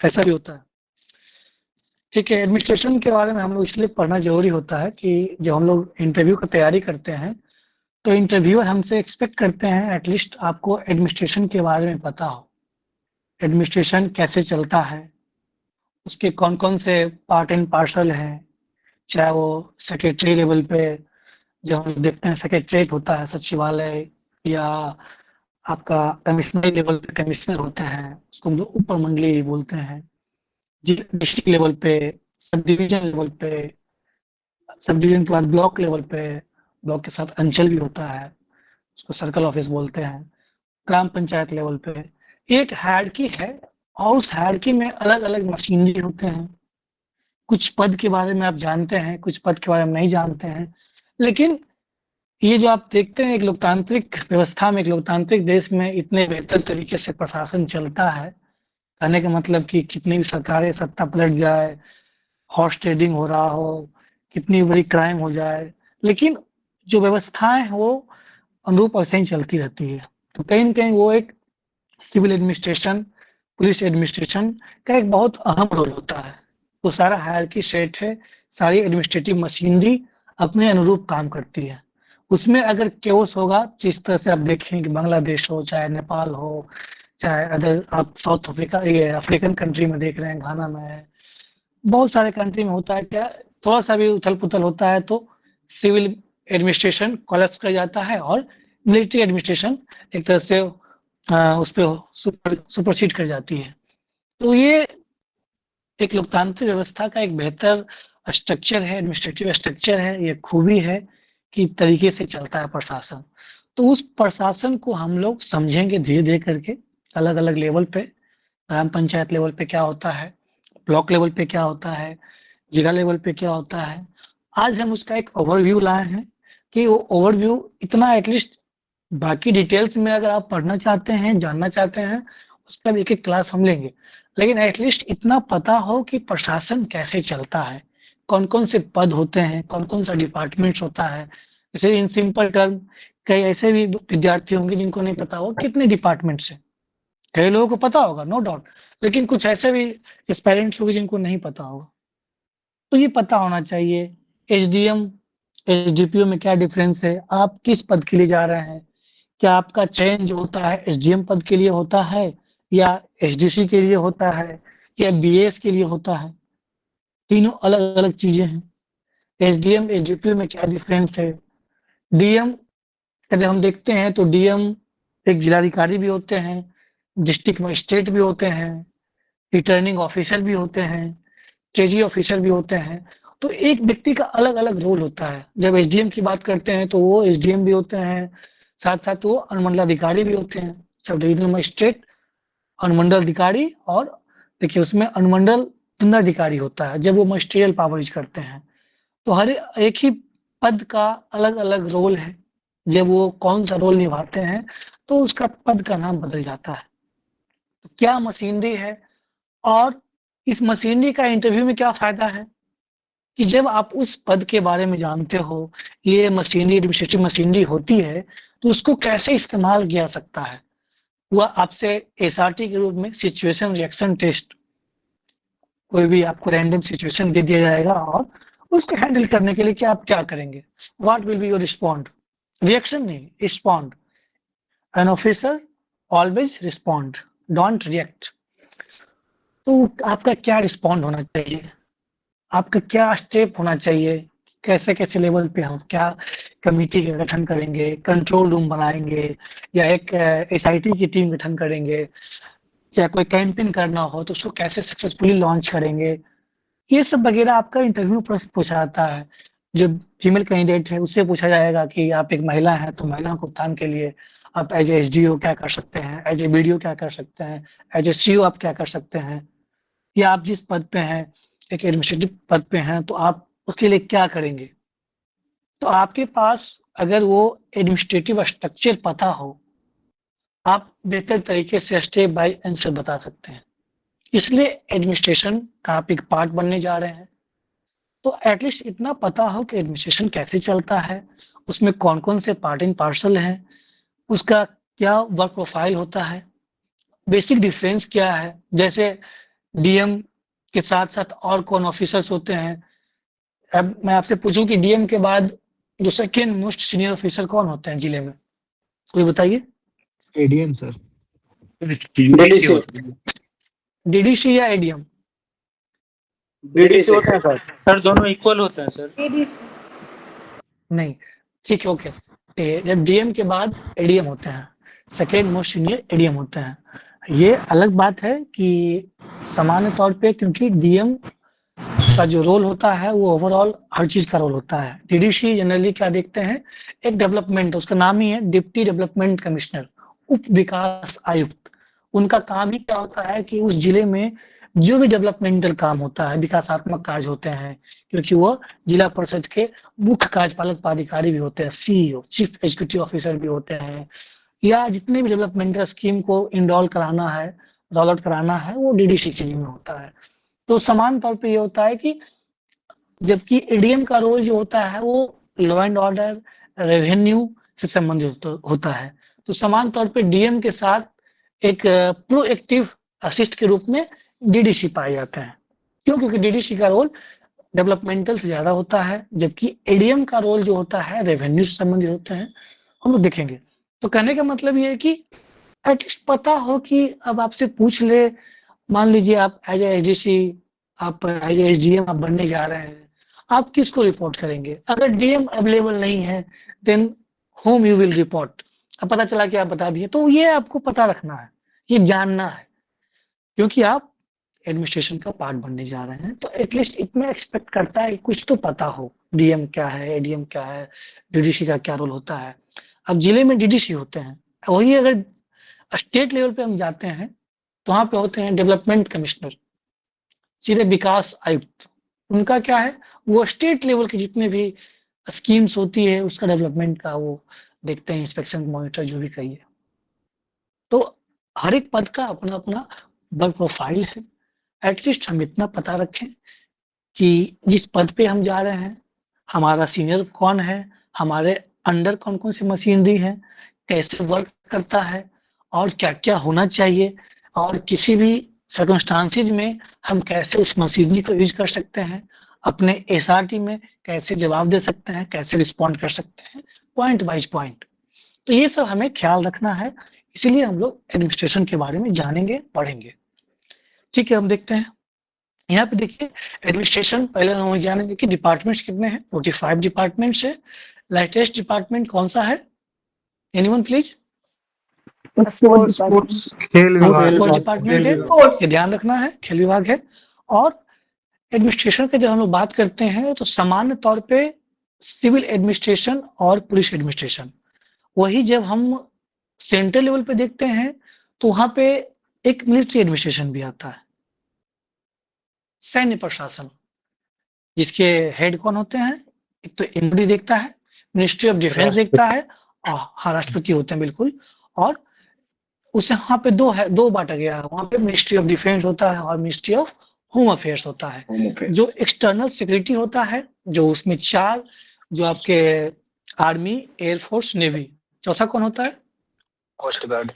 ऐसा भी होता है। ठीक है, एडमिनिस्ट्रेशन के बारे में हम लोग इसलिए पढ़ना ज़रूरी होता है कि जब हम लोग इंटरव्यू की तैयारी करते हैं, तो इंटरव्यूअर हमसे एक्सपेक्ट करते हैं एटलीस्ट आपको एडमिनिस्ट्रेशन के बारे में पता हो। एडमिनिस्ट्रेशन कैसे चलता है, उसके कौन-कौन से पार्ट एंड पार्सल हैं, चाहे वो सेक्रेटरी लेवल पे जब हम देखते हैं सेक्रेटरीएट होता है, सचिवालय या आपका कमिश्नरी लेवल पे कमिश्नर होते हैं, उसको हम लोग उपमंडलीय बोलते हैं। डिस्ट्रिक्ट लेवल पे, सब डिवीजन लेवल पे, सब डिवीजन के बाद ब्लॉक लेवल पे, ब्लॉक के साथ अंचल भी होता है, उसको सर्कल ऑफिस बोलते हैं। ग्राम पंचायत लेवल पे एक हायरार्की है और उस हायरार्की में अलग-अलग मशीनरी होते हैं। कुछ पद के बारे में आप जानते हैं, कुछ पद के बारे में नहीं जानते हैं। लेकिन ये जो आप देखते हैं एक लोकतांत्रिक व्यवस्था में, एक लोकतांत्रिक देश में इतने बेहतर तरीके से प्रशासन चलता है, कहने का मतलब कि कितनी भी सरकारें सत्ता पलट जाए, हॉर्स ट्रेडिंग हो रहा हो, कितनी बड़ी क्राइम हो जाए, लेकिन जो व्यवस्थाएँ हैं वो अनुरूप वैसे ही चलती रहती है। तो कहीं न कहीं वो एक सिविल एडमिनिस्ट्रेशन, पुलिस एडमिनिस्ट्रेशन का एक बहुत अहम रोल होता है। वो सारा हायरार्की सेट है, सारी एडमिनिस्ट्रेटिव मशीनरी अपने अनुरूप काम करती है। उसमें अगर केओस होगा, जिस तरह से आप देखें कि बांग्लादेश हो, चाहे नेपाल हो, चाहे अदर आप साउथ अफ्रीका ये अफ्रीकन कंट्री में देख रहे हैं, घाना में है, बहुत सारे कंट्री में होता है क्या, थोड़ा-सा भी उथल-पुथल होता है तो सिविल एडमिनिस्ट्रेशन कोलैप्स कर जाता है और मिलिट्री एडमिनिस्ट्रेशन एक तरह से उस पे सुपरसीड कर जाती है। तो ये एक लोकतांत्रिक व्यवस्था का एक बेहतर स्ट्रक्चर है, एडमिनिस्ट्रेटिव स्ट्रक्चर है, ये खूबी है कि तरीके से चलता है प्रशासन। तो उस प्रशासन को हम लोग समझेंगे धीरे-धीरे करके, अलग-अलग लेवल पे, ग्राम पंचायत लेवल पे क्या होता है, ब्लॉक लेवल पे क्या होता है, जिला लेवल पे क्या होता है। आज हम उसका एक ओवरव्यू लाए हैं कि वो ओवरव्यू इतना एटलीस्ट बाकी डिटेल्स में अगर आप पढ़ना चाहते हैं, जानना चाहते हैं, उसका भी एक-एक क्लास हम लेंगे। लेकिन एटलीस्ट इतना पता हो कि प्रशासन कैसे चलता है, कौन-कौन से पद होते हैं, कौन-कौन सा डिपार्टमेंट्स होता है। जैसे इन सिंपल टर्म कई ऐसे भी विद्यार्थी होंगे जिनको नहीं पता होगा कितने डिपार्टमेंट्स हैं। कई लोगों को पता होगा नो डाउट, लेकिन कुछ ऐसे भी एस्पायरेंट्स होंगे जिनको नहीं पता होगा। तो ये पता होना चाहिए एसडीएम, एसडीपीओ में क्या डिफरेंस है, आप किस पद के लिए जा रहे हैं, क्या आपका चयन जो होता है एसडीएम पद के लिए होता है या एसडीसी के लिए होता है या बीएस के लिए होता है, तीनों अलग-अलग चीजें हैं। एसडीएम, एसडीपीओ में क्या डिफरेंस है, डीएम का जब हम देखते हैं तो डीएम एक जिलाधिकारी भी होते हैं, डिस्ट्रिक्ट मजिस्ट्रेट भी होते हैं, रिटर्निंग ऑफिसर भी होते हैं, ट्रेजरी ऑफिसर भी होते हैं। तो एक व्यक्ति का अलग-अलग रोल होता है। जब एसडीएम की बात करते हैं तो वो एसडीएम भी होते हैं, साथ-साथ वो अनुमंडलाधिकारी भी होते हैं, सब डिविजनल मजिस्ट्रेट, अनुमंडल अधिकारी और देखिए उसमें अनुमंडल दंडाधिकारी होता है जब वो मजिस्ट्रियल पावर यूज़ करते हैं। तो हर एक ही पद का अलग-अलग रोल है। जब वो कौन-सा रोल निभाते हैं, तो उसका पद का नाम बदल जाता है। तो क्या मशीनरी है और इस मशीनरी का इंटरव्यू में क्या फ़ायदा है कि जब आप उस पद के बारे में जानते हो, ये मशीनरी एडमिनिस्ट्रेटिव मशीनरी होती है, तो उसको कैसे इस्तेमाल किया जा सकता है। वह आपसे एसआरटी के रूप में सिचुएशन रिएक्शन टेस्ट कोई भी आपको रैंडम सिचुएशन दे दिया जाएगा और उसको हैंडल करने के लिए क्या आप क्या करेंगे? What will be your respond? Reaction नहीं, respond. An officer always respond, don't react. तो आपका क्या रिस्पॉन्ड होना चाहिए? आपका क्या स्टेप होना चाहिए? कैसे-कैसे लेवल पे हम क्या कमिटी का गठन करेंगे, कंट्रोल रूम बनाएँगे या एक एसआईटी की टीम गठन करेंगे या कोई कैंपेन करना हो तो उसको कैसे सक्सेसफुली लॉन्च करेंगे। ये सब वगैरह आपका इंटरव्यू प्रश्न पूछा जाता है। जो फीमेल कैंडिडेट है उससे पूछा जाएगा कि आप एक महिला हैं तो महिला को उत्थान के लिए आप एज़ ए एसडीओ क्या कर सकते हैं, एज़ ए बीडीओ क्या कर सकते हैं, एज़ ए सीईओ आप क्या कर सकते हैं या आप जिस पद पे हैं, एक एडमिनिस्ट्रेटिव पद पे हैं तो आप उसके लिए क्या करेंगे? तो आपके पास अगर वो एडमिनिस्ट्रेटिव स्ट्रक्चर पता हो, आप बेहतर तरीके से स्टेप बाय आंसर बता सकते हैं। इसलिए एडमिनिस्ट्रेशन का आप एक पार्ट बनने जा रहे हैं। तो एटलीस्ट इतना पता हो कि एडमिनिस्ट्रेशन कैसे चलता है, उसमें कौन-कौन से पार्ट एंड पार्सल हैं, उसका क्या वर्क प्रोफाइल होता है, बेसिक डिफरेंस क्या है। जैसे डीएम के साथ साथ और कौन ऑफिसर्स होते हैं? अब मैं आपसे पूछूं कि डीएम के बाद जो सेकेंड मोस्ट सीनियर ऑफिसर कौन होते हैं जिले में, कोई बताइए। ADM sir. डीडीसी होता है। डीडीसी या एडीएम? डीडीसी होता है सर। सर दोनों इक्वल होते हैं सर। नहीं, ठीक है, ओके। जब डीएम के बाद एडीएम होते हैं, सेकेंड मोस्ट सीनियर एडीएम होते हैं। ये अलग बात है कि सामान्य तौर पे, क्योंकि डीएम का जो रोल होता है वो ओवरऑल हर चीज का रोल होता है। डीडीसी जनरली क्या देखते हैं, एक डेवलपमेंट, उसका नाम ही है डिप्टी डेवलपमेंट कमिश्नर, उप विकास आयुक्त। उनका काम ही क्या होता है कि उस जिले में जो भी डेवलपमेंटल काम होता है, विकासात्मक कार्य होते हैं, क्योंकि वो जिला परिषद के मुख्य कार्यपालक पदाधिकारी भी होते हैं, सीईओ चीफ एग्जीक्यूटिव ऑफिसर भी होते हैं, या जितने भी डेवलपमेंटल स्कीम को इंडॉल कराना है, रोल आउट कराना है, वो डीडीसी के लिए में होता है। तो समान तौर पे ये होता है कि जबकि एडीएम का रोल जो होता है वो लॉ एंड ऑर्डर, रेवेन्यू से संबंधित होता है। तो समान तौर पे डीएम के साथ एक प्रोएक्टिव असिस्ट के रूप में डीडीसी पाए जाते हैं। क्यों? क्योंकि डीडीसी का रोल डेवलपमेंटल से ज्यादा होता है, जबकि एडीएम का रोल जो होता है रेवेन्यू से संबंधित होते हैं। हम लोग देखेंगे। तो कहने का मतलब ये है कि एटलीस्ट पता हो कि अब आपसे पूछ ले, मान लीजिए आप एज एसडीसी, आप एज एसडीएम आप बनने जा रहे हैं, आप किसको रिपोर्ट करेंगे? अगर डीएम अवेलेबल नहीं है, then home you will report. अब पता चला कि आप बता दिए, तो ये आपको पता रखना है, ये जानना है, क्योंकि आप एडमिनिस्ट्रेशन का पार्ट बनने जा रहे हैं। तो एटलीस्ट इतना एक्सपेक्ट करता है कि कुछ तो पता हो, डीएम क्या है, एडीएम क्या है, डीडीसी का क्या रोल होता है। अब जिले में डीडीसी होते हैं, वही अगर स्टेट लेवल पे हम जाते हैं तो वहां पे होते हैं डेवलपमेंट कमिश्नर, सीधे विकास आयुक्त। उनका क्या है, वो स्टेट लेवल के जितने भी स्कीम्स होती है उसका डेवलपमेंट का वो देखते हैं, इंस्पेक्शन मॉनिटर जो भी कहिए। तो हर एक पद का अपना अपना वर्क प्रोफाइल है। एटलीस्ट हम इतना पता रखें कि जिस पद पे हम जा रहे हैं, हमारा सीनियर कौन है, हमारे अंडर कौन कौन सी मशीनरी है, कैसे वर्क करता है, और क्या क्या होना चाहिए, और किसी भी सर्कमस्टांसिस में हम कैसे उस मशीनरी को यूज कर सकते हैं, अपने एसआरटी में कैसे जवाब दे सकते हैं, कैसे रिस्पॉन्ड कर सकते हैं, पॉइंट वाइज पॉइंट। तो ये सब हमें ख्याल रखना है, इसीलिए हम लोग एडमिनिस्ट्रेशन के बारे में जानेंगे, पढ़ेंगे। ठीक है, हम देखते हैं। यहाँ पे देखिए एडमिनिस्ट्रेशन, पहले हम जानेंगे कि डिपार्टमेंट्स कितने हैं। 45 डिपार्टमेंट्स है। लेटेस्ट डिपार्टमेंट कौन सा है? Anyone please? स्पोर्ट्स खेल विभाग। स्पोर्ट्स डिपार्टमेंट है, ये ध्यान रखना है, खेल विभाग है। और एडमिनिस्ट्रेशन की जब हम लोग बात करते हैं तो सामान्य तौर पे सिविल एडमिनिस्ट्रेशन और पुलिस एडमिनिस्ट्रेशन, वही जब हम सेंट्रल लेवल पे देखते हैं तो वहां पे एक मिलिट्री एडमिनिस्ट्रेशन भी आता है, सैन्य प्रशासन, जिसके हेड कौन होते हैं? एक तो एमडी देखता है, मिनिस्ट्री ऑफ डिफेंस देखता है, और हाँ राष्ट्रपति होते हैं बिल्कुल। और उसे वहां पे दो बांटा गया है, वहां पे मिनिस्ट्री ऑफ डिफेंस होता है और मिनिस्ट्री ऑफ होम अफेयर्स होता है। जो एक्सटर्नल सिक्योरिटी होता है, जो उसमें 4, जो आपके आर्मी, एयरफोर्स, नेवी, चौथा कौन होता है? Coast guard.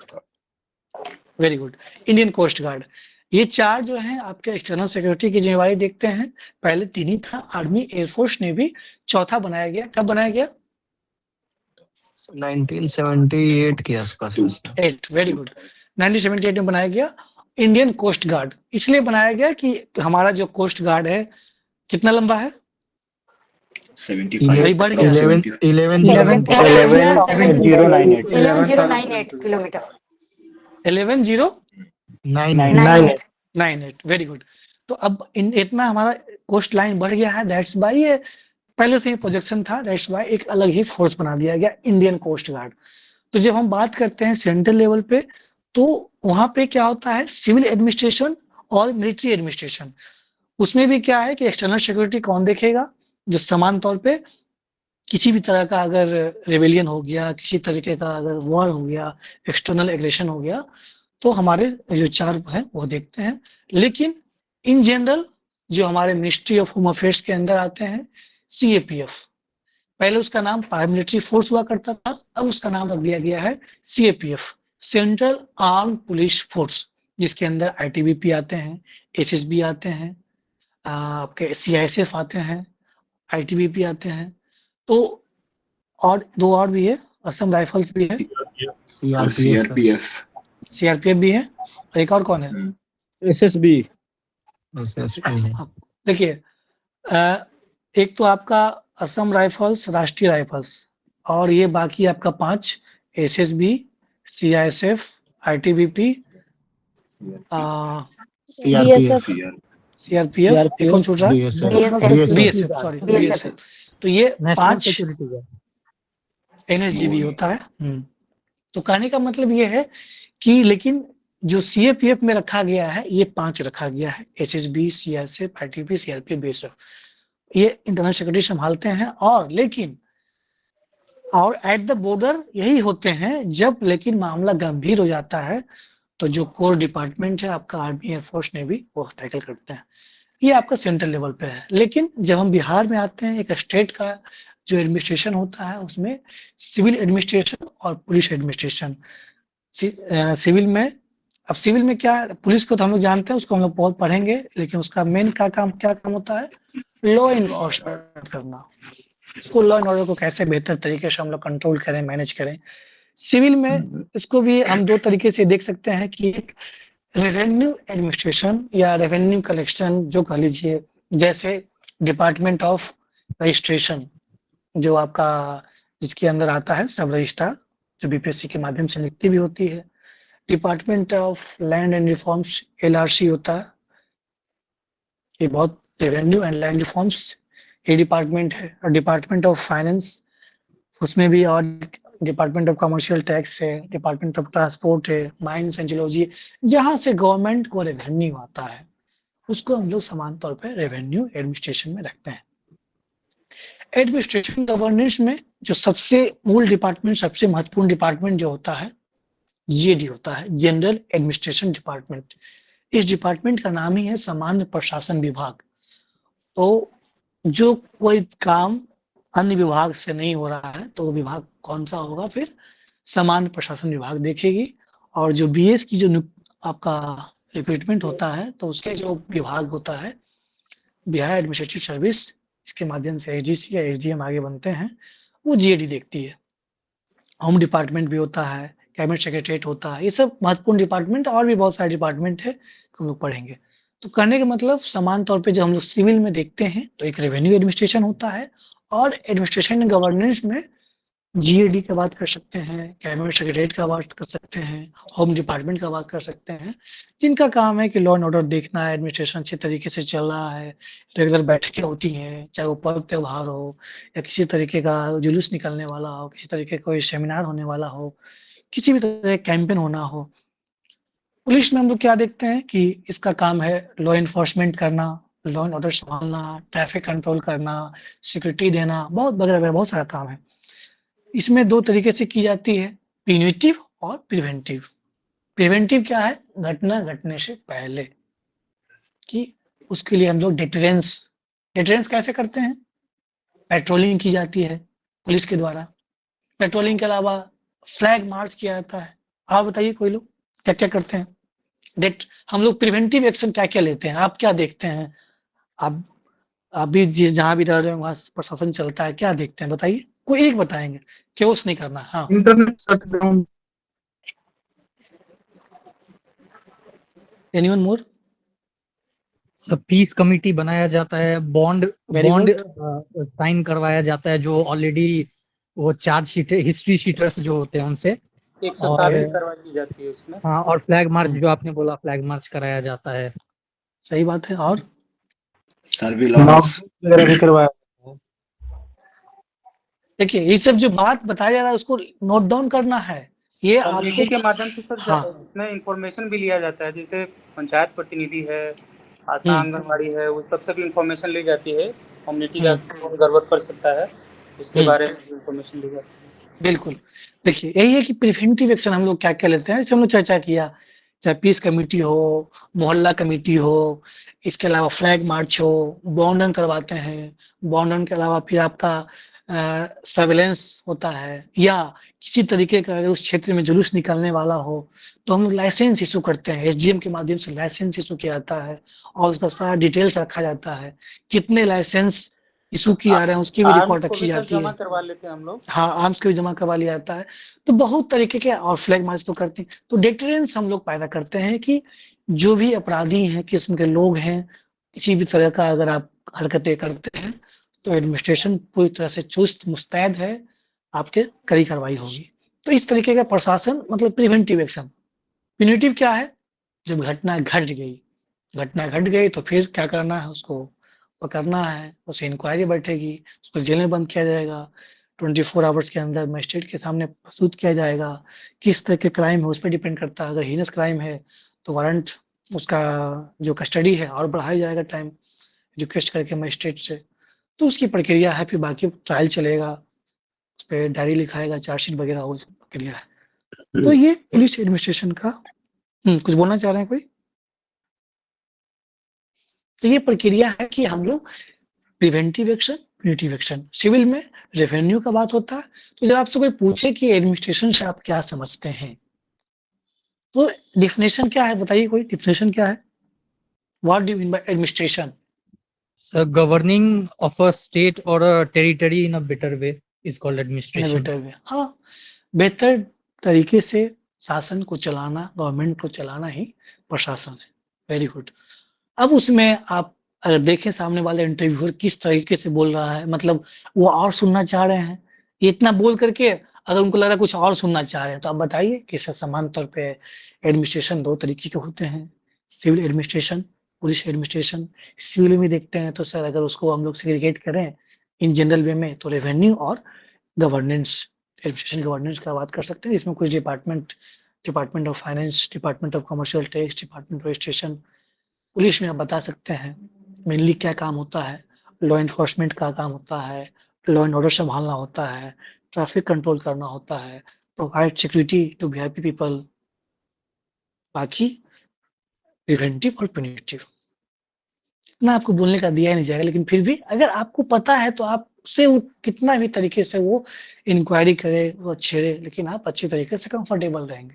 Very good, Indian coast guard. ये 4 जो हैं आपके एक्सटर्नल सिक्योरिटी की जिम्मेवारी देखते हैं। पहले 3 ही था, आर्मी, एयरफोर्स, नेवी, चौथा बनाया गया। कब बनाया गया? 1978 के आसपास। 8, वेरी गुड, 1978 में बनाया गया इंडियन कोस्ट गार्ड। इसलिए बनाया गया कि हमारा जो कोस्ट गार्ड है कितना लंबा है? 75 बढ़ गया, 11098 किलोमीटर। 11098, very good. तो अब इतना हमारा कोस्ट लाइन बढ़ गया है, दैट्स बाय ये पहले से ही प्रोजेक्शन था, दैट्स बाय एक अलग ही फोर्स बना दिया गया, इंडियन कोस्ट गार्ड। तो जब हम बात करते हैं सेंट्रल लेवल पे, तो वहां पे क्या होता है, सिविल एडमिनिस्ट्रेशन और मिलिट्री एडमिनिस्ट्रेशन। उसमें भी क्या है कि एक्सटर्नल सिक्योरिटी कौन देखेगा? जो समान तौर पे किसी भी तरह का अगर रेवेलियन हो गया, किसी तरीके का अगर वॉर हो गया, एक्सटर्नल एग्रेशन हो गया, तो हमारे जो 4 हैं वो देखते हैं। लेकिन इन जनरल जो हमारे मिनिस्ट्री ऑफ होम अफेयर्स के अंदर आते हैं, सीएपीएफ, पहले उसका नाम पैरामिलिट्री फोर्स हुआ करता था, अब उसका नाम रख दिया गया है CAPF, central arm police force. जिसके अंदर आईटीबीपी आते हैं, एसएसबी आते हैं, आपके सीआईएसएफ आते हैं, आईटीबीपी आते हैं। तो और 2 और भी है, असम राइफल्स भी है, और सीआरपीएफ। सीआरपीएफ भी है, और एक और कौन है? एसएसबी। एसएसपी है। हाँ, देखिए एक तो आपका असम राइफल्स, राष्ट्रीय राइफल्स, और ये बाकी आपका 5 SSB, CISF, ITBP, CRPF, CRPF, एक कौन छूट रहा है? BSF, BSF, sorry BSF. तो ये 5 सिक्योरिटी है। एनएसजीबी होता है। तो कहने का मतलब ये है कि लेकिन जो सीएपीएफ में रखा गया है ये 5 रखा गया है, SSB, CISF, ITBP, CRPF, BSF, ये इंटरनल सिक्योरिटी संभालते हैं। और लेकिन और एट द बॉर्डर यही होते हैं जब लेकिन मामला गंभीर हो जाता है तो जो कोर डिपार्टमेंट है आपका आर्मी, एयरफोर्स, नेवी, वो टैकल करते हैं। ये आपका सेंट्रल लेवल पे है। लेकिन जब हम बिहार में आते हैं, एक स्टेट का जो एडमिनिस्ट्रेशन होता है उसमें सिविल एडमिनिस्ट्रेशन और पुलिस एडमिनिस्ट्रेशन। सिविल में, अब सिविल में क्या, पुलिस को तो हम लोग जानते हैं, उसको हम लोग बहुत पढ़ेंगे, लेकिन उसका मेन क्या काम होता है? लॉ एनफोर्समेंट करना। उसको लॉ एंड ऑर्डर को कैसे बेहतर तरीके से हम लोग कंट्रोल करें, मैनेज करें। सिविल में इसको भी हम 2 तरीके से देख सकते हैं कि एक रेवेन्यू एडमिनिस्ट्रेशन या रेवेन्यू कलेक्शन जो कह लीजिए, जैसे डिपार्टमेंट ऑफ रजिस्ट्रेशन जो आपका जिसके अंदर आता है सब रजिस्ट्रार, जो बीपीएससी के माध्यम से नियुक्ति भी होती है। Department of land and reforms, LRC होता है, ये बहुत रेवेन्यू एंड लैंड रिफॉर्म्स ये डिपार्टमेंट है। और डिपार्टमेंट ऑफ फाइनेंस, उसमें भी, और डिपार्टमेंट ऑफ कमर्शियल टैक्स है, डिपार्टमेंट ऑफ ट्रांसपोर्ट है, माइंस एंड जियोलॉजी, जहां से गवर्नमेंट को रेवेन्यू आता है उसको हम लोग समान तौर पर रेवेन्यू एडमिनिस्ट्रेशन में रखते हैं। एडमिनिस्ट्रेशन गवर्नेंस में जो सबसे मूल डिपार्टमेंट, सबसे महत्वपूर्ण डिपार्टमेंट जो होता है, जीएडी होता है, जनरल एडमिनिस्ट्रेशन डिपार्टमेंट। इस डिपार्टमेंट का नाम ही है सामान्य प्रशासन विभाग। तो जो कोई काम अन्य विभाग से नहीं हो रहा है तो वो विभाग कौन सा होगा? फिर सामान्य प्रशासन विभाग देखेगी। और जो बीएस की जो आपका रिक्रूटमेंट होता है तो उसके जो विभाग होता है, बिहार एडमिनिस्ट्रेटिव सर्विस, इसके माध्यम से एसडीसी या एसडीएम आगे बनते हैं, वो जीएडी देखती है। होम डिपार्टमेंट भी होता है, कैबिनेट सेक्रेटरीट होता है, ये सब महत्वपूर्ण डिपार्टमेंट, और भी बहुत सारे डिपार्टमेंट है हम लोग पढ़ेंगे। तो कहने का मतलब समान तौर पे जब हम लोग सिविल में देखते हैं तो एक रेवेन्यू एडमिनिस्ट्रेशन होता है, और एडमिनिस्ट्रेशन एंड गवर्नेंस में जीएडी का बात कर सकते हैं, कैबिनेट सेक्रेटरीट का बात कर सकते हैं, होम डिपार्टमेंट का बात कर सकते हैं, जिनका काम है कि लॉ एंड ऑर्डर देखना है, एडमिनिस्ट्रेशन अच्छे तरीके से चल रहा है, रेगुलर बैठकें होती हैं, चाहे वो पर्व त्योहार हो या किसी तरीके का जुलूस निकलने वाला हो, किसी तरीके का कोई सेमिनार होने वाला हो, किसी भी तरह का कैंपेन होना हो। पुलिस में हम लोग क्या देखते हैं कि इसका काम है लॉ एनफोर्समेंट करना, लॉ एंड ऑर्डर संभालना, ट्रैफिक कंट्रोल करना, सिक्योरिटी देना, बहुत वगैरह बहुत सारा काम है। इसमें 2 तरीके से की जाती है, प्यूनिटिव और प्रिवेंटिव। प्रिवेंटिव क्या है? घटना घटने से पहले, कि उसके लिए हम लोग डिटरेंस कैसे करते हैं? पेट्रोलिंग की जाती है पुलिस के द्वारा। पेट्रोलिंग के अलावा फ्लैग मार्च किया जाता है। आप बताइए कोई लोग क्या क्या करते हैं? हम लोग प्रिवेंटिव एक्शन क्या क्या लेते हैं? आप क्या देखते हैं? आप भी जहाँ भी रह रहे हैं वहाँ प्रशासन चलता है, क्या देखते हैं बताइए? कोई एक बताएंगे, क्योस नहीं करना। हाँ, इंटरनेट शटडाउन। एनीवन मोर? सब पीस कमिटी बनाया जाता है, बॉन्ड साइन करवाया जाता है, जो ऑलरेडी वो चार्ज शीट, हिस्ट्री शीटर्स जो होते हैं उनसे 107 करवाई जाती है उसमें। हाँ, और फ्लैग मार्च जो आपने बोला, फ्लैग मार्च कराया जाता है। सही बात है। और सर्विलांस वगैरह भी करवाया। देखिए ये सब जो बात बताया जा रहा है उसको नोट डाउन करना है। ये कम्युनिटी आपको के माध्यम से सर इसमें इंफॉर्मेशन भी लिया जाता है, जैसे पंचायत प्रतिनिधि है, आशा आंगनबाड़ी है, वो सबसे भी इंफॉर्मेशन ली जाती है। कम्युनिटी का कौन गड़बड़ कर सकता है उसके बारे में इंफॉर्मेशन ली जाती है। बिल्कुल। देखिए यही है कि प्रिवेंटिव एक्शन हम लोग क्या क्या लेते हैं, जैसे हम लोग चर्चा किया, चाहे पीस कमेटी हो, मोहल्ला कमेटी हो, इसके अलावा फ्लैग मार्च हो, बॉन्ड रन करवाते हैं। बॉन्ड रन के अलावा फिर आपका सर्वेलेंस होता है, या किसी तरीके का अगर उस क्षेत्र में जुलूस निकालने वाला हो तो हम लोग लाइसेंस इशू करते हैं, एसडीएम के माध्यम से लाइसेंस इशू किया जाता है और उसका सारा डिटेल्स रखा जाता है, कितने लाइसेंस इशू किए जा रहे हैं उसकी भी रिकॉर्ड रखी जाती है। जमा करवा लेते हैं हम लोग। हाँ, आर्म्स को भी जमा करवा लिया जाता है। तो बहुत तरीके के, और फ्लैग मार्च तो करते हैं। तो डिटरेंस हम लोग पैदा करते हैं कि जो भी अपराधी हैं, किस्म के लोग हैं, किसी भी तरह का अगर आप हरकतें करते हैं तो एडमिनिस्ट्रेशन पूरी तरह से चुस्त मुस्तैद है, आपके कड़ी कार्रवाई होगी। तो इस तरीके का प्रशासन मतलब प्रिवेंटिव एक्शन। प्यूनिटिव क्या है? जब घटना घट गई तो फिर क्या करना है, उसको पकड़ना है, उसे इंक्वायरी बैठेगी, उसको जेल में बंद किया जाएगा, 24 आवर्स के अंदर मजिस्ट्रेट के सामने प्रस्तुत किया जाएगा। किस तरह के क्राइम है उस पर डिपेंड करता है। अगर हीनस क्राइम है तो वारंट, उसका जो कस्टडी है और बढ़ाया जाएगा टाइम, रिक्वेस्ट करके मजिस्ट्रेट से। तो उसकी प्रक्रिया है, फिर बाकी ट्रायल चलेगा, उस पर डायरी लिखाएगा, चार्जशीट वगैरह वो प्रक्रिया है। तो ये पुलिस एडमिनिस्ट्रेशन का कुछ बोलना चाह रहे हैं कोई? तो ये प्रक्रिया है कि हम लोग preventive action, punitive action. Civil में रेवेन्यू का बात होता है। तो जब आपसे कोई पूछे कि एडमिनिस्ट्रेशन से आप क्या समझते हैं, तो डिफिनेशन क्या है बताइए, कोई डिफिनेशन क्या है? What do you mean by administration? So governing of a state or a territory in a better way is called administration. Better way, हाँ, बेहतर तरीके से शासन को चलाना, गवर्नमेंट को चलाना ही प्रशासन है। Very good. अब उसमें आप अगर देखें सामने वाले इंटरव्यूअर किस तरीके से बोल रहा है, मतलब वो और सुनना चाह रहे हैं, इतना बोल करके अगर उनको लग रहा है कुछ और सुनना चाह रहे हैं, तो आप बताइए कि समान तौर पे एडमिनिस्ट्रेशन 2 तरीके के होते हैं, civil administration, police administration. Civil में देखते हैं तो सर अगर उसको हम लोग सेग्रीगेट करें इन जनरल वे में तो रेवेन्यू और गवर्नेंस, एडमिनिस्ट्रेशन गवर्नेंस का बात कर सकते हैं। इसमें कुछ department of finance, department of commercial tax, department of registration. Police में आप बता सकते हैं मेनली क्या काम होता है, लॉ एनफोर्समेंट का काम होता है, लॉ एंड ऑर्डर संभालना होता है, ट्रैफिक कंट्रोल करना होता है, provide security to VIP people. बाकी प्रिवेंटिव और प्यूनिटिव इतना आपको बोलने का दिया ही नहीं जाएगा, लेकिन फिर भी अगर आपको पता है तो आप उससे कितना भी तरीके से वो इंक्वायरी करे, वो छेड़े, लेकिन आप अच्छी तरीके से कंफर्टेबल रहेंगे।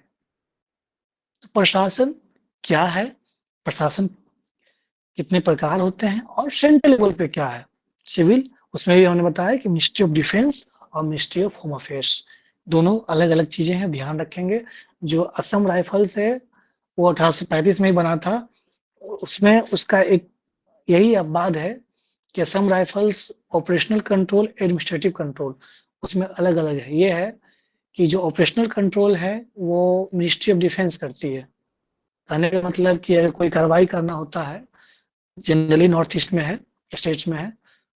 तो प्रशासन क्या है, प्रशासन कितने प्रकार होते हैं, और सेंट्रल लेवल पे क्या है सिविल, उसमें भी हमने बताया कि मिनिस्ट्री ऑफ डिफेंस और मिनिस्ट्री ऑफ होम अफेयर्स दोनों अलग अलग चीजें हैं, ध्यान रखेंगे। जो असम राइफल्स है वो 1835 में ही बना था, उसमें उसका एक यही अपवाद है कि Assam rifles operational control, administrative control उसमें अलग अलग है। ये है कि जो ऑपरेशनल कंट्रोल है वो मिनिस्ट्री ऑफ डिफेंस करती है। कहने का मतलब कि अगर कोई कार्रवाई करना होता है, जनरली नॉर्थ ईस्ट में है, स्टेट्स में है,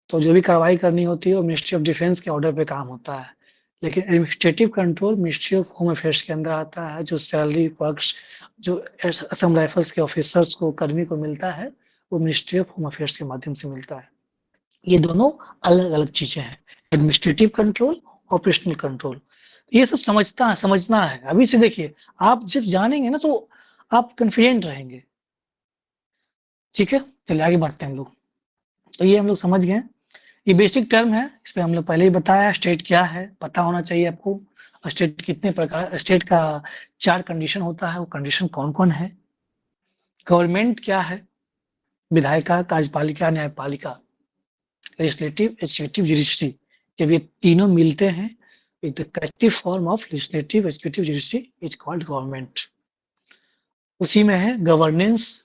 तो जो भी कार्रवाई करनी होती है वो मिनिस्ट्री ऑफ डिफेंस के ऑर्डर पे काम होता है। लेकिन administrative control ministry of home affairs के अंदर आता है। जो सैलरी वर्क्स जो असम राइफल्स के ऑफिसर्स को, कर्मी को मिलता है, वो मिनिस्ट्री ऑफ होम अफेयर्स के माध्यम से मिलता है। ये दोनों अलग अलग चीजें हैं, एडमिनिस्ट्रेटिव कंट्रोल, ऑपरेशनल कंट्रोल। ये सब समझना है। अभी से देखिए, आप जब जानेंगे ना तो आप कॉन्फिडेंट रहेंगे। ठीक है, चलिए आगे बढ़ते हैं हम लोग। तो ये हम लोग समझ गए, ये बेसिक टर्म है, इस पे हम लोग पहले ही बताया। स्टेट क्या है पता होना चाहिए आपको, स्टेट कितने प्रकार, स्टेट का 4 कंडीशन होता है, वो कंडीशन कौन कौन है। गवर्नमेंट क्या है, विधायिका, कार्यपालिका, न्यायपालिका, लेजिस्लेटिव, एग्जीक्यूटिव, जुडिशरी। जब ये तीनों मिलते हैं, the collective form of legislative, executive, judiciary is called government. उसी में है governance,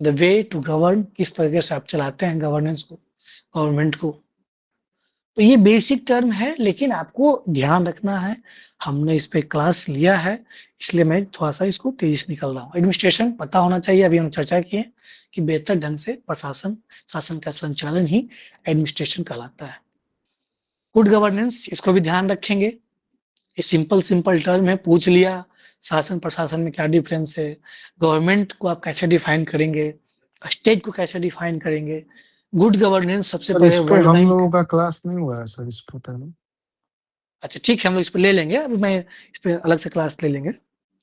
the way to govern, किस तरीके से आप चलाते हैं गवर्नेंस को, गवर्नमेंट को। तो ये बेसिक टर्म है, लेकिन आपको ध्यान रखना है, हमने इस पे क्लास लिया है, इसलिए मैं थोड़ा सा इसको तेजी से निकल रहा हूँ। एडमिनिस्ट्रेशन पता होना चाहिए, अभी हम चर्चा किए कि बेहतर ढंग से शासन का संचालन ही एडमिनिस्ट्रेशन कहलाता है। गुड गवर्नेंस, इसको भी ध्यान रखेंगे। ये सिंपल टर्म है, पूछ लिया शासन प्रशासन में क्या डिफरेंस है, गवर्नमेंट को आप कैसे डिफाइन करेंगे, स्टेट को कैसे डिफाइन करेंगे। गुड गवर्नेंस सबसे पहले वर्ल्ड हम बैंक। लोगों का क्लास नहीं हुआ है सर इस पे पहले। अच्छा ठीक है, हम लोग इस पे ले लेंगे, अभी मैं इस पे अलग से क्लास ले लेंगे।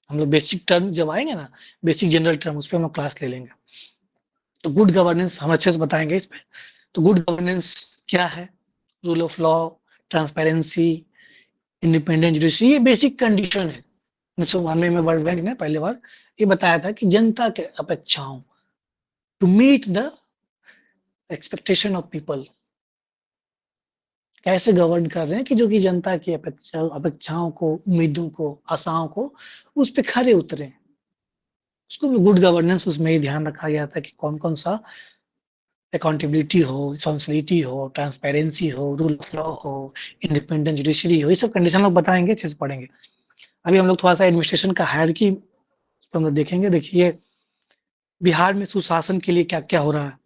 हम लोग बेसिक टर्म जब आएंगे ना, बेसिक जनरल टर्म, उस पर हम लोग क्लास ले लेंगे। तो गुड गवर्नेंस हम अच्छे से बताएंगे इस पे। तो गुड गवर्नेंस क्या है, rule of law, transparency, independent judiciary, ये बेसिक कंडीशन है। 1992 में वर्ल्ड बैंक ने पहली बार ये बताया था कि जनता के अपेक्षाओं, to meet the expectation of people, कैसे गवर्न कर रहे हैं कि जो कि जनता की अपेक्षाओं को, उम्मीदों को, आशाओं को उस पे खरे उतरे। उसको गुड गवर्नेंस उसमें ही ध्यान रखा गया था कि कौन कौन सा अकाउंटेबिलिटी हो, रिस्पॉन्सिबिलिटी हो, ट्रांसपेरेंसी हो, रूल ऑफ लॉ हो, इंडिपेंडेंट जुडिशरी हो, ये सब कंडीशन लोग बताएंगे, अच्छे से पढ़ेंगे। अभी हम लोग थोड़ा सा एडमिनिस्ट्रेशन का हायरार्की हम लोग देखेंगे। देखिए बिहार में सुशासन के लिए क्या क्या हो रहा है।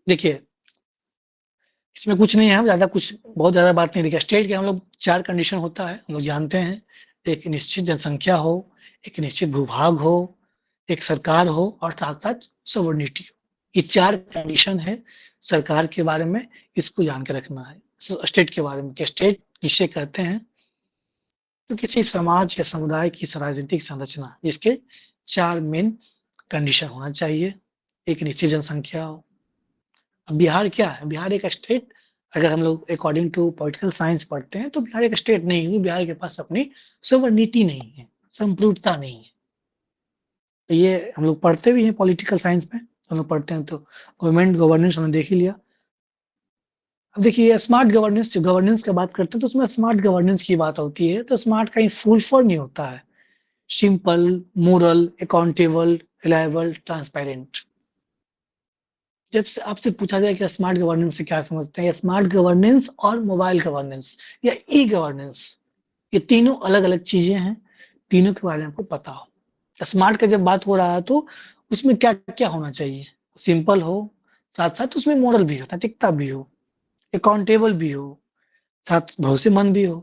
देखिए इसमें कुछ नहीं है, ज्यादा कुछ बहुत ज्यादा बात नहीं। देखिए स्टेट के हम लोग 4 कंडीशन होता है, हम लोग जानते हैं। एक निश्चित जनसंख्या हो, एक निश्चित भूभाग हो, एक सरकार हो और साथ साथ सॉवरेनिटी हो। ये 4 कंडीशन है सरकार के बारे में, इसको जान के रखना है। स्टेट के बारे में कि स्टेट किसे कहते हैं, तो किसी समाज या समुदाय की राजनीतिक संरचना, जिसके 4 मेन कंडीशन होना चाहिए। एक निश्चित जनसंख्या हो। अब बिहार क्या है? बिहार एक स्टेट, अगर हम लोग अकॉर्डिंग टू पॉलिटिकल साइंस पढ़ते हैं तो बिहार एक स्टेट नहीं है। बिहार के पास अपनी सॉवरेनिटी नहीं है, संप्रभुता नहीं है। तो ये हम लोग पढ़ते भी हैं पॉलिटिकल साइंस में, हम लोग पढ़ते हैं तो गवर्नमेंट गवर्नेंस हमने देख ही लिया। अब देखिए स्मार्ट गवर्नेंस, जो गवर्नेंस की बात करते हैं तो उसमें स्मार्ट गवर्नेंस की बात होती है, तो स्मार्ट का फुल फॉर्म नहीं होता है। Simple, moral, accountable, reliable, transparent. जब से आपसे पूछा जाए कि स्मार्ट गवर्नेंस से क्या समझते हैं, स्मार्ट गवर्नेंस और मोबाइल गवर्नेंस या ई गवर्नेंस, ये तीनों अलग अलग चीजें हैं। तीनों के बारे में आपको पता हो। स्मार्ट का जब बात हो रहा है तो उसमें क्या क्या होना चाहिए? सिंपल हो, साथ साथ उसमें मोरल भी हो, नैतिकता भी हो, अकाउंटेबल भी हो, साथ भरोसेमंद भी हो।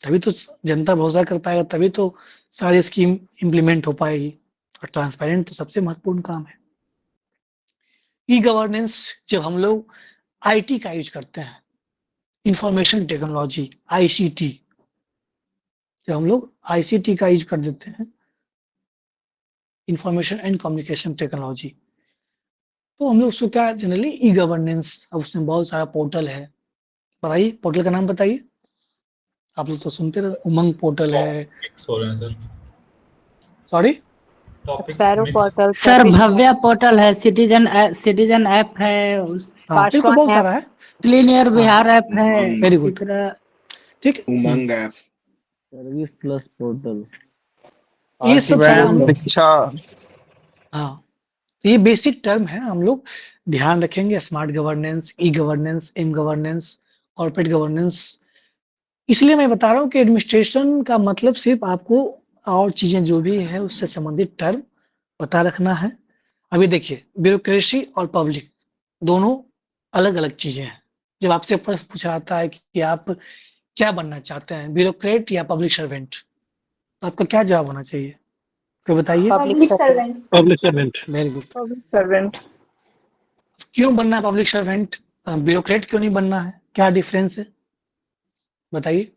तभी तो जनता भरोसा कर पाएगा, तभी तो सारी स्कीम इम्प्लीमेंट हो पाएगी। और ट्रांसपेरेंट तो सबसे महत्वपूर्ण काम है। ई गवर्नेंस, जब हम लोग आईटी का यूज करते हैं, इंफॉर्मेशन टेक्नोलॉजी, आईसीटी, जब हम लोग आईसीटी का यूज कर देते हैं, इंफॉर्मेशन एंड कम्युनिकेशन टेक्नोलॉजी, तो हम लोग उसको क्या जनरली ई गवर्नेंस। अब उसमें बहुत सारा पोर्टल है। बताइए पोर्टल का नाम बताइए। आप लोग तो सुनते रहे, उमंग पोर्टल है, sorry sparrow portal sir Bhavya portal है, सिटीजन ऐप है, हाँ बिल्कुल बहुत सारा है। क्लीन एयर बिहार ऐप है, वेरी गुड, चित्र, ठीक। उमंग ऐप, सर्विस प्लस पोर्टल, ये सब सारे हम लोग, शिक्षा, हाँ ये बेसिक टर्म है, हम लोग ध्यान रखेंगे। Smart governance, e governance, m governance, corporate governance. इसलिए मैं बता रहा हूँ कि एडमिनिस्ट्रेशन का मतलब सिर्फ आपको और चीजें जो भी है उससे संबंधित टर्म पता रखना है। अभी देखिए ब्यूरोक्रेसी और पब्लिक दोनों अलग अलग चीजें हैं। जब आपसे प्रश्न पूछा जाता है कि आप क्या बनना चाहते हैं, ब्यूरोक्रेट या पब्लिक सर्वेंट, तो आपका क्या जवाब होना चाहिए? कोई बताइए। Public servant. Public servant, very good. Public servant. क्यों बनना है पब्लिक सर्वेंट? ब्यूरोक्रेट क्यों नहीं बनना है? क्या डिफरेंस है बताइए।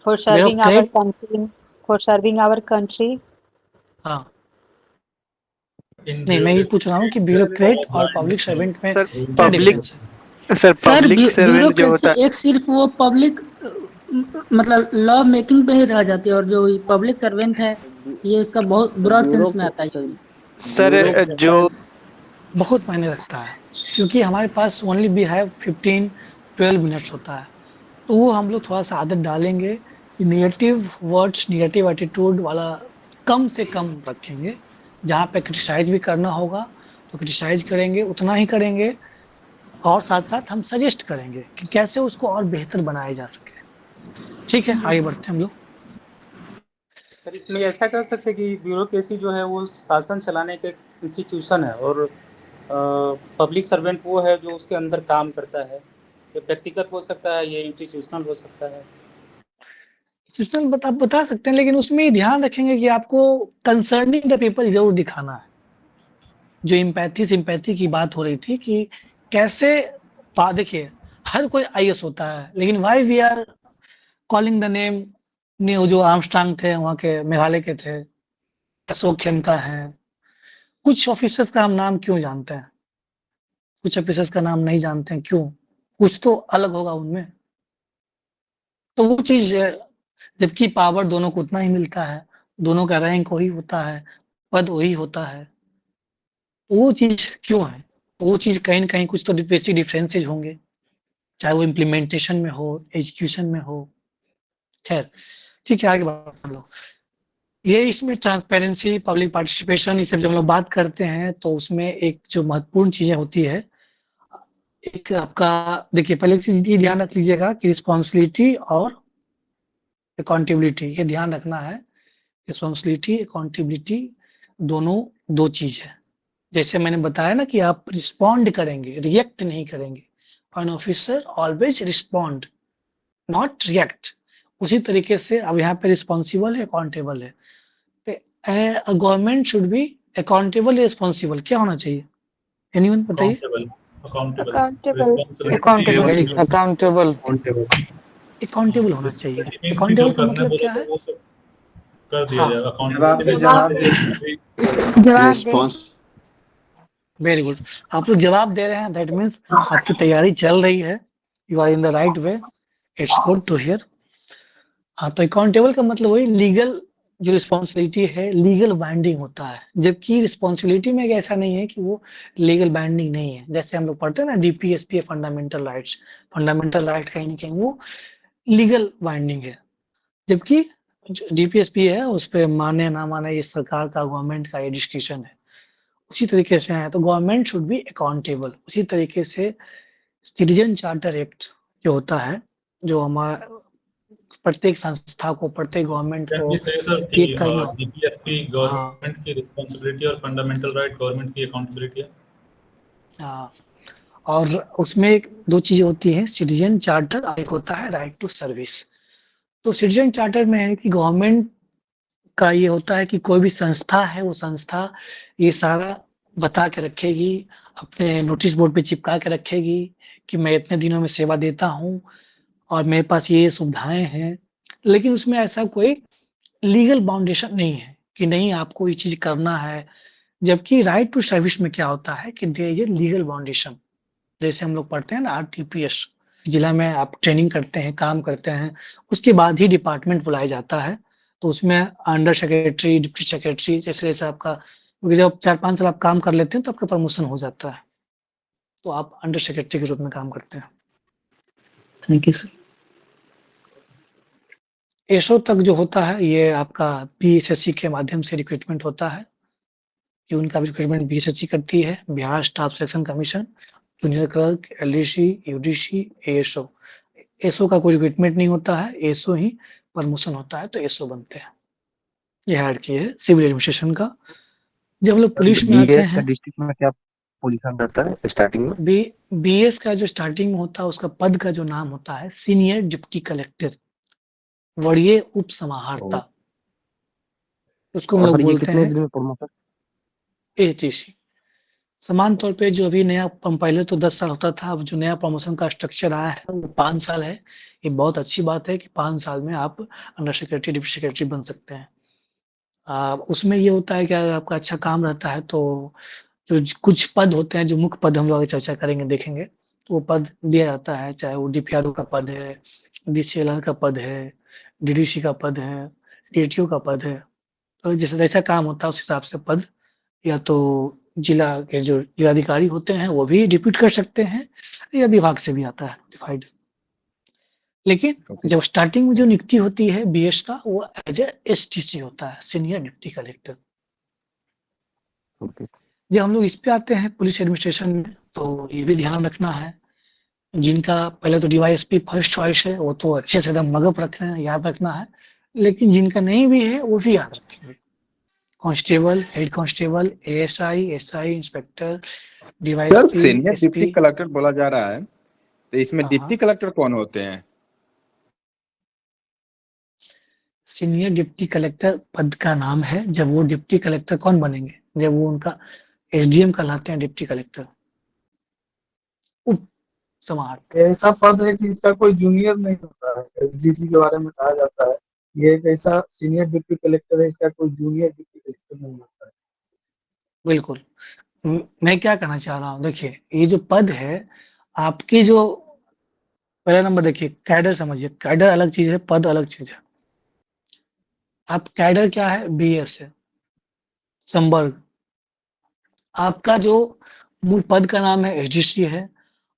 For serving our Bureaucrat- country. For serving our country. हाँ नहीं, मैं ये पूछ रहा हूँ कि ब्यूरोक्रेट और पब्लिक सर्वेंट में क्या डिफरेंस है? सर पब्लिक सर्वेंट जो होता है, एक सिर्फ वो पब्लिक मतलब लॉ मेकिंग पे ही रह जाती है, और जो पब्लिक सर्वेंट है ये इसका बहुत ब्रॉड सेंस में आता है। सर जो बहुत मायने रखता है, क्योंकि हमारे पास ओनली वी हैव 15-12 मिनट्स होता है, तो वो हम लोग थोड़ा सा आदत डालेंगे कि निगेटिव वर्ड्स, निगेटिव एटीट्यूड वाला कम से कम रखेंगे। जहाँ पे क्रिटिसाइज भी करना होगा तो क्रिटिसाइज करेंगे, उतना ही करेंगे, और साथ साथ हम सजेस्ट करेंगे कि कैसे उसको और बेहतर बनाया जा सके। ठीक है, आगे बढ़ते हैं हम लोग। सर इसमें ऐसा कह सकते हैं कि ब्यूरोक्रेसी जो है वो शासन चलाने का एक इंस्टीट्यूशन है, और पब्लिक सर्वेंट वो है जो उसके अंदर काम करता है। ये व्यक्तिगत हो सकता है, ये इंस्टीट्यूशनल हो सकता है। इंस्टीट्यूशनल बता सकते हैं, लेकिन उसमें ही ध्यान रखेंगे कि आपको कंसर्निंग द पीपल जरूर दिखाना है। जो इम्पैथी सिंपैथी की बात हो रही थी कि कैसे, देखिए हर कोई आईएएस होता है, लेकिन why we are calling the name, जो आर्मस्ट्रांग थे वहाँ के मेघालय के थे, अशोक खेमका है, कुछ ऑफिसर्स का हम नाम क्यों जानते हैं, कुछ ऑफिसर्स का नाम नहीं जानते हैं, क्यों? कुछ तो अलग होगा उनमें। तो वो चीज, जबकि पावर दोनों को उतना ही मिलता है, दोनों का रैंक वही होता है, पद वही होता है, वो चीज क्यों है? वो चीज कहीं न कहीं कुछ तो बेसिक डिफरेंसेज होंगे, चाहे वो इम्प्लीमेंटेशन में हो, एग्जीक्यूशन में हो। खैर, ठीक है, आगे बढ़ते हैं हम लोग। ये इसमें ट्रांसपेरेंसी, पब्लिक पार्टिसिपेशन, ये सब जब हम लोग बात करते हैं तो उसमें एक जो महत्वपूर्ण चीजें होती है, एक आपका देखिए, पहले चीज ये ध्यान रख लीजिएगा कि रिस्पॉन्सिबिलिटी और अकाउंटेबिलिटी, ये ध्यान रखना है। रिस्पॉन्सिबिलिटी, अकाउंटेबिलिटी दोनों दो चीज है। जैसे मैंने बताया ना कि आप रिस्पॉन्ड करेंगे, रिएक्ट नहीं करेंगे। N officer always respond, not react. उसी तरीके से अब यहाँ पे रिस्पॉन्सिबल है, अकाउंटेबल है। Government should be accountable, responsible. क्या होना चाहिए? एनीवन बताइए। अकाउंटेबल होना चाहिए। अकाउंटेबल का मतलब क्या है? रिस्पॉन्स। वेरी गुड, आप लोग जवाब दे रहे हैं, दैट मीन्स आपकी तैयारी चल रही है, you are in the right way, it's good to hear. हाँ, तो अकाउंटेबल का मतलब वही लीगल जो रिस्पॉन्सिबिलिटी है, लीगल बाइंडिंग होता है, जबकि रिस्पॉन्सिबिलिटी में ऐसा नहीं है कि वो लीगल बाइंडिंग नहीं है। जैसे हम लोग पढ़ते हैं ना DPSP, fundamental rights, fundamental right कहीं ना कहीं वो लीगल बाइंडिंग है, जबकि जो डीपीएसपी है उस पर माने ना माने ये सरकार का, गवर्नमेंट का ये डिस्कशन है। उसी तरीके से है, तो गवर्नमेंट शुड बी अकाउंटेबल। उसी तरीके से सिटीजन चार्टर एक्ट जो होता है, जो हमारा प्रत्येक संस्था को, प्रत्येक गवर्नमेंट को ये करना, डीपीएसपी हाँ, गवर्नमेंट की रिस्पांसिबिलिटी और फंडामेंटल राइट गवर्नमेंट की अकाउंटेबिलिटी है। हाँ, और उसमें एक दो चीजें होती हैं, सिटीजन चार्टर और एक होता है राइट टू सर्विस। तो सिटीजन चार्टर में है कि गवर्नमेंट का ये होता है कि कोई भी संस्था है, वो संस्था ये सारा बता के रखेगी, अपने नोटिस बोर्ड पे चिपका के रखेगी कि मैं इतने दिनों में सेवा देता हूँ और मेरे पास ये सुविधाएं हैं। लेकिन उसमें ऐसा कोई लीगल बाउंडेशन नहीं है कि नहीं आपको ये चीज करना है। जबकि राइट टू सर्विस में क्या होता है कि देयर इज ए लीगल बाउंडेशन। जैसे हम लोग पढ़ते हैं ना आरटीपीएस, जिला में आप ट्रेनिंग करते हैं, काम करते हैं, उसके बाद ही डिपार्टमेंट बुलाया जाता है। तो उसमें अंडर सेक्रेटरी, डिप्टी सेक्रेटरी, जैसे जैसे आपका, क्योंकि जब 4-5 साल आप काम कर लेते हैं तो आपका प्रमोशन हो जाता है, तो आप अंडर सेक्रेटरी के रूप में काम करते हैं। Thank you sir. एसओ तक जो होता है ये आपका बीएसएससी के माध्यम से रिक्रूटमेंट होता है, कि उनका रिक्रूटमेंट बीएसएससी करती है, Bihar staff selection commission, junior clerk, LDC, UDC, ASO. SO का कोई रिक्रूटमेंट नहीं होता है, एसओ ही प्रमोशन होता है, तो एसओ बनते हैं। ये हायरार्की है सिविल एडमिनिस्ट्रेशन का। जब हम लोग पुलिस में आते हैं, डिस्ट्रिक्ट में क्या पोजीशन रहता है स्टार्टिंग में? बीएस का जो स्टार्टिंग में होता है, उसका पद का जो नाम होता है सीनियर डिप्टी कलेक्टर, वरीय उप समाहर्ता, उसको हम लोग बोलते हैं एचटीसी। समान तौर पे जो अभी नया, पहले तो 10 साल होता था, अब जो नया प्रमोशन का स्ट्रक्चर आया है वो 5 साल है। ये बहुत अच्छी बात है कि 5 साल में आप अंडर सेक्रेटरी, डिप्टी सेक्रेटरी बन सकते हैं। उसमें ये होता है कि अगर आपका अच्छा काम रहता है तो जो कुछ पद होते हैं, जो मुख्य पद हम लोग आगे चर्चा करेंगे, देखेंगे, तो वो पद दिया जाता है, चाहे वो डीपीआरओ का पद है, डीसीएलआर का पद है, डीडीसी का पद है, डीटीओ का पद है। तो जैसे जैसा काम होता है उस हिसाब से पद, या तो जिला के जो जिलाधिकारी होते हैं वो भी डिप्यूट कर सकते हैं, या विभाग से भी आता है डिफाइड। लेकिन जब स्टार्टिंग में जो नियुक्ति होती है बीएस का, वो एज ए एसटीसी होता है, सीनियर डिप्टी कलेक्टर। जब हम लोग इस पे आते हैं पुलिस एडमिनिस्ट्रेशन में, तो ये भी ध्यान रखना है, जिनका पहले तो डीवाईएसपी फर्स्ट चॉइस है वो तो अच्छे से एकदम मगप रखना है, याद रखना है। लेकिन जिनका नहीं भी है वो भी याद रखेंगे। Constable, head constable, ASI, SI, inspector, DYSP, senior SP. Deputy collector बोला जा रहा है, तो इसमें डिप्टी कलेक्टर कौन होते हैं? सीनियर डिप्टी कलेक्टर पद का नाम है। जब वो डिप्टी कलेक्टर कौन बनेंगे, जब वो उनका एसडीएम कहलाते हैं डिप्टी कलेक्टर, उप समाहर्त। ऐसा पद है कि इसका कोई जूनियर नहीं होता है। एसडीसी के बारे में कहा जाता है, ये एक ऐसा सीनियर डिप्टी कलेक्टर है, इसका कोई जूनियर डिप्टी कलेक्टर नहीं होता है। बिल्कुल, मैं क्या कहना चाह रहा हूँ, देखिए ये जो पद है, आपकी जो पहला नंबर देखिए, कैडर समझिए, कैडर अलग चीज है, पद अलग चीज है। आप कैडर क्या है, बीएस है, संवर्ग। आपका जो मूल पद का नाम है एसडीसी है।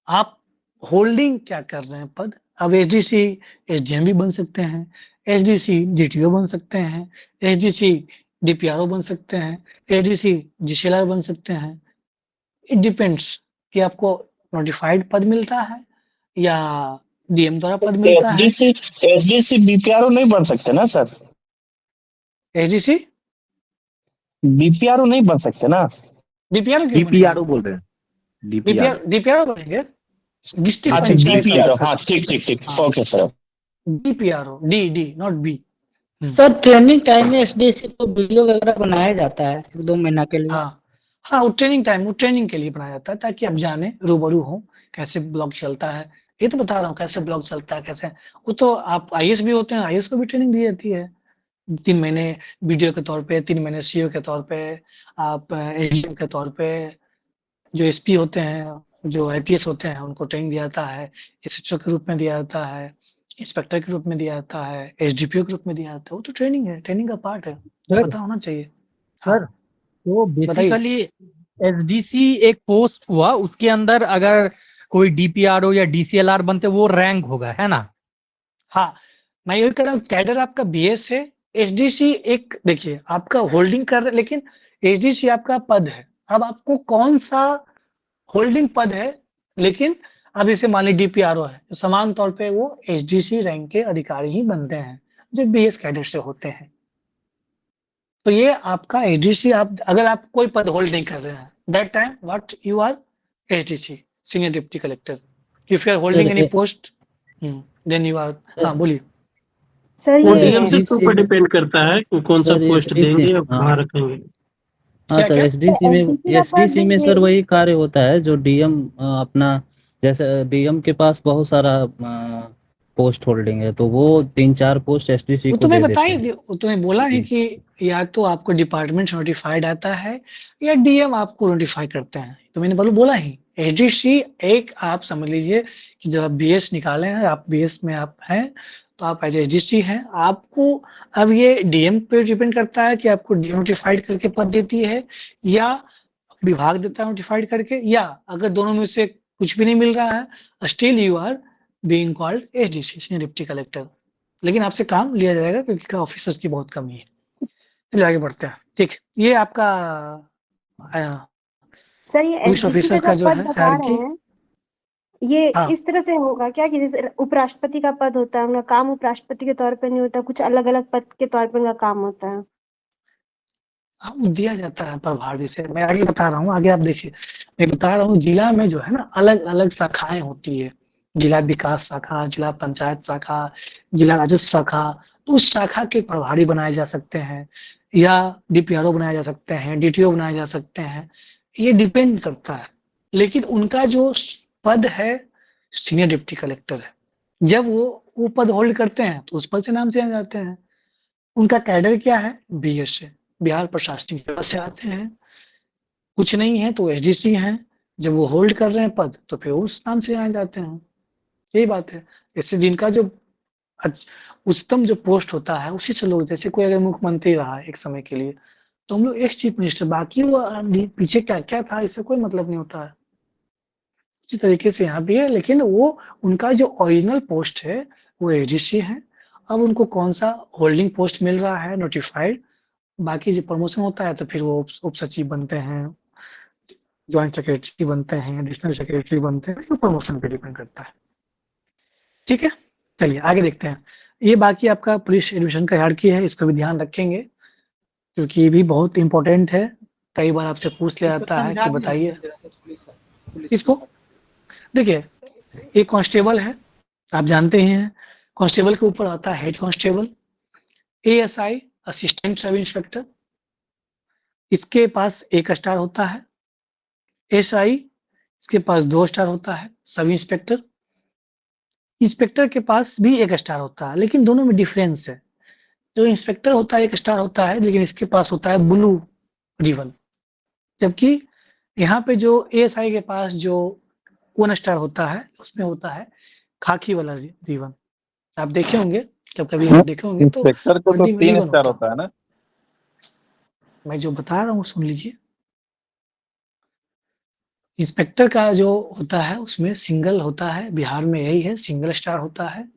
आप होल्डिंग क्या कर रहे हैं पद। अब एसडीसी एसडीएम भी बन सकते हैं, एसडीसी डीटीओ बन सकते हैं, एसडीसी डीपीआरओ बन सकते हैं, एसडीसी जीसीएलआर बन सकते हैं। इट डिपेंड्स कि आपको नोटिफाइड पद मिलता है या डीएम द्वारा पद मिलता है। एसडीसी बीपीआरओ नहीं बन सकते ना सर? एसडीसी बीपीआरओ नहीं बन सकते ना? डीपीआरओ क्यों डीपीआरओ बोल रहे हैं, डीपीआरओ। डीपीआरओ बनेंगे, डिस्ट्रिक्ट अच्छा पंचायत डीपीआरओ, हाँ ठीक okay sir. DPRO, D not be. Sir training time में एसडीसी को वीडियो वगैरह बनाया जाता है 2 महीना के लिए। हाँ, वो ट्रेनिंग के लिए बनाया जाता है, ताकि आप जाने, रूबरू हो कैसे ब्लॉग चलता है। ये तो बता रहा हूँ कैसे ब्लॉग चलता है, कैसे। वो तो आप आईएएस भी होते हैं, आईएएस को भी ट्रेनिंग दी जाती है 3 महीने वीडियो के तौर पे, 3 महीने सीओ के तौर पे, आप एडीएम के तौर पे। जो एसपी होते हैं, जो आईपीएस होते हैं, उनको ट्रेनिंग दिया जाता है, एसएचओ के रूप में दिया जाता है, इंस्पेक्टर के रूप में दिया जाता है, एसडीपीओ के रूप में दिया जाता है। वो तो ट्रेनिंग है, ट्रेनिंग का पार्ट है, पता होना चाहिए। सर तो बेसिकली एसडीसी एक पोस्ट हुआ, उसके अंदर अगर कोई डीपीआरओ या डीसीएलआर बनते वो रैंक होगा, है ना? हाँ, मैं यही कह रहा हूँ, कैडर आपका बीएस है, एसडीसी एक देखिए आपका होल्डिंग कर रहे, लेकिन एसडीसी आपका पद है। अब आपको कौन सा होल्डिंग पद है, लेकिन अब इसे मान ली डीपीआरओ है, तो समान तौर पे वो एसडीसी रैंक के अधिकारी ही बनते हैं जो बीएस कैडर से होते हैं। तो ये आपका एसडीसी, आप अगर आप कोई पद होल्ड नहीं कर रहे हैं, that time what you are SDC, senior deputy collector. If you are holding any post, then you are. हाँ बोलिए सर। वो ये डीएम से ऊपर डिपेंड करता है कि कौन सा पोस्ट देंगे और कहाँ रखेंगे। हाँ सर, एसडीसी में सर वही कार्य होता है जो डीएम अपना, जैसे डीएम के पास बहुत सारा पोस्ट होल्डिंग है, तो वो 3-4 पोस्ट एसडीसी को दे देते हैं। वो तुम्हें बोला है कि या तो आपको डिपार्टमेंट से नोटिफाइड आता है या डीएम आपको नोटिफाई करते हैं। तो मैंने बोला ही एसडीसी एक, आप समझ लीजिए कि जब आप बीएस निकाले हैं, आप बीएस में आप हैं, तो आप एज एसडीसी हैं। आपको अब ये डीएम पे डिपेंड करता है कि आपको डीएम नोटिफाइड करके पद देती है या विभाग देता है नोटिफाइड करके, या अगर दोनों में से कुछ भी नहीं मिल रहा है, still you are being called SDC, senior deputy collector. लेकिन आपसे काम लिया जाएगा क्योंकि ऑफिसर्स की बहुत कमी है। चलिए आगे बढ़ते हैं। ठीक, ये आपका सर ये पुलिस ऑफिसर का जो है हायरार्की, ये इस तरह से होगा क्या कि जैसे उपराष्ट्रपति का पद होता है, उनका काम उपराष्ट्रपति के तौर पे नहीं होता, कुछ अलग अलग पद के तौर पे उनका काम होता है? दिया जाता है प्रभार। जैसे मैं आगे बता रहा हूँ, आगे आप देखिए, मैं बता रहा हूँ जिला में जो है ना अलग अलग शाखाएं होती है, जिला विकास शाखा, जिला पंचायत शाखा, जिला राजस्व शाखा। तो उस शाखा के प्रभारी बनाए जा सकते हैं या डीपीआरओ बनाए जा सकते हैं, डीटीओ बनाए जा सकते हैं, ये डिपेंड करता है। लेकिन उनका जो पद है सीनियर डिप्टी कलेक्टर है। जब वो पद होल्ड करते हैं तो उस पद से नाम से आ जाते हैं। उनका कैडर क्या है, बीएस से, बिहार प्रशासनिक सेवा से आते हैं। कुछ नहीं है तो एसडीसी हैं। जब वो होल्ड कर रहे हैं पद तो फिर उस नाम से आ जाते हैं। यही बात है। जैसे जिनका जो उच्चतम जो पोस्ट होता है उसी से लोग, जैसे कोई अगर मुख्यमंत्री रहा है एक समय के लिए तो हम लोग एक्स चीफ मिनिस्टर, बाकी वो पीछे क्या क्या था इससे कोई मतलब नहीं होता है। उसी तरीके से यहाँ भी है, लेकिन वो उनका जो ओरिजिनल पोस्ट है वो एसडीसी है। अब उनको कौन सा होल्डिंग पोस्ट मिल रहा है नोटिफाइड, बाकी जो प्रमोशन होता है तो फिर वो उप सचिव बनते हैं, ज्वाइंट सेक्रेटरी बनते हैं, एडिशनल सेक्रेटरी बनते हैं, तो प्रमोशन पे डिपेंड करता है। ठीक है, चलिए आगे देखते हैं। ये बाकी आपका पुलिस एडमिशन का हायरार्की है, इसको भी ध्यान रखेंगे क्योंकि ये भी बहुत इंपॉर्टेंट है। कई बार आपसे पूछ लिया जाता है कि बताइए इसको। देखिए एक कांस्टेबल है, आप जानते हैं कांस्टेबल के ऊपर आता है head constable, ASI assistant sub inspector, इसके पास 1 स्टार होता है। एसआई इसके पास 2 स्टार होता है। सब इंस्पेक्टर, इंस्पेक्टर के पास भी 1 स्टार होता है, लेकिन दोनों में डिफरेंस है। जो इंस्पेक्टर होता है 1 स्टार होता है, लेकिन इसके पास होता है ब्लू रिबन, जबकि यहाँ पे जो एएसआई के पास जो 1 स्टार होता है उसमें होता है खाकी वाला रिबन आप देखे होंगे, जब कभी आप देखे होंगे तो इंस्पेक्टर को तो वर्दी में 3 रिबन स्टार होता होता है ना। मैं जो बता रहा हूँ सुन लीजिए। इंस्पेक्टर का जो होता है उसमें सिंगल होता है, बिहार में यही है, सिंगल स्टार होता है।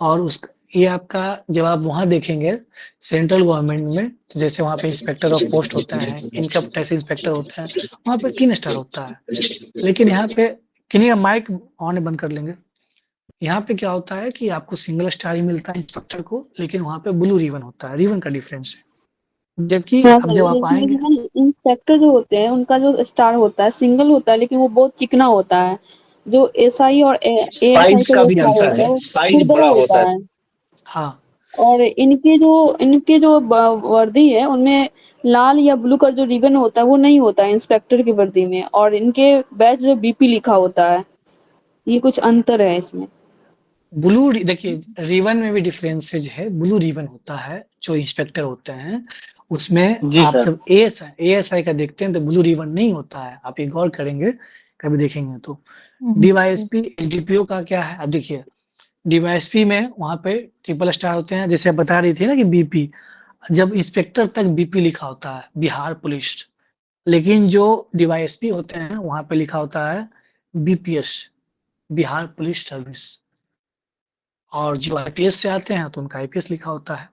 और उस ये आपका जब आप वहाँ देखेंगे सेंट्रल गवर्नमेंट में, तो जैसे वहाँ पे इंस्पेक्टर ऑफ पोस्ट होते हैं, इनकम टैक्स इंस्पेक्टर होते हैं, वहाँ पे 3 स्टार होता है। लेकिन यहाँ पे किन्हीं माइक ऑन बंद कर लेंगे। यहाँ पे क्या होता है कि आपको सिंगल स्टार ही मिलता है इंस्पेक्टर को, लेकिन वहाँ पे ब्लू रिबन होता है, रिबन का डिफरेंस है। जबकि हाँ अब जब आप आएंगे, इंस्पेक्टर जो होते हैं उनका जो स्टार होता है सिंगल होता है, लेकिन वो बहुत चिकना होता है। जो एसआई और एएसआई साइज का का जो भी स्टार अंतर होता है है, वो साइज खुरदरा बड़ा होता होता है। है। हाँ और इनके जो वर्दी है उनमें लाल या ब्लू का जो रिबन होता है वो नहीं होता है इंस्पेक्टर की वर्दी में, और इनके बैच जो बीपी लिखा होता है, ये कुछ अंतर है इसमें। ब्लू देखिए रिबन में भी डिफरेंसेज है। ब्लू रिबन होता है जो इंस्पेक्टर होते हैं, उसमें जी आप सर। जब एएसआई का देखते हैं तो ब्लू रिबन नहीं होता है। आप ये गौर करेंगे कभी देखेंगे तो। डीवाईएसपी एसडीपीओ का क्या है, अब देखिए डीवाईएसपी में वहाँ पे ट्रिपल स्टार होते हैं, जैसे आप बता रही थी ना कि बीपी, जब इंस्पेक्टर तक बीपी लिखा होता है बिहार पुलिस, लेकिन जो डीवाईएसपी होते हैं वहाँ पे लिखा होता है बीपीएस, बिहार पुलिस सर्विस। और जो आईपीएस से आते हैं तो उनका आईपीएस लिखा होता है।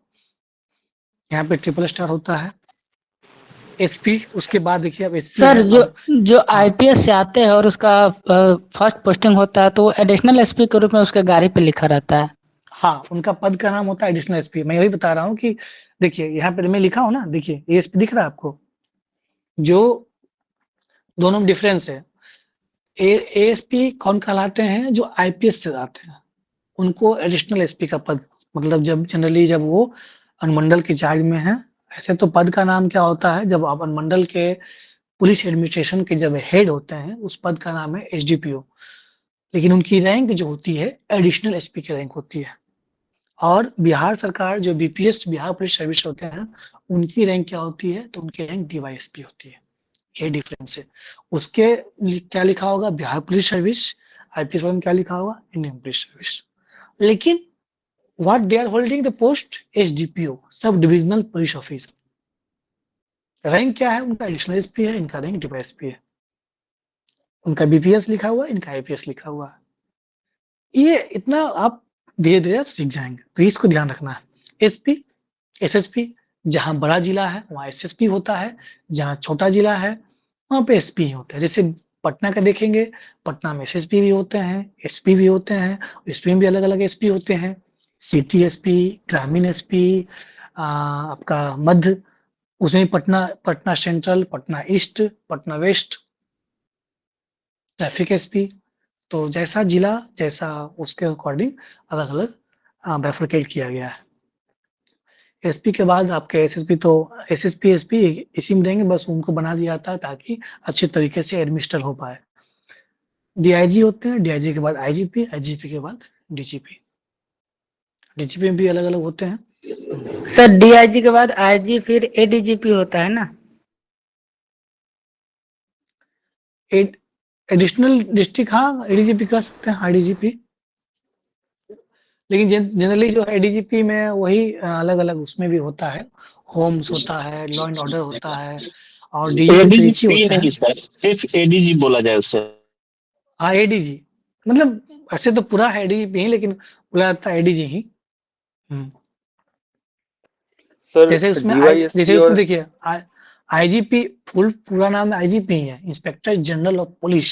यहाँ पे ट्रिपल स्टार होता है। एसपी उसके बाद देखिए अब एसपी सर है अब। जो हाँ आईपीएस से आते हैं और उसका फर्स्ट पोस्टिंग होता है तो एडिशनल एसपी के रूप में उसके गाड़ी पे लिखा रहता है। हाँ, उनका पद का नाम होता है एडिशनल एसपी। मैं यही बता रहा हूँ कि देखिए यहाँ पे मैं लिखा हूँ ना, देखिए एएसपी दिख रहा है आपको, जो दोनों में डिफरेंस है। एएसपी कौन कहलाते हैं, जो आईपीएस से आते हैं उनको एडिशनल एसपी का पद, मतलब जब जनरली जब वो अनुमंडल के चार्ज में है। ऐसे तो पद का नाम क्या होता है, जब आप अनुमंडल के पुलिस एडमिनिस्ट्रेशन के जब हेड होते हैं उस पद का नाम है एसडीपीओ। लेकिन उनकी रैंक जो होती है एडिशनल एसपी की रैंक होती है। और बिहार सरकार जो बीपीएस बिहार पुलिस सर्विस होते हैं उनकी रैंक क्या होती है, तो उनकी रैंक डीवाईएसपी होती है। ये डिफरेंस है। उसके क्या लिखा होगा, बिहार पुलिस सर्विस। आईपीएस में क्या लिखा होगा, इंडियन पुलिस सर्विस। लेकिन what they are holding the post SDPO, sub divisional police officer. Rank क्या है उनका, एडिशनल एसपी है, इनका रैंक डीवाईएसपी है। उनका बीपीएस लिखा हुआ है, इनका आईपीएस लिखा हुआ है। ये इतना आप धीरे धीरे आप सीख जाएंगे, तो इसको ध्यान रखना है। एसपी एसएसपी, जहां बड़ा जिला है वहां एसएसपी होता है, जहां छोटा जिला है वहां पे एसपी ही होता है। जैसे पटना का देखेंगे, पटना में एसएसपी भी होते हैं, एसपी भी होते हैं, एसपी में भी अलग अलग एसपी होते हैं। सिटी एसपी, ग्रामीण एसपी, आपका मध्य, उसमें Patna Patna central, Patna east, Patna west, traffic SP. तो जैसा जिला जैसा उसके अकॉर्डिंग अलग अलग बैफरकेट किया गया है। एसपी के बाद आपके एसएसपी, तो एसएसपी एसपी इसी में रहेंगे, बस उनको बना दिया जाता है ताकि अच्छे तरीके से एडमिनिस्टर हो पाए। डीआईजी होते हैं, डीआईजी के बाद आईजीपी, आईजीपी के बाद डीजीपी। डीजीपी में भी अलग अलग होते हैं। सर डीआईजी के बाद आईजी फिर एडीजीपी होता है ना। एडिशनल डिस्ट्रिक्ट, हाँ एडीजीपी कह सकते हैं, आईडीजीपी। लेकिन जनरली जो है डीजीपी में वही अलग अलग उसमें भी होता है, होम्स होता है, लॉ एंड ऑर्डर होता है, और डीजीपी तो एक ही एडीजी होता है। नहीं सर, सिर्फ एडीजी बोला जाए उससे। हाँ एडीजी, मतलब ऐसे तो पूरा है एडीजीपी ही, लेकिन बोला जाता है एडीजी ही। सर जैसे उसमें डीवाईएसपी जैसे उसमें और देखिए आईजीपी पूरा नाम आईजीपी ही है, इंस्पेक्टर जनरल ऑफ पुलिस।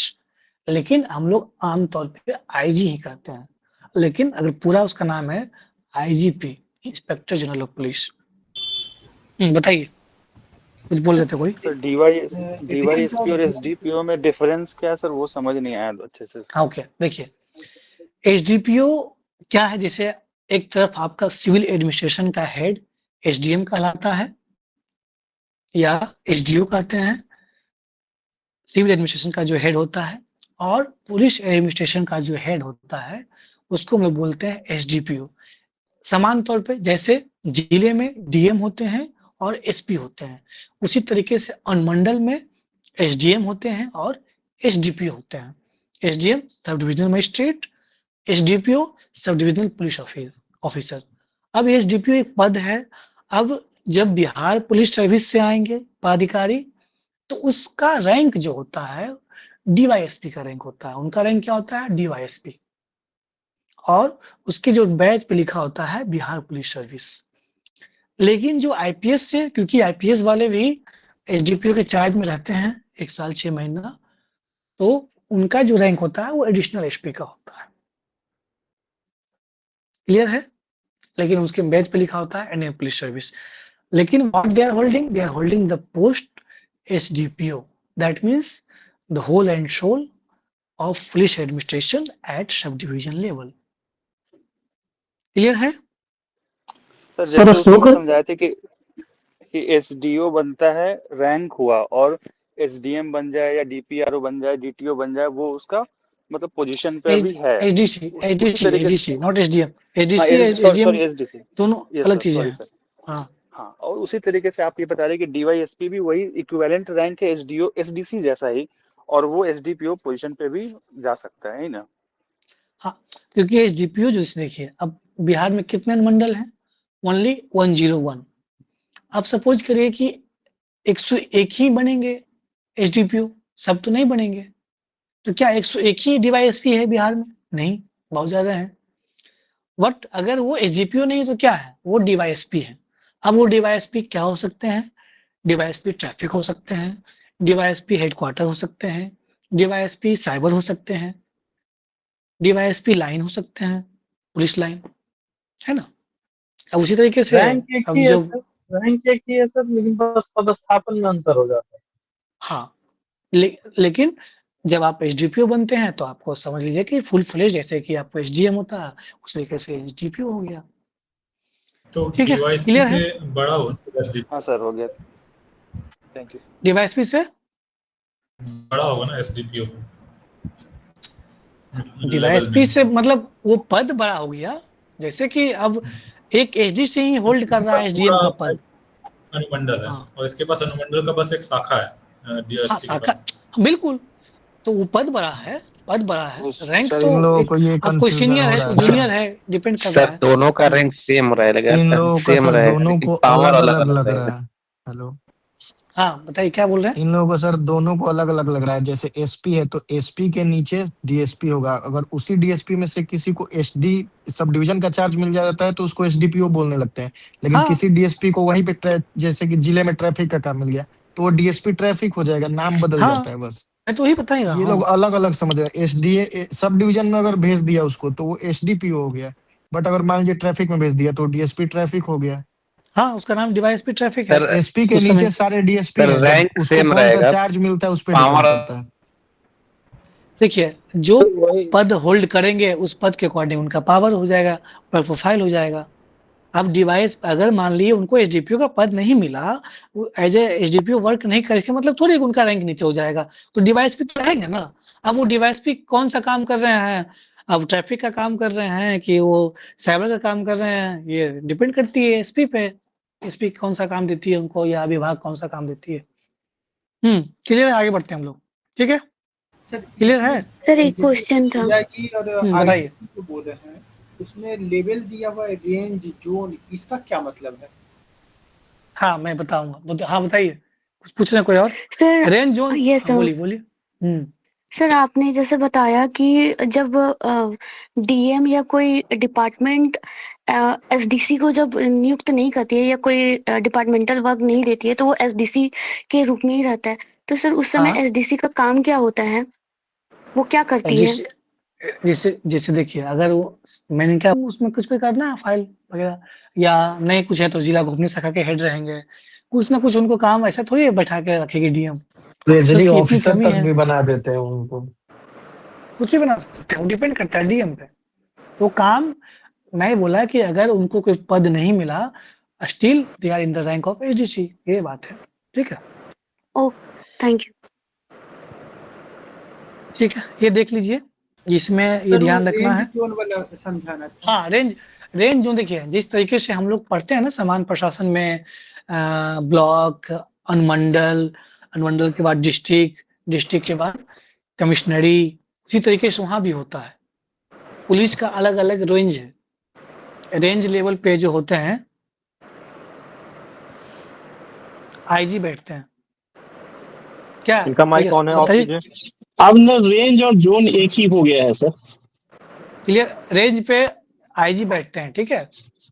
लेकिन हम लोग आमतौर पे आईजी ही कहते हैं, लेकिन अगर पूरा उसका नाम है IGP, inspector general of police. बताइए, कुछ बोल रहे थे कोई? सर डीवाईएसपी और एसडीपीओ में डिफरेंस क्या है सर, वो समझ नहीं आया अच्छे से। ओके देखिए, एसडीपीओ क्या है, जैसे एक तरफ आपका सिविल एडमिनिस्ट्रेशन का हेड एसडीएम कहलाता है या एसडीओ कहते हैं, सिविल एडमिनिस्ट्रेशन का जो हेड होता है। और पुलिस एडमिनिस्ट्रेशन का जो हेड होता है उसको हम लोग बोलते हैं एसडीपीओ। समान तौर पे जैसे जिले में डीएम होते हैं और एसपी होते हैं, उसी तरीके से अनुमंडल में एसडीएम होते हैं और एसडीपी होते हैं। SDM sub divisional magistrate, SDPO sub divisional police officer. अब एसडीपीओ एक पद है। अब जब बिहार पुलिस सर्विस से आएंगे पदाधिकारी तो उसका रैंक जो होता है डीवाईएसपी का रैंक होता है। उनका रैंक क्या होता है? डीवाईएसपी। और उसके जो बैच पे लिखा होता है बिहार पुलिस सर्विस। लेकिन जो आईपीएस से, क्योंकि आईपीएस वाले भी एसडीपीओ के चार्ज में रहते हैं 1 साल 6 महीना, तो उनका जो रैंक होता है वो एडिशनल एसपी का होता है। क्लियर है? लेकिन उसके बैच पे लिखा होता है इंडियन पुलिस सर्विस। लेकिन what they are holding the post SDPO, that means the whole and soul of police administration at sub division level. Clear है? सर जैसे उसमें समझाए थे कि एसडीओ बनता है, रैंक हुआ, और एसडीएम बन जाए या डीपीआरओ बन जाए, डीटीओ बन जाए, वो उसका मतलब पोजीशन पे भी है। SDC not SDM. Sorry SDC दोनों अलग चीजें हैं। हाँ, और उसी तरीके से आप ये बता रहे कि डीवाईएसपी भी वही इक्विवेलेंट रैंक है एसडीओ एसडीसी जैसा ही, और वो एसडीपीओ पोजीशन पे भी जा सकता है ना? हाँ, क्योंकि एसडीपीओ जो देखिए, अब बिहार में कितने अनुमंडल हैं? ओनली 101। आप सपोज करिए कि 101 ही बनेंगे एसडीपीओ, सब तो नहीं बनेंगे। तो क्या 101 ही डीवाईएसपी है बिहार में? नहीं, बहुत ज्यादा है। बट अगर वो एसडीपीओ नहीं तो क्या है? वो डीवाईएसपी है। अब वो डीवाईएसपी क्या हो सकते हैं? डीवाईएसपी ट्रैफिक हो सकते हैं, डीवाईएसपी हेडक्वार्टर हो सकते हैं, डीवाईएसपी साइबर हो सकते हैं, डीवाईएसपी लाइन हो सकते हैं, पुलिस लाइन, है ना? अब उसी तरीके से रैंक एक ही है सर, लेकिन बस पदस्थापन में अंतर हो जाता है। हाँ, लेकिन जब आप एसडीपीओ बनते हैं तो आपको समझ लीजिए कि फुल फ्लेज, जैसे कि आपको एसडीएम होता है उस तरीके से एसडीपीओ हो गया। तो ठीक है, क्लियर है? बड़ा हो। हाँ सर, हो गया, थैंक यू। डीवाईएसपी से बड़ा होगा ना एसडीपीओ। डीवाईएसपी से मतलब वो पद बड़ा हो गया। जैसे कि अब एक एसडीसी ही होल्ड कर रहा है एसडीएम का पद, अनुमंडल है। और इसके पास अनुमंडल का बस एक शाखा है डीएसपी के पास। बिल्कुल, तो वो पद बड़ा है, रैंक सर, तो इन लोगों को ये अब कोई सीनियर है, जूनियर है, डिपेंड कर रहा है। सर दोनों का रैंक सेम रहेगा। इन लोगों का सर दोनों को पावर अलग अलग लग रहा है। हेलो, हाँ बताइए क्या बोल रहे हैं? इन लोगों को सर दोनों को अलग अलग लग रहा है। जैसे एसपी है तो एसपी के नीचे डीएसपी होगा। अगर उसी डीएसपी में से किसी को एसडी सब डिवीजन का चार्ज मिल जाता है तो उसको एसडीपीओ बोलने लगते हैं। लेकिन किसी डीएसपी को वहीं पे जैसे कि जिले में ट्रैफिक का काम मिल गया तो वो डीएसपी ट्रैफिक हो जाएगा, नाम बदल जाता है बस। मैं तो वही बताइए, ये लोग अलग अलग समझ रहे हैं। एसडीए सब डिवीजन में अगर भेज दिया उसको तो वो एसडीपीओ हो गया, बट अगर मान लीजिए ट्रैफिक में भेज दिया तो डीएसपी ट्रैफिक हो गया। हाँ, उसका नाम डीवाईएसपी ट्रैफिक है। एसपी के नीचे सारे डीएसपी हैं, रैंक उसको सेम कौन रहेगा, सा चार्ज मिलता है उस पर डिपेंड करता है। देखिए, जो पद होल्ड करेंगे उस पद के अकॉर्डिंग उनका पावर हो जाएगा, प्रोफाइल हो जाएगा। अब डिवाइस अगर मान लीजिए उनको एसडीपीओ का पद नहीं मिला, एज ए एसडीपीओ वर्क नहीं करे, मतलब थोड़ी उनका रैंक नीचे हो जाएगा, तो डिवाइस पे तो रहेंगे ना। अब वो डिवाइस पे कौन सा काम कर रहे हैं? अब ट्रैफिक का काम कर रहे हैं कि वो साइबर का काम कर रहे हैं, ये डिपेंड करती है एसपी पे। एसपी कौन सा काम देती है उनको, या विभाग कौन सा काम देती है। क्लियर है? आगे बढ़ते हैं हम लोग, ठीक है? क्लियर है? सर एक क्वेश्चन था। बताइए। जो बोल रहे हैं उसमें लेवल दिया हुआ है, रेंज, जोन, इसका क्या मतलब है? हाँ मैं बताऊंगा। हाँ बताइए, कुछ पूछना कोई और? सर रेंज जोन, ये बोलिए। सर आपने जैसे बताया कि जब डीएम या कोई डिपार्टमेंट एसडीसी को जब नियुक्त नहीं करती है या कोई डिपार्टमेंटल वर्क नहीं देती है तो वो एसडीसी के रूप में ही रहता है। तो सर उस समय एसडीसी का काम क्या होता है, वो क्या करती है? जैसे देखिए, अगर वो मैंने क्या उसमें कुछ भी करना है, फाइल वगैरह या नहीं कुछ है तो जिला घूमने शाखा के हेड रहेंगे, कुछ ना कुछ उनको काम ऐसा थोड़ी बैठा के रखेगी डीएम। ट्रेजरी ऑफिसर तक भी बना देते हैं उनको, कुछ भी बना सकते हैं, डिपेंड करता है डीएम पे। तो काम मैं बोला कि अगर उनको कोई पद नहीं मिला, still they are in the rank of SDC, ये बात है। ठीक है, थैंक यू। ठीक है, ये देख लीजिए, इसमें ये ध्यान रखना है। समझाना। हाँ, रेंज जो देखिए, जिस तरीके से हम लोग पढ़ते हैं ना सामान्य प्रशासन में, ब्लॉक, अनुमंडल के बाद डिस्ट्रिक्ट के बाद कमिश्नरी, उसी तरीके से वहां भी होता है। पुलिस का अलग अलग रेंज है, रेंज लेवल पे जो होते हैं आईजी बैठते हैं। क्या इनका माइक ऑन है, ऑफ बताइए। कीजिए। अब ना रेंज और जोन एक ही हो गया है सर। क्लियर, रेंज पे आईजी बैठते हैं, ठीक है।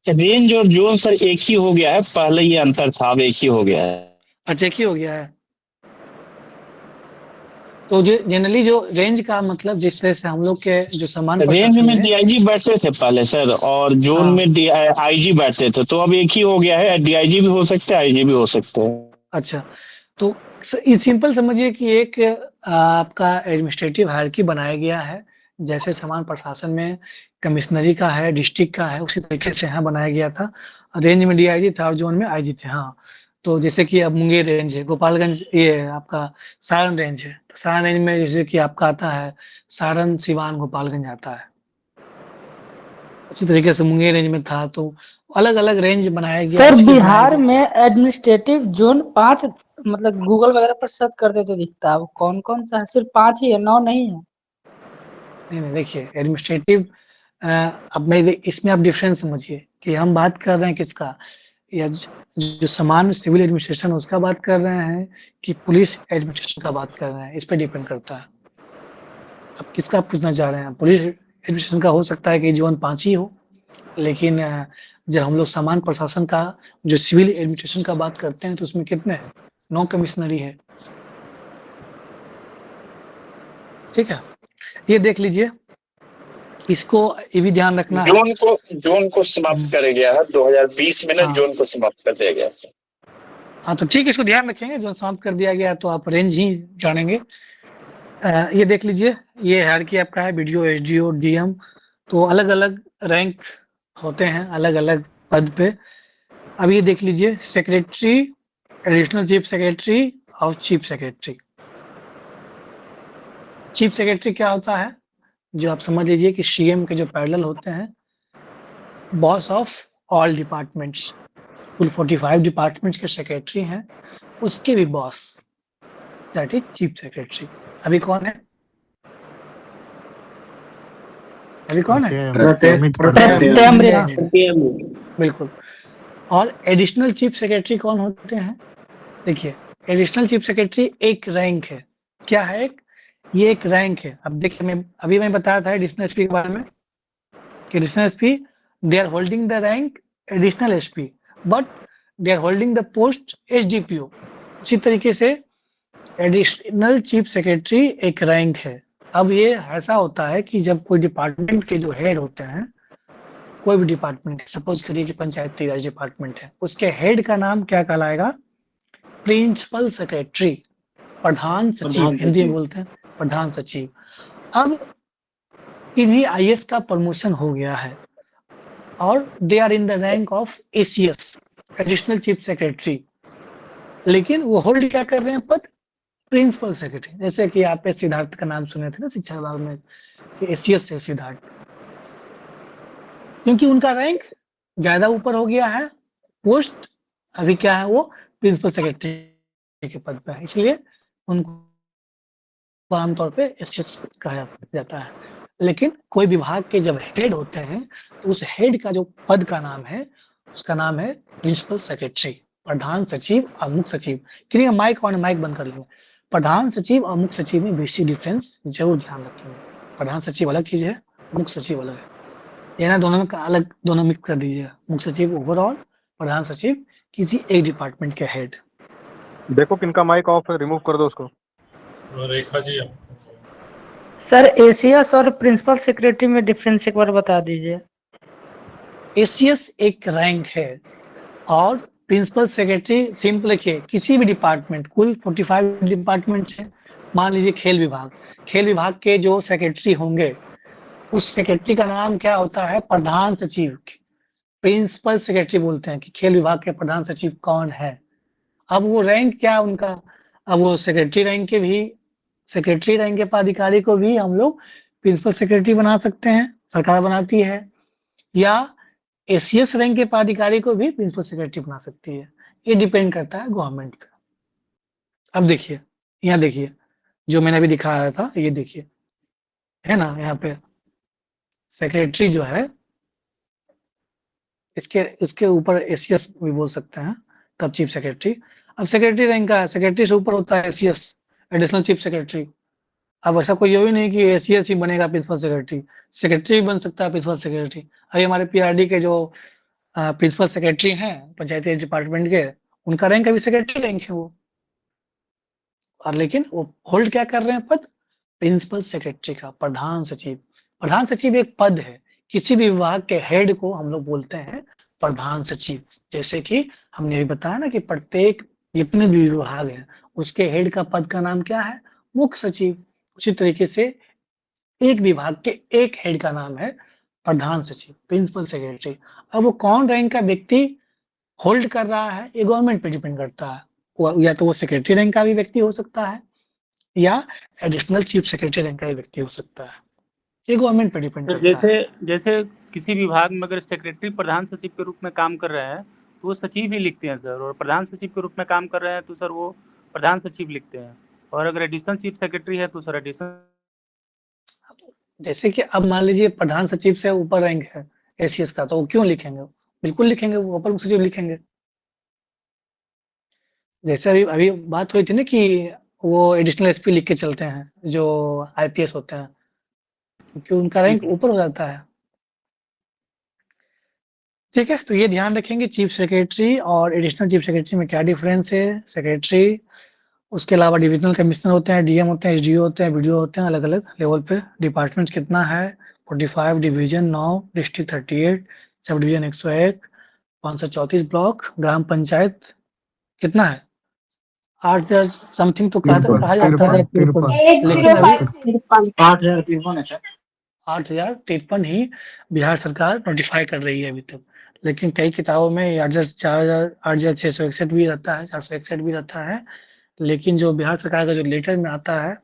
रेंज और जोन सर एक ही हो गया है, पहले ये अंतर था, अब एक ही हो गया है। अच्छा, एक ही हो गया है। तो जनरली जो रेंज का मतलब जिस तरह से हम लोग के जो समान रेंज में डीआईजी बैठते थे पहले सर, और जोन में आईजी बैठते थे, तो अब एक ही हो गया है, डीआईजी भी हो सकते हैं, आईजी भी हो सकते हैं। अच्छा, तो सिंपल समझिए कि एक आपका एडमिनिस्ट्रेटिव हायरार्की बनाया गया है, जैसे समान प्रशासन में कमिश्नरी का है, डिस्ट्रिक्ट का है, उसी तरीके से यहाँ बनाया गया था। रेंज में डीआईजी था और जोन में आईजी थे। हाँ, तो जैसे कि अब मुंगेर रेंज है, गोपालगंज ये आपका सारण रेंज है, तो सारण रेंज में जैसे कि आपका आता है सारण, सिवान, गोपालगंज आता है। उसी तरीके से मुंगेर रेंज में था, तो अलग अलग रेंज बनाया गया। सर बिहार में एडमिनिस्ट्रेटिव जोन 5 मतलब गूगल वगैरह पर सर्च करते तो दिखता है, कौन कौन सा है? सिर्फ 5 ही है, 9 नहीं है। नहीं देखिए, एडमिनिस्ट्रेटिव अब मैं इसमें आप डिफरेंस समझिए कि हम बात कर रहे हैं किसका, या जो सामान्य सिविल एडमिनिस्ट्रेशन उसका बात कर रहे हैं कि पुलिस एडमिनिस्ट्रेशन का बात कर रहे हैं, इस पर डिपेंड करता है। अब किसका पूछना चाह रहे हैं? पुलिस एडमिनिस्ट्रेशन का हो सकता है कि जोन 5 ही हो, लेकिन जब हम लोग सामान्य प्रशासन का जो सिविल एडमिनिस्ट्रेशन का बात करते हैं तो उसमें कितने हैं? 9 कमिश्नरी है, ठीक है। ये देख लीजिए, इसको ये भी ध्यान रखना है। जोन को समाप्त कर गया है 2020 में ना, जोन को समाप्त कर दिया गया है। हाँ तो ठीक है, इसको ध्यान रखेंगे, जोन समाप्त कर दिया गया तो आप रेंज ही जानेंगे। ये देख लीजिए, ये हायरार्की आपका है, बीडीओ, एसडीओ, डीएम, तो अलग अलग रैंक होते हैं अलग अलग पद पे। अब ये देख लीजिए, सेक्रेटरी, एडिशनल चीफ सेक्रेटरी और चीफ सेक्रेटरी। चीफ सेक्रेटरी क्या होता है? जो आप समझ लीजिए कि सीएम के जो पैरेलल होते हैं, बॉस ऑफ ऑल डिपार्टमेंट्स, कुल 45 डिपार्टमेंट्स के सेक्रेटरी हैं, उसके भी boss, that is chief secretary. अभी कौन है? अभी कौन है? बिल्कुल। और एडिशनल चीफ सेक्रेटरी कौन होते हैं? देखिए, एडिशनल चीफ सेक्रेटरी एक रैंक है। क्या है? ये एक रैंक है। अब देखिए, अभी मैं बताया था एडिशनल एसपी के बारे में कि additional SP they are holding the rank additional SP, but they are holding the post SDPO. उसी तरीके से एडिशनल चीफ सेक्रेटरी एक रैंक है। अब ये ऐसा होता है कि जब कोई डिपार्टमेंट के जो हेड होते हैं, कोई भी डिपार्टमेंट, सपोज करिए कि पंचायती राज डिपार्टमेंट है, उसके हेड का नाम क्या कहलाएगा? प्रिंसिपल सेक्रेटरी, प्रधान सचिव, हिंदी में बोलते हैं प्रधान सचिव। अब इन्हीं आईएएस का प्रमोशन हो गया है और they are in the rank of ACS, additional chief secretary, लेकिन वो होल्ड क्या कर रहे हैं पद? Principal secretary. जैसे कि आप सिद्धार्थ का नाम सुने थे ना शिक्षा विभाग में कि एसीएस से सिद्धार्थ, क्योंकि उनका रैंक ज्यादा ऊपर हो गया है, पोस्ट अभी क्या है, वो प्रिंसिपल सेक्रेटरी के पद पे है, इसलिए उनको आमतौर पे एसीएस कहा जाता है। लेकिन कोई विभाग के जब हेड होते हैं तो उस हेड का जो पद का नाम है, उसका नाम है प्रिंसिपल सेक्रेटरी, प्रधान सचिव और मुख्य सचिव। किन्हीं माइक ऑन, माइक बंद कर लेंगे। प्रधान सचिव और मुख्य सचिव में बेसिक डिफरेंस जरूर ध्यान रखेंगे। प्रधान सचिव अलग चीज है, मुख्य सचिव अलग है, ये ना दोनों में अलग, दोनों मिक्स कर दीजिएगा। मुख्य सचिव ओवरऑल, प्रधान सचिव किसी एक डिपार्टमेंट के हेड। देखो किनका माइक ऑफ है, रिमूव कर दो उसको। रेखा जी। सर एसीएस और प्रिंसिपल सेक्रेटरी में डिफरेंस एक बार बता दीजिए। एसीएस एक रैंक है और प्रिंसिपल सेक्रेटरी सिंपल के किसी भी डिपार्टमेंट, कुल 45 डिपार्टमेंट है, मान लीजिए खेल विभाग, खेल विभाग के जो सेक्रेटरी होंगे उस सेक्रेटरी का नाम क्या होता है? प्रधान सचिव। प्रिंसिपल सेक्रेटरी बोलते हैं कि खेल विभाग के प्रधान सचिव कौन है। अब वो रैंक क्या उनका? अब वो सेक्रेटरी रैंक के भी, सेक्रेटरी रैंक के पदाधिकारी को भी हम लोग प्रिंसिपल सेक्रेटरी बना सकते हैं, सरकार बनाती है, या एसीएस रैंक के पदाधिकारी को भी प्रिंसिपल सेक्रेटरी बना सकती है। ये डिपेंड करता है गवर्नमेंट का। अब देखिए, यहाँ देखिए जो मैंने अभी दिखाया था, ये देखिए है ना, यहाँ पे सेक्रेटरी जो है इसके ऊपर एसीएस भी बोल सकते हैं, तब चीफ सेक्रेटरी। अब सेक्रेटरी रैंक का है, सेक्रेटरी से ऊपर होता है एसीएस, एडिशनल चीफ सेक्रेटरी। अब ऐसा कोई ये भी नहीं कि एसीएस ही बनेगा प्रिंसिपल सेक्रेटरी, सेक्रेटरी भी बन सकता है प्रिंसिपल सेक्रेटरी। अभी हमारे पीआरडी के जो प्रिंसिपल सेक्रेटरी हैं पंचायती डिपार्टमेंट के, उनका रैंक अभी सेक्रेटरी रैंक है वो, और लेकिन वो होल्ड क्या कर रहे हैं पद, प्रिंसिपल सेक्रेटरी का, प्रधान सचिव। प्रधान सचिव एक पद है, किसी भी विभाग के हेड को हम लोग बोलते हैं प्रधान सचिव। जैसे कि हमने अभी बताया ना कि प्रत्येक जितने भी विभाग हैं उसके हेड का पद का नाम क्या है, मुख्य सचिव। उसी तरीके से एक विभाग के एक हेड का नाम है प्रधान सचिव, प्रिंसिपल सेक्रेटरी। अब वो कौन रैंक का व्यक्ति होल्ड कर रहा है, ये गवर्नमेंट पे डिपेंड करता है। या तो वो सेक्रेटरी रैंक का भी व्यक्ति हो सकता है या एडिशनल चीफ सेक्रेटरी रैंक का भी व्यक्ति हो सकता है, ये गवर्नमेंट पे डिपेंड करता है। जैसे किसी विभाग में अगर सेक्रेटरी प्रधान सचिव के रूप में काम कर रहे हैं तो वो सचिव ही लिखते हैं सर, और प्रधान सचिव के रूप में काम कर रहे हैं तो सर वो प्रधान सचिव लिखते हैं, और अगर एडिशनल चीफ सेक्रेटरी है तो सर एडिशनल। जैसे कि अब मान लीजिए प्रधान सचिव से ऊपर रैंक है एसीएस का, तो वो क्यों लिखेंगे, बिल्कुल लिखेंगे, वो अपर मुख्य सचिव लिखेंगे। जैसे अभी बात हुई थी ना कि वो एडिशनल एसपी लिख के चलते हैं जो आईपीएस होते हैं, क्योंकि उनका रैंक ऊपर हो जाता है। ठीक है, तो ये ध्यान रखेंगे चीफ सेक्रेटरी और एडिशनल चीफ सेक्रेटरी में क्या डिफरेंस है। सेक्रेटरी, उसके अलावा डिविजनल कमिश्नर होते हैं, डीएम होते हैं, एसडीओ होते हैं, वीडियो होते हैं, अलग अलग लेवल पे। डिपार्टमेंट कितना है, 45, division 9, district 38, sub division 101, 534 block, ग्राम पंचायत कितना है, 8,000 समथिंग तो कहा जाता है, लेकिन अभी 8,053 ही बिहार सरकार नोटिफाई कर रही है अभी तक। लेकिन कई किताबों में 8,661 भी रहता है, 461 भी रहता है, लेकिन जो बिहार सरकार का जो लेटर में आता है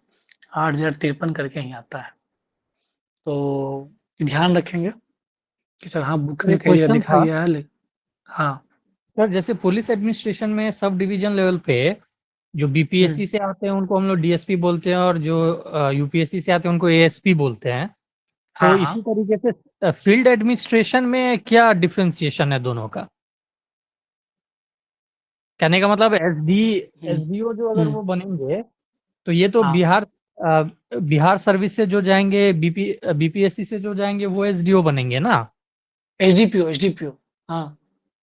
8,053 करके ही आता है। तो ध्यान रखेंगे कि सर हाँ बुक में कई जगह लिखा गया है। हाँ सर, जैसे पुलिस एडमिनिस्ट्रेशन में सब डिवीजन लेवल पे जो बीपीएससी से आते हैं उनको हम लोग डीएसपी बोलते हैं, और जो यूपीएससी से आते हैं उनको एएसपी बोलते हैं। तो इसी तरीके से फील्ड एडमिनिस्ट्रेशन में क्या डिफरेंशिएशन है दोनों का? कहने का मतलब एसडीओ जो अगर वो बनेंगे तो ये तो बिहार सर्विस से जो जाएंगे, बीपीएससी से जो जाएंगे वो एसडीओ बनेंगे ना, एसडीपीओ। हाँ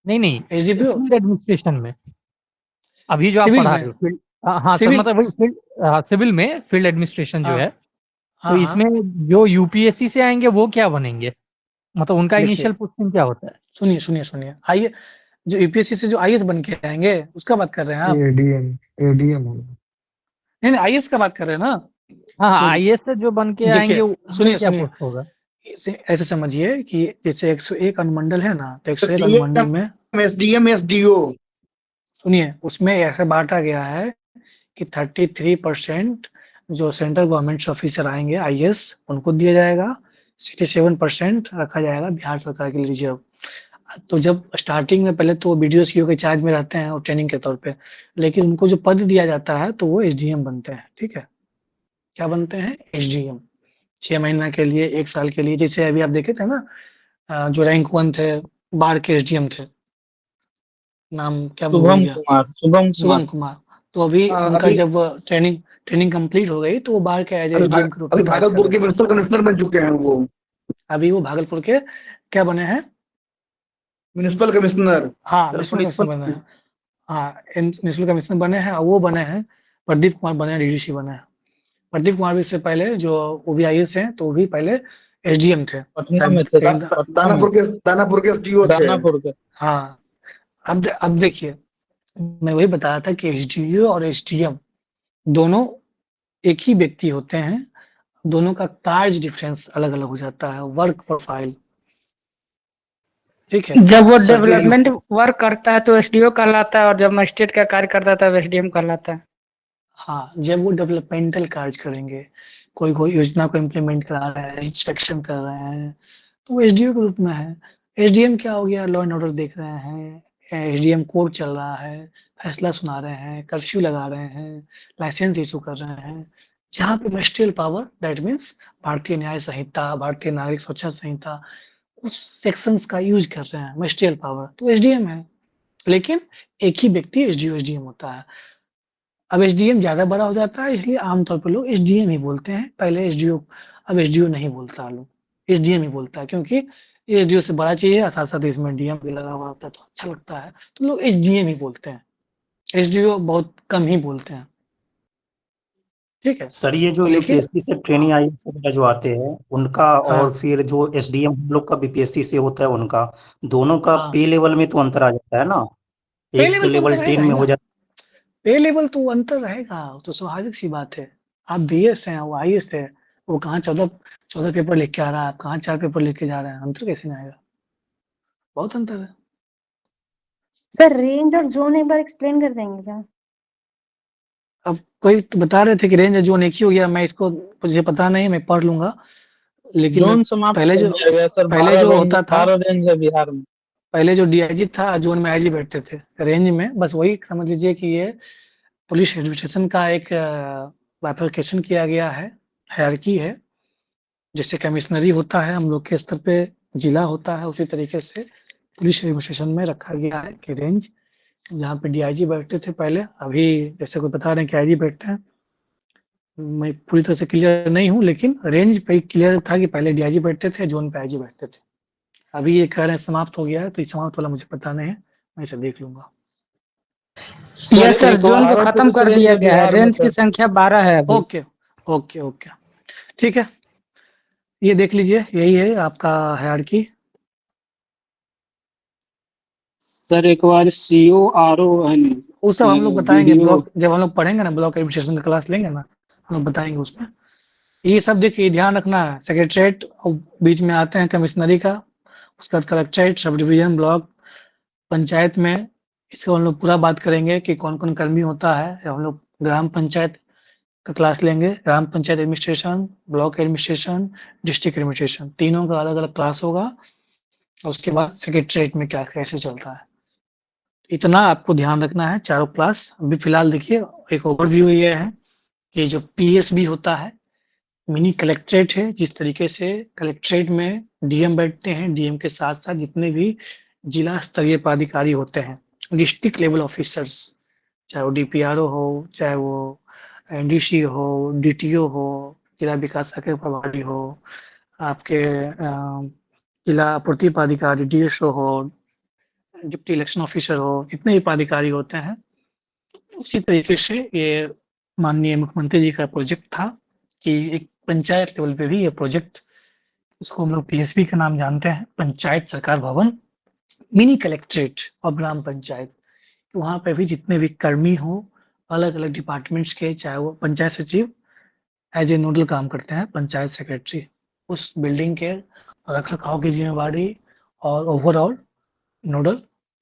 नहीं फील्ड एडमिनिस्ट्रेशन में अभी जो आप पढ़ा रहे हो, हाँ सर, मतलब वही फील्ड सिविल में फील्ड एडमिनिस्ट्रेशन जो है, तो इसमें जो यूपीएससी से आएंगे वो क्या बनेंगे, मतलब उनका इनिशियल पोस्टिंग क्या होता है? सुनिए, आइए, जो यूपीएससी से जो आईएएस बन के आएंगे उसका बात कर रहे हैं आप? एडीएम नहीं, आईएएस का बात कर रहे हैं ना? हाँ, आईएएस से जो बन के आएंगे सुनिए, क्या पोस्ट होगा? ऐसे समझिए कि जैसे 101 अनुमंडल है ना, तो 101 अनुमंडल में एसडीएम एसडीओ, सुनिए, उसमें ऐसे बांटा गया है कि 33% जो सेंट्रल गवर्नमेंट ऑफिसर आएंगे आईएएस उनको दिया जाएगा, 67% रखा जाएगा बिहार सरकार के लिए रिजर्व। तो जब स्टार्टिंग में पहले तो बीडीओ के चार्ज में रहते हैं और ट्रेनिंग के तौर पे, लेकिन उनको जो पद दिया जाता है तो वो एसडीएम बनते हैं। ठीक है, क्या बनते हैं? एसडीएम। 6 महीना के लिए, 1 साल के लिए। जैसे अभी आप देखे थे ना, जो रैंक 1 थे बाढ़ के एसडीएम थे, नाम क्या शुभम कुमार। तो अभी उनका जब ट्रेनिंग कंप्लीट हो गई तो वो बाढ़ के एसडीएम के रूप में भागलपुर के म्युनिसिपल कमिश्नर बन चुके हैं वो। अभी वो भागलपुर के क्या बने हैं? Municipal commissioner. हाँ, म्युनिसिपल कमिश्नर बने हैं। हाँ, म्युनिसिपल कमिश्नर बने हैं, और वो बने हैं प्रदीप कुमार, बने हैं डीडीसी बने हैं। प्रदीप कुमार भी इससे पहले जो वो भी आईएएस हैं, तो वो भी पहले एसडीएम थे, पटना में थे, दानापुर के एसडीओ थे। हाँ, अब देखिए, मैं वही बताया था कि एसडीओ और एसडीएम दोनों एक ही व्यक्ति होते हैं, दोनों का कार्य डिफरेंस अलग अलग हो जाता है, वर्क प्रोफाइल। ठीक है, जब वो डेवलपमेंट वर्क करता है तो एसडीओ कहलाता है, और जब मजिस्ट्रेट का कार्य करता है तब एसडीएम कहलाता है। हाँ, जब वो डेवलपमेंटल कार्य करेंगे, कोई योजना को इम्प्लीमेंट करा रहे हैं, इंस्पेक्शन कर रहे हैं, तो वो एसडीओ के रूप में है। एसडीएम क्या हो गया? लॉ एंड ऑर्डर देख रहे हैं, एसडीएम कोर्ट चल रहा है, फैसला सुना रहे हैं, कर्फ्यू लगा रहे हैं, लाइसेंस इशू कर रहे हैं, जहाँ पे मिनिस्ट्रियल पावर दैट मीन्स भारतीय न्याय संहिता, भारतीय नागरिक सुरक्षा संहिता, उस सेक्शंस का यूज कर रहे हैं मिनिस्ट्रियल पावर, तो एसडीएम है। लेकिन एक ही व्यक्ति एसडीएम होता है। अब एसडीएम ज्यादा बड़ा हो जाता है, इसलिए आमतौर पर लोग एसडीएम ही बोलते हैं। पहले एसडीओ, अब एसडीओ नहीं बोलता लोग, एसडीएम ही बोलता है, क्योंकि एसडीओ से बड़ा चीज है, साथ साथ इसमें डीएम भी लगा हुआ होता है तो अच्छा लगता है, तो लोग एसडीएम ही बोलते हैं। एसडीओ बहुत कम ही बोलते हैं। ठीक है सर, ये जो तो लेकिन यूपीएससी से ट्रेनिंग आईएएस वगैरह जो आते हैं उनका, हाँ और फिर जो एसडीएम हम लोग का बीपीएससी से होता है उनका, दोनों का हाँ पे लेवल में तो अंतर आ जाता है ना। पे एक लेवल तो लेवल अंतर 10 रहेगा ही में हो ना, जाता पे लेवल तो अंतर रहेगा, तो स्वाभाविक सी बात है। आप बीएस हैं, वो आईएएस है, वो कहाँ 14 पेपर लिख के आ रहा है, आप कहाँ 4 पेपर लिख के जा रहे हैं, अंतर कैसे नहीं आएगा, बहुत अंतर है। सर रेंज और जोन एक बार एक्सप्लेन कर देंगे क्या? अब कोई तो बता रहे थे कि रेंज जोन एक ही हो गया, मैं इसको मुझे पता नहीं, मैं पढ़ लूंगा, लेकिन जोन समाप्त पहले कर जो दिया गया सर। पहले जो होता था, 12 रेंज है बिहार में। पहले जो डीआईजी था, जोन में आईजी बैठते थे, रेंज में बस वही समझ लीजिए कि ये पुलिस एडमिनिस्ट्रेशन का एक बाइफरकेशन किया गया है, हायरार्की है। जैसे कमिश्नरी होता है हम लोग के स्तर पे, जिला होता है, उसी तरीके से पुलिस एडमिनिस्ट्रेशन में रखा गया है कि रेंज, जहाँ पे डीआईजी बैठते थे पहले, अभी जैसे कोई बता रहे हैं कि आईजी बैठते हैं, मैं पूरी तरह से क्लियर नहीं हूँ, लेकिन रेंज पे क्लियर था कि पहले डीआईजी बैठते थे, जोन पे आईजी बैठते थे। अभी ये कह रहे हैं समाप्त हो गया है, तो ये समाप्त वाला मुझे पता नहीं है, मैं इसे देख लूंगा। यस सर, एक जोन को 12 खत्म पुलिस कर रेंज दिया है गया है, बिहार में रेंज की सर। संख्या 12 है अभी। ओके ओके ओके, ठीक है, ये देख लीजिए, यही है आपका हायरार्की। सर एक बार CORON, वो सब हम लोग बताएंगे वीडियो। ब्लॉक, जब हम लोग पढ़ेंगे ना, ब्लॉक एडमिनिस्ट्रेशन का क्लास लेंगे ना, हम लोग बताएंगे उसमें। ये सब देखिए ध्यान रखना है, सेक्रेटरीट और बीच में आते हैं कमिश्नरी का, उसके बाद collectorate, sub division, block, panchayat में, इसको हम लोग पूरा बात करेंगे कि कौन कौन कर्मी होता है। हम लोग ग्राम पंचायत का क्लास लेंगे, ग्राम panchayat administration, block administration, district administration, तीनों का अलग अलग क्लास होगा, और उसके बाद सेक्रेटरीट में क्या कैसे चलता है, इतना आपको ध्यान रखना है, चारों क्लास। अभी फिलहाल देखिए एक ओवरव्यू ये है कि जो पीएसबी होता है, मिनी कलेक्ट्रेट है, जिस तरीके से कलेक्ट्रेट में डीएम बैठते हैं, डीएम के साथ साथ जितने भी जिला स्तरीय पदाधिकारी होते हैं, डिस्ट्रिक्ट लेवल ऑफिसर्स, चाहे वो डीपीआरओ हो, चाहे वो एनडीसी हो, डीटीओ हो, जिला विकास शाखा प्रभारी हो, आपके जिला पूर्ति पदाधिकारी डीएसओ हो, डिप्टी इलेक्शन ऑफिसर हो, जितने भी पदाधिकारी होते हैं, उसी तरीके से ये माननीय मुख्यमंत्री जी का प्रोजेक्ट था कि एक पंचायत लेवल पे भी ये प्रोजेक्ट, उसको हम लोग पीएसबी का नाम जानते हैं, पंचायत सरकार भवन, मिनी कलेक्ट्रेट और ग्राम पंचायत, वहाँ पे भी जितने भी कर्मी हो अलग अलग डिपार्टमेंट्स के, चाहे वो पंचायत सचिव एज ए नोडल काम करते हैं, पंचायत सेक्रेटरी उस बिल्डिंग के रख रखाव की जिम्मेवारी और ओवरऑल नोडल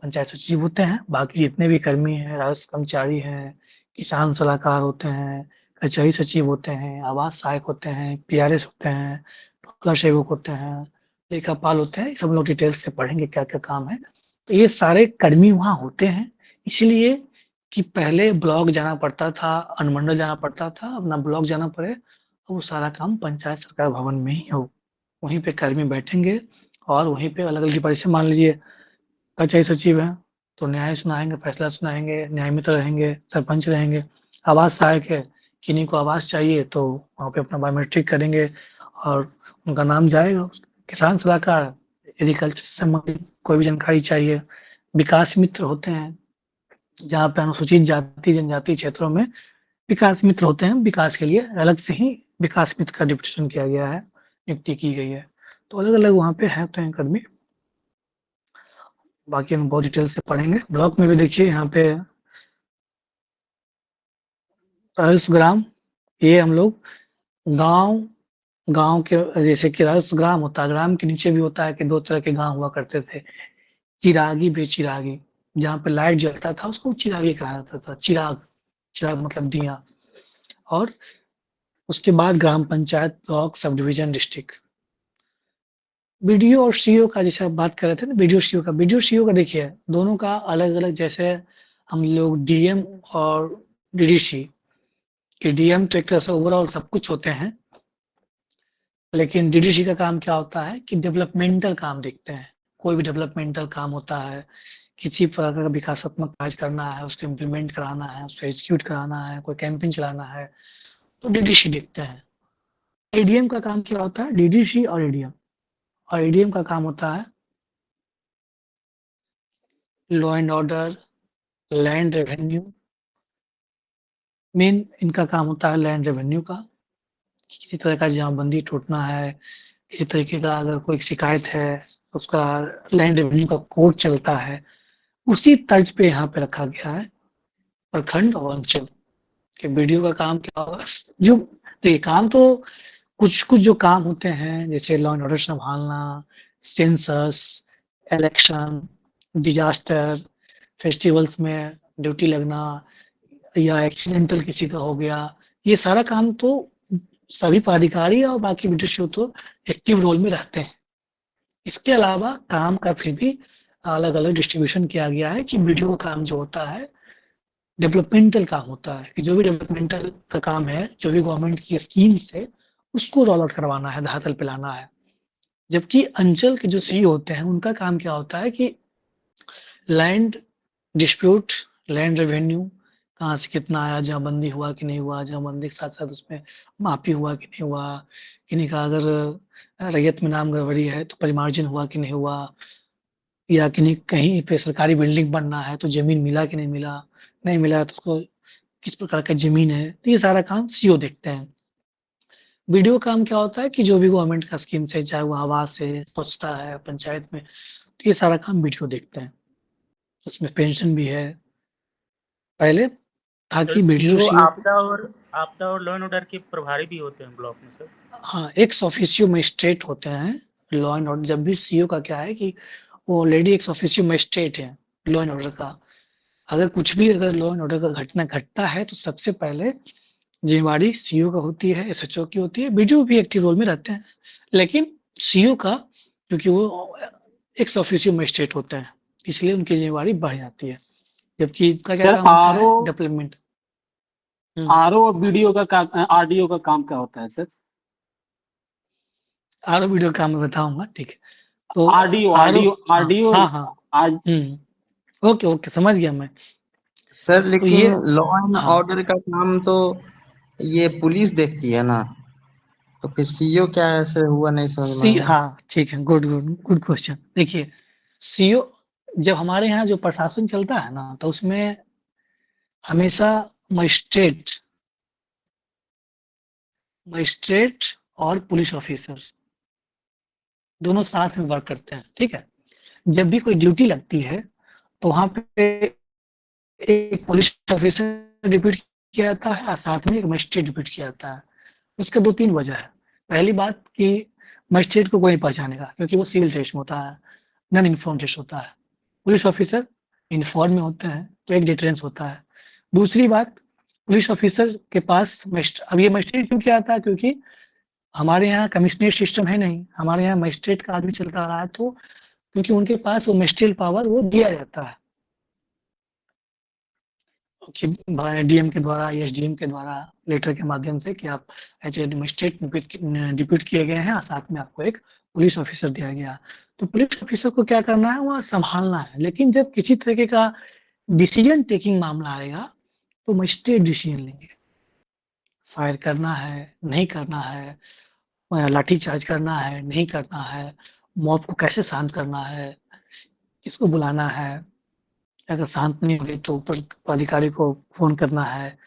पंचायत सचिव होते हैं। बाकी जितने भी कर्मी हैं, राजस्व कर्मचारी हैं, किसान सलाहकार होते हैं, कचहरी सचिव होते हैं, आवास सहायक होते हैं, पीआरएस होते हैं, टोला सेवक होते हैं, लेखापाल होते हैं, सब लोग डिटेल्स से पढ़ेंगे क्या क्या काम है। तो ये सारे कर्मी वहाँ होते हैं, इसलिए कि पहले ब्लॉक जाना पड़ता था, अनुमंडल जाना पड़ता था, अपना ब्लॉक जाना पड़े, वो सारा काम पंचायत सरकार भवन में ही हो, वहीं पे कर्मी बैठेंगे और वहीं पे अलग अलग डिपार्टमेंट से, मान लीजिए कचहरी सचिव हैं तो न्याय सुनाएंगे, फैसला सुनाएंगे, न्याय मित्र रहेंगे, सरपंच रहेंगे, आवास सहायक है, किन्हीं को आवास चाहिए तो वहाँ पे अपना बायोमेट्रिक करेंगे और उनका नाम जाएगा। किसान सलाहकार, एग्रीकल्चर से संबंधित कोई भी जानकारी चाहिए, विकास मित्र होते हैं, जहाँ पे अनुसूचित जाति जनजाति क्षेत्रों में विकास मित्र होते हैं, विकास के लिए अलग से ही विकास मित्र का डिप्यूटेशन किया गया है, नियुक्ति की गई है, तो अलग अलग वहाँ पे है तो हैं कर्मी। बाकी हम बहुत डिटेल से पढ़ेंगे। ब्लॉक में भी देखिए यहाँ पे राजस्व ग्राम, ये हम लोग गांव के, जैसे कि राजस्व ग्राम होता है, ग्राम के नीचे भी होता है कि 2 तरह के गांव हुआ करते थे, चिरागी बेचिरागी, जहाँ पे लाइट जलता था उसको चिरागी कहा जाता था, चिराग मतलब दिया, और उसके बाद ग्राम panchayat, block, sub division, district. BDO और सीओ का जैसे आप बात कर रहे थे ना, बीडीओ सीओ का देखिए दोनों का अलग अलग, जैसे हम लोग डीएम और डीडीसी, कि डीएम तो एक तरह से ओवरऑल सब कुछ होते हैं, लेकिन डीडीसी का काम क्या होता है कि डेवलपमेंटल काम देखते हैं। कोई भी डेवलपमेंटल काम होता है, किसी प्रकार का विकासात्मक कार्य करना है, उसको इम्प्लीमेंट कराना है, उसको एग्जीक्यूट कराना है, कोई कैंपेन चलाना है, तो डीडीसी देखते हैं। एडीएम का काम क्या होता है? डीडीसी और एडीएम, और एडीएम का काम होता है law and order, land revenue. Main इनका काम होता है लैंड रेवेन्यू का, किसी तरह का जमाबंदी टूटना है, किसी तरीके का अगर कोई शिकायत है, उसका लैंड रेवेन्यू का कोड चलता है, उसी तर्ज पे यहाँ पे रखा गया है प्रखंड और अंचल के वीडियो का काम क्या होगा। जो देखिए काम तो कुछ जो काम होते हैं जैसे लॉ एंड ऑर्डर संभालना, सेंसस, इलेक्शन, डिजास्टर, फेस्टिवल्स में ड्यूटी लगना, या एक्सीडेंटल किसी का हो गया, ये सारा काम तो सभी पदाधिकारी और बाकी वीडियो तो एक्टिव रोल में रहते हैं। इसके अलावा काम का फिर भी अलग अलग डिस्ट्रीब्यूशन किया गया है कि वीडियो का काम जो होता है डेवलपमेंटल काम होता है, कि जो भी डेवलपमेंटल का काम है, जो भी गवर्नमेंट की स्कीम से उसको रोल आउट करवाना है, धरातल पे लाना है। जबकि अंचल के जो सीईओ होते हैं उनका काम क्या होता है कि लैंड डिस्प्यूट, लैंड रेवेन्यू, कहाँ से कितना आया, जमाबंदी हुआ कि नहीं हुआ, जमाबंदी के साथ साथ उसमें माफी हुआ कि नहीं हुआ, किन्हीं का अगर रैयत में नाम गड़बड़ी है तो परिमार्जन हुआ कि नहीं हुआ, या किन्हीं कहीं पे सरकारी बिल्डिंग बनना है तो जमीन मिला कि नहीं मिला, नहीं मिला तो उसको किस प्रकार का जमीन है, तो ये सारा काम सीईओ देखते हैं। वीडियो काम क्या होता है कि जो भी गवर्नमेंट का स्कीम से, चाहे वो आवास है, स्वच्छता है, पंचायत में, तो ये सारा काम वीडियो देखते हैं। उसमें पेंशन भी है पहले, ताकि वीडियो सीईओ सीईओ आपदा और लॉ एंड ऑर्डर के प्रभारी भी होते हैं ब्लॉक में सर। हाँ, एक्स ऑफिशियो मजिस्ट्रेट होते हैं लॉ एंड ऑर्डर। जब भी सीईओ का क्या है कि वो ऑलरेडी एक्स ऑफिशियो मजिस्ट्रेट है लॉ एंड ऑर्डर का। अगर कुछ भी अगर लॉ एंड ऑर्डर का घटना घटता है तो सबसे पहले जिम्मेवारी सीईओ का होती है, एसएचओ की होती है, वीडियो भी एक्टिव रोल में रहते हैं, लेकिन सीईओ का क्योंकि वो एक्स ऑफिशियो मजिस्ट्रेट होते हैं इसलिए उनकी जिम्मेवारी बढ़ जाती है। जबकि इसका क्या काम होता है? डेवलपमेंट। आरओ और वीडियो का काम, आरडीओ का काम क्या होता है सर? आरओ वीडियो का मैं बताऊंगा, ठीक है। तो आरडीओ हाँ, ओके समझ गया मैं सर। तो लेकिन ये लॉ एंड ऑर्डर का काम तो ये पुलिस देखती है ना, तो फिर सीईओ क्या ऐसे हुआ, नहीं समझ में आया। हाँ ठीक है, गुड क्वेश्चन। देखिए सीईओ जब हमारे यहाँ जो प्रशासन चलता है ना तो उसमें हमेशा मजिस्ट्रेट और पुलिस ऑफिसर दोनों साथ में वर्क करते हैं, ठीक है। जब भी कोई ड्यूटी लगती है तो वहां पे एक पुलिस ऑफिसर डिप्यूट किया जाता है और साथ में एक मजिस्ट्रेट डिप्यूट किया जाता है। उसके 2-3 वजह है। पहली बात कि मजिस्ट्रेट को कोई नहीं पहचानेगा क्योंकि वो सिविल ड्रेस में होता है, नॉन यूनिफॉर्म ड्रेस होता है। पुलिस ऑफिसर यूनिफॉर्म में होते हैं तो एक डिफरेंस होता है। दूसरी बात, पुलिस ऑफिसर के पास अब ये मजिस्ट्रेट क्यों किया जाता है? क्योंकि हमारे यहाँ कमिश्नरेट सिस्टम है नहीं, हमारे यहाँ मजिस्ट्रेट का आदमी चलता रहा है, तो क्योंकि उनके पास वो मजिस्ट्रियल पावर वो दिया जाता है कि डीएम के द्वारा, एसडीएम के द्वारा लेटर के माध्यम से कि आप एज ए मजिस्ट्रेट डिप्यूट किए गए हैं और साथ में आपको एक पुलिस ऑफिसर दिया गया। तो पुलिस ऑफिसर को क्या करना है? वहाँ संभालना है। लेकिन जब किसी तरीके का डिसीजन टेकिंग मामला आएगा तो मजिस्ट्रेट डिसीजन लेंगे, फायर करना है, नहीं करना है, लाठी चार्ज करना है, नहीं करना है, मॉब को कैसे शांत करना है, किसको बुलाना है, अगर शांत नहीं हुए तो ऊपर अधिकारी को फोन करना है।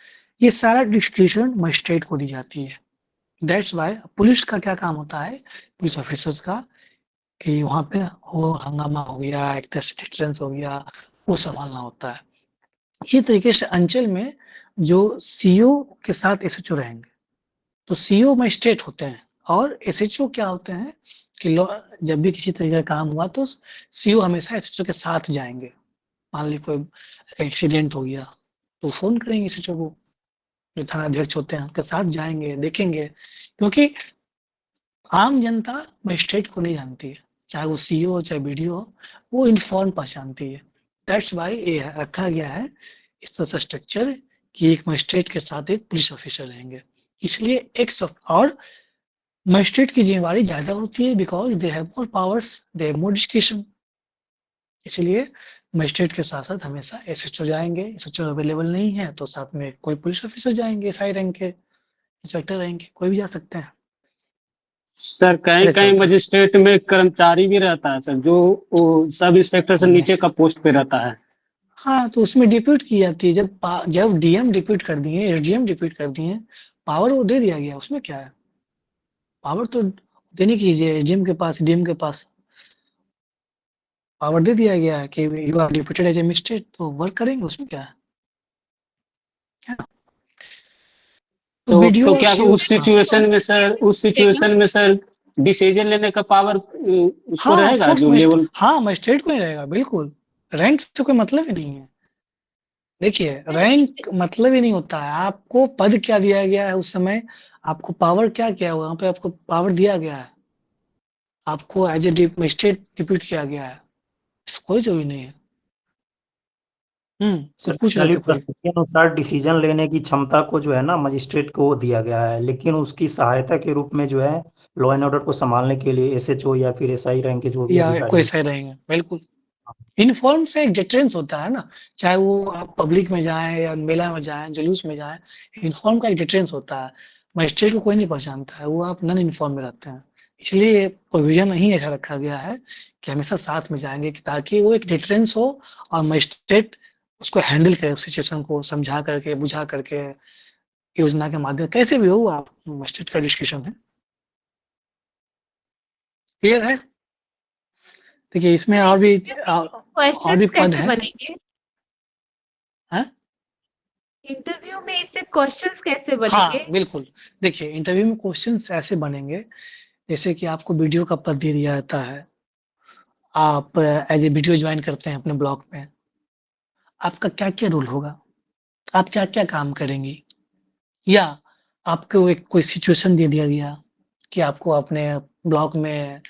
ये सारा डिस्क्रिप्शन मजिस्ट्रेट को दी जाती है। दैट्स वाई पुलिस का क्या काम होता है, पुलिस ऑफिसर्स का, कि वहाँ पे वो हंगामा हो गया, एक डिस्टेंस हो गया, वो संभालना होता है। इसी तरीके से अंचल में जो सीईओ के साथ एसएचओ रहेंगे, तो सीईओ मजिस्ट्रेट होते हैं और एसएचओ क्या होते हैं कि जब भी किसी तरीके का काम हुआ तो सीईओ हमेशा एसएचओ के साथ जाएंगे। मान ली कोई एक्सीडेंट हो गया तो फोन करेंगे एसएचओ को, जो थाना अध्यक्ष होते हैं उनके साथ जाएंगे, देखेंगे, क्योंकि आम जनता मजिस्ट्रेट को नहीं जानती है, चाहे वो सीईओ हो चाहे बीडीओ हो, वो इन्फॉर्म पहचानती है। दैट्स वाई ये रखा गया है इस तरह से स्ट्रक्चर कि एक मजिस्ट्रेट के साथ एक पुलिस ऑफिसर रहेंगे, इसलिए और मजिस्ट्रेट की जिम्मेवारी ज्यादा होती है because they have more powers, they have more description. इसलिए मजिस्ट्रेट के साथ साथ हमेशा एसएचओ जाएंगे, एसएचओ अवेलेबल नहीं है तो साथ में कोई पुलिस ऑफिसर जाएंगे, एसआई रैंक के इंस्पेक्टर रहेंगे, कोई भी जा सकते हैं। सर कहीं कहीं मजिस्ट्रेट में कर्मचारी भी रहता है सर, जो सब इंस्पेक्टर से नीचे का पोस्ट पे रहता है। हाँ, तो उसमें डिप्यूट की जाती है, जब डीएम डिप्यूट कर दिए, एसडीएम डिप्यूट कर दिए, पावर वो दे दिया गया, उसमें क्या है, पावर तो देने कीजिए, एसडीएम के पास, डीएम के पास पावर दे दिया गया है कि you are deputed as a magistrate, तो वर्क करेंगे, उसमें क्या है। तो क्या उस सिचुएशन में सर डिसीजन लेने का पावर उसको रहेगा जो लेवल? हाँ, मजिस्ट्रेट को ही रहेगा, बिल्कुल। रैंक से कोई मतलब ही नहीं है। देखिए, रैंक मतलब ही नहीं होता है, आपको पद क्या दिया गया है उस समय, आपको पावर क्या किया हुआ, वहां पे आपको पावर दिया गया है, आपको एज ए मजिस्ट्रेट डिप्यूट किया गया है, कोई जरूरी नहीं है। परिस्थिति अनुसार डिसीजन लेने की क्षमता को जो है ना मजिस्ट्रेट को दिया गया है, लेकिन उसकी सहायता के रूप में जो है लॉ एंड ऑर्डर को संभालने के लिए एसएचओ या फिर एसआई रैंक के जो भी अधिकारी कोई सही रहेंगे, बिल्कुल। इनफॉर्म से एक डिफरेंस होता है ना, चाहे वो आप पब्लिक में जाएं या मेला में जाएं, जुलूस में जाएं, इनफॉर्म का एक डिफरेंस होता है। मजिस्ट्रेट को कोई नहीं पहचानता है, वो आप नॉन इनफॉर्म में रहते हैं, इसलिए प्रोविजन नहीं ऐसा रखा गया है कि हमेशा साथ में जाएंगे, ताकि वो एक डिफरेंस हो और मजिस्ट्रेट उसको हैंडल करे, उस सिचुएशन को समझा करके, बुझा करके, योजना के माध्यम कैसे भी हो, आप मजिस्ट्रेट का डिस्कशन है। क्लियर है? देखिए, इसमें और भी पद है। इंटरव्यू में इससे क्वेश्चंस कैसे बनेंगे? हाँ, बिल्कुल। देखिए, इंटरव्यू में क्वेश्चंस ऐसे बनेंगे जैसे कि आपको वीडियो का पद दे दिया जाता है, आप एज ए वीडियो ज्वाइन करते हैं अपने ब्लॉग में, आपका क्या क्या रोल होगा, आप क्या क्या काम करेंगी, या आपको एक कोई सिचुएशन दे दिया गया कि आपको अपने ब्लॉग में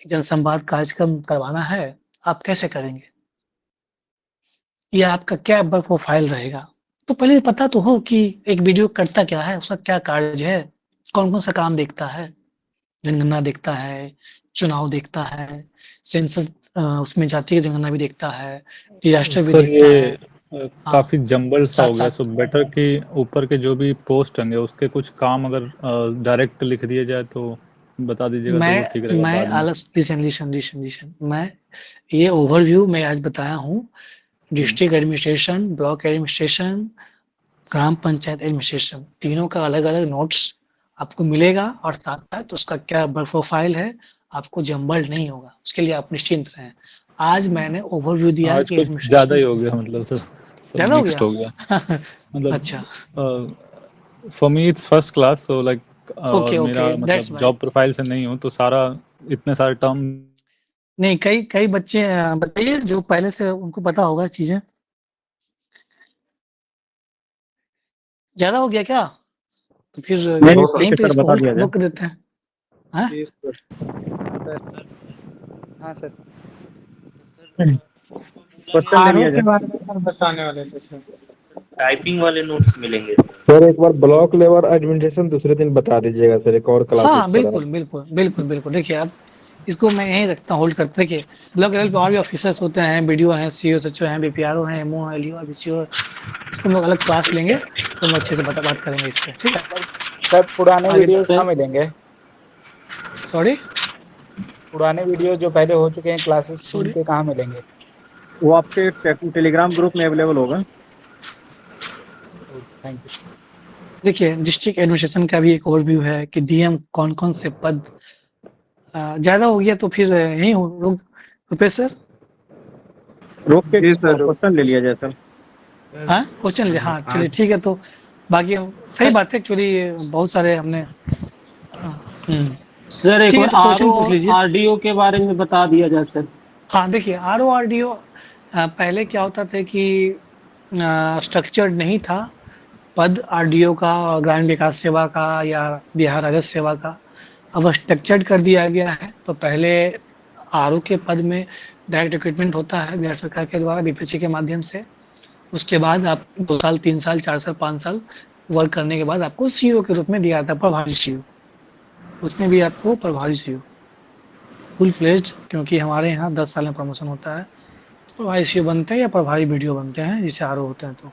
जनसंवाद कार्यक्रम करवाना है, आप कैसे करेंगे, या आपका क्या प्रोफाइल रहेगा। तो पहले पता तो हो कि एक वीडियो करता क्या है, उसका क्या कार्य है, कौन कौन सा काम देखता है, जनगणना देखता है, चुनाव देखता है, सेंसस उसमें जातीय जनगणना भी देखता है, डिजास्टर भी देखता है। काफी जंबल सा हो गया, सो बेटर कि ऊपर के जो भी पोस्ट होंगे उसके कुछ काम अगर डायरेक्ट लिख दिए जाए तो बता दीजिएगा, तो ठीक रहेगा। मैं ये ओवरव्यू मैं आज बताया हूँ, डिस्ट्रिक्ट एडमिनिस्ट्रेशन, ब्लॉक एडमिनिस्ट्रेशन, ग्राम पंचायत एडमिनिस्ट्रेशन, तीनों का अलग अलग नोट्स आपको मिलेगा, और साथ साथ उसका क्या प्रोफाइल है, आपको जंबल नहीं होगा, उसके लिए आप निश्चिंत रहें। आज मैंने ओवरव्यू दिया आज कुछ ज्यादा ही हो गया, मतलब सर ज्यादा हो गया मतलब अच्छा, for me it's first class, so like मेरा मतलब जॉब प्रोफाइल से नहीं हूँ, तो सारा इतने सारे टर्म नहीं, कई बच्चे बताइए जो पहले से उनको पता होगा चीजें। ज्यादा हो गया क्या? तो फिर यहीं पे इसको रोक देते हैं। हाँ सर, क्वेश्चन ले लिया जाए, बताने वाले थे, टाइपिंग वाले नोट्स मिलेंगे सर। एक बार ब्लॉक लेवल एडमिनिस्ट्रेशन दूसरे दिन बता दीजिएगा सर, एक और क्लासेस। हाँ, बिल्कुल। देखिए, आप इसको मैं यहीं रखता हूँ, होल्ड करते। देखिए, ब्लॉक लेवल पे और भी ऑफिसर्स होते हैं, बीडीओ हैं, सीओ सचिव हैं, बीपीआरओ हैं, एमओ है, एलईओ, बीसीओ, इसको हम लोग अलग क्लास लेंगे तो हम अच्छे से बात करेंगे इस पे, ठीक है सर? पुराने वीडियोस कहाँ मिलेंगे? सॉरी, पुराने वीडियो जो पहले हो चुके हैं क्लासेस, उनके कहाँ मिलेंगे? वो आपके टेलीग्राम ग्रुप में अवेलेबल होगा। Thank you. देखिए, डिस्ट्रिक्ट एडमिनिस्ट्रेशन का भी एक ओवरव्यू है कि डीएम कौन कौन से पद, ज्यादा हो गया तो फिर यही रुपेश सर रोक के क्वेश्चन ले लिया जाए सर। हाँ, क्वेश्चन ले, हाँ चलिए ठीक है। तो बाकी सही बात है, एक्चुअली बहुत सारे हमने सर एक बार आरडीओ के बारे में बता दिया जाए सर। हाँ, देखिए, आरडीओ पहले क्या होता था कि स्ट्रक्चर्ड नहीं था पद आरडीओ का, ग्रामीण विकास सेवा का या बिहार राजस्व सेवा का, अब स्ट्रक्चर्ड कर दिया गया है। तो पहले आरओ के पद में डायरेक्ट रिक्रूटमेंट होता है बिहार सरकार के द्वारा बीपीएससी के माध्यम से, उसके बाद आप 2 साल 3 साल 4 साल 5 साल वर्क करने के बाद आपको सीईओ के रूप में दिया जाता है, प्रभारी सीईओ। उसमें भी आपको प्रभारी सीईओ फुल फ्लेज्ड, क्योंकि हमारे यहाँ 10 साल में प्रमोशन होता है, तो प्रभारी सीईओ बनते हैं या प्रभारी वीडियो बनते हैं, जैसे आरओ होते हैं। तो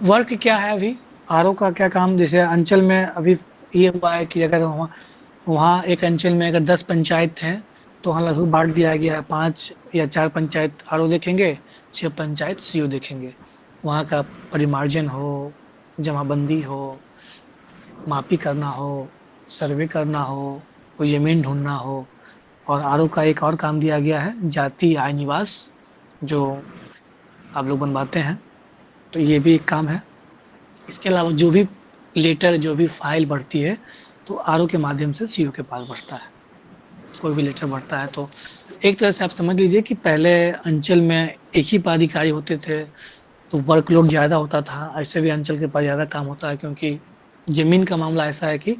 वर्क क्या है अभी आरओ का क्या काम, जैसे अंचल में अभी ये हुआ है कि अगर वहाँ एक अंचल में अगर 10 पंचायत हैं तो वहाँ लगभग बांट दिया गया है, 5 या 4 पंचायत आरओ देखेंगे, 6 पंचायत सीईओ देखेंगे। वहाँ का परिमार्जन हो, जमाबंदी हो, मापी करना हो, सर्वे करना हो, कोई जमीन ढूंढना हो। और आरओ का एक और काम दिया गया है, जाति आय निवास, जो आप लोग बनवाते हैं, तो ये भी एक काम है। इसके अलावा जो भी लेटर, जो भी फाइल बढ़ती है तो आरओ के माध्यम से सीईओ के पास बढ़ता है। कोई भी लेटर बढ़ता है तो एक तरह से आप समझ लीजिए कि पहले अंचल में एक ही पदाधिकारी होते थे तो वर्कलोड ज़्यादा होता था। ऐसे भी अंचल के पास ज़्यादा काम होता है, क्योंकि ज़मीन का मामला ऐसा है कि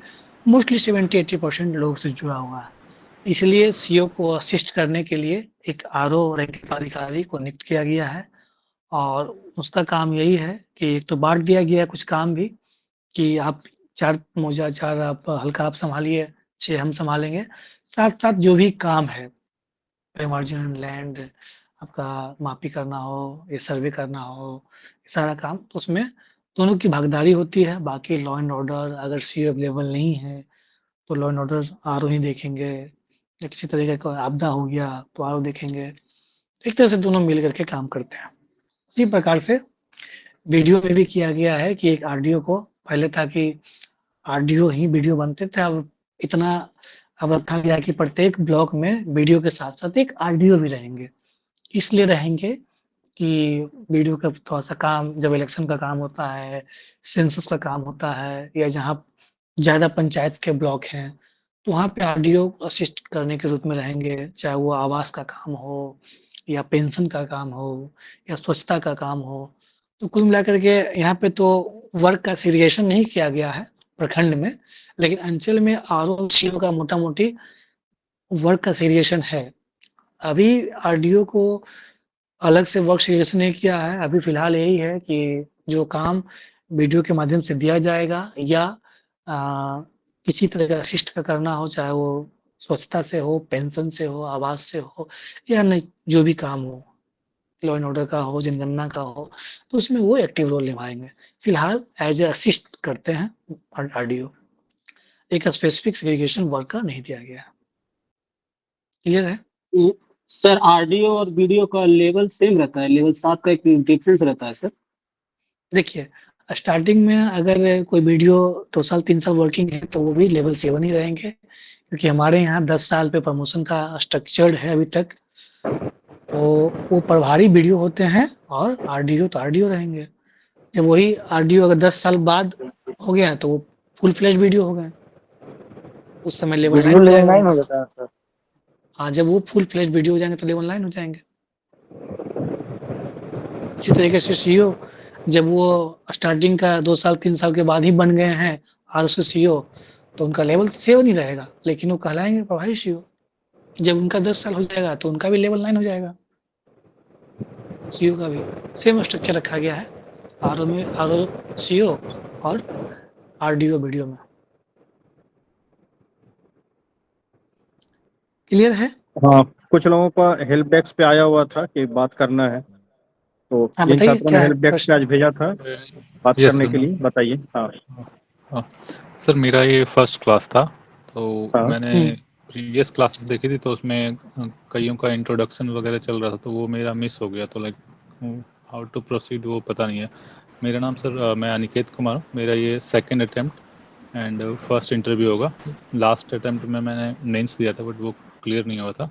मोस्टली 70-80% लोग से जुड़ा हुआ है। इसलिए सीईओ को असिस्ट करने के लिए एक आरओ रैंक पदाधिकारी को नियुक्त किया गया है, और उसका काम यही है कि एक तो बांट दिया गया है कुछ काम भी, कि आप 4 मोजा 4 आप हल्का आप संभालिए, 6 हम संभालेंगे। साथ-साथ जो भी काम है, परिमार्जन, लैंड, आपका मापी करना हो, ये सर्वे करना हो, सारा काम, तो उसमें दोनों की भागीदारी होती है। बाकी लॉ एंड ऑर्डर, अगर सीईओ अवेलेबल नहीं है तो लॉ एंड ऑर्डर आरओ ही देखेंगे, या किसी तरीके का आपदा हो गया तो आरओ देखेंगे। एक तरह से दोनों मिल करके काम करते हैं। इसी प्रकार से वीडियो में भी किया गया है कि एक आरडीओ को, पहले था कि आरडीओ ही वीडियो बनते थे, अब रखा गया कि प्रत्येक ब्लॉक में वीडियो के साथ-साथ एक आरडीओ भी रहेंगे। इसलिए रहेंगे कि वीडियो का थोड़ा-सा काम, जब इलेक्शन का काम होता है, सेंसस का काम होता है, या जहाँ ज़्यादा पंचायत के ब्लॉक हैं, तो वहाँ पे आरडीओ असिस्ट करने के रूप में रहेंगे, चाहे वो आवास का काम हो, या पेंशन का काम हो, या स्वच्छता का काम हो। तो कुल मिलाकर के यहाँ पे तो वर्क का सेग्रीगेशन नहीं किया गया है प्रखंड में, लेकिन अंचल में आरओ सीईओ का मोटा-मोटी वर्क का सेग्रीगेशन है। अभी आरडीओ को अलग से वर्क सेग्रीगेशन नहीं किया है, अभी फिलहाल यही है कि जो काम वीडियो के माध्यम से दिया जाएगा, या किसी तरह का असिस्ट का करना हो, चाहे वो स्वच्छता से हो, पेंशन से हो, आवास से हो, या नहीं जो भी काम हो, लॉ एंड ऑर्डर का हो, जनगणना का हो, तो उसमें वो एक्टिव रोल निभाएंगे। फिलहाल एज ए असिस्ट करते हैं आरडीओ, एक स्पेसिफिक सेग्रीगेशन वर्क का नहीं दिया गया। क्लियर है? सर आरडीओ और वीडियो का लेवल सेम रहता है, लेवल 7 का एक डिफरेंस रहता है सर? देखिए, स्टार्टिंग में अगर कोई वीडियो 2 साल 3 साल वर्किंग है तो वो भी लेवल 7 ही रहेंगे, क्योंकि हमारे यहाँ 10 साल पे प्रमोशन का स्ट्रक्चर्ड है अभी तक। तो वो प्रभारी वीडियो होते हैं और आरडीओ तो आरडीओ रहेंगे। जब वही आरडीओ अगर 10 साल बाद हो गया तो वो फुल फ्लेज वीडियो हो गए, उस समय लेवल 9 हो जाता है सर। हाँ, जब वो फुल फ्लेज वीडियो हो जाएंगे तो लेवल 9 हो जाएंगे। इसी तरीके से सीईओ जब वो स्टार्टिंग का 2 साल 3 साल के बाद ही बन गए हैं आरओ से सीईओ, तो उनका लेवल 7 नहीं रहेगा, लेकिन वो कहलाएंगे प्रभारी सीईओ। जब उनका 10 साल हो जाएगा तो उनका भी लेवल 9 हो जाएगा, सीईओ का भी सेम स्ट्रक्चर रखा गया है आरओ में, आरओ सीईओ और आरडीओ वीडियो में। क्लियर है? हाँ, कुछ लोगों का हेल्प डेस्क पे आया हुआ था कि बात करना है, तो इन छात्रों ने हेल्प डेस्क पे आज भेजा था बात करने के लिए। बताइए। हाँ सर, मेरा ये फर्स्ट क्लास था, तो मैंने प्रीवियस क्लासेस देखी थी, तो उसमें कईयों का इंट्रोडक्शन वगैरह चल रहा था, तो वो मेरा मिस हो गया, तो लाइक हाउ टू प्रोसीड वो पता नहीं है। मेरा नाम सर, मैं अनिकेत कुमार हूँ। मेरा ये second attempt and first interview होगा। लास्ट अटेम्प्ट में मैंने मेंस दिया था, बट वो क्लियर नहीं हुआ था।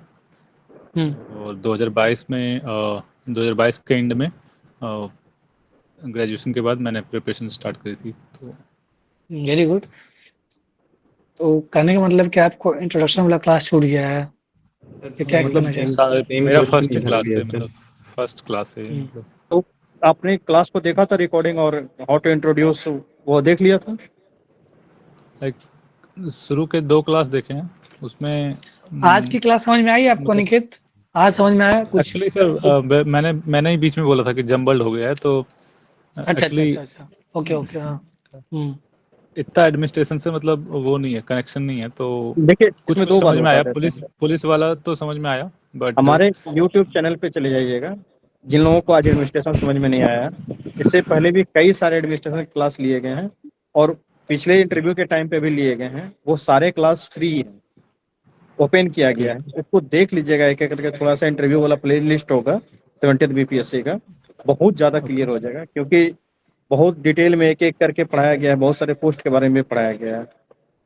और 2022 में 2022 के एंड में ग्रेजुएशन के बाद मैंने प्रिपरेशन स्टार्ट करी थी। तो वेरी गुड। तो कहने का मतलब कि आपको इंट्रोडक्शन वाला क्लास छूट गया है, क्या मेरा फर्स्ट क्लास है, मतलब फर्स्ट क्लास है। तो आपने क्लास को देखा था, रिकॉर्डिंग और हाउ टू इंट्रोड्यूस, वो देख लिया था? लाइक शुरू के 2 क्लास देखे हैं, उसमें आज की क्लास समझ में आई आपको निकेत? आज समझ में आया कुछ? एक्चुअली सर मैंने ही बीच में बोला था कि जम्बल्ड हो गया है, तो एक्चुअली ओके ओके। हाँ इतना एडमिनिस्ट्रेशन से मतलब वो नहीं है, कनेक्शन नहीं है, तो देखिए कुछ दो समझ बात में आया। बता देते हैं। पुलिस वाला तो समझ में आया, बट हमारे YouTube चैनल पे चले जाइएगा। जिन लोगों को आज एडमिनिस्ट्रेशन समझ में नहीं आया, इससे पहले भी कई सारे एडमिनिस्ट्रेशन क्लास लिए गए हैं और पिछले इंटरव्यू के टाइम पे भी लिए गए हैं। वो सारे क्लास फ्री हैं, ओपन किया गया है, उसको देख लीजिएगा एक एक करके। थोड़ा सा इंटरव्यू वाला प्ले लिस्ट होगा 70th BPSC का, बहुत ज़्यादा क्लियर हो जाएगा, क्योंकि बहुत डिटेल में एक एक करके पढ़ाया गया है, बहुत सारे पोस्ट के बारे में पढ़ाया गया है।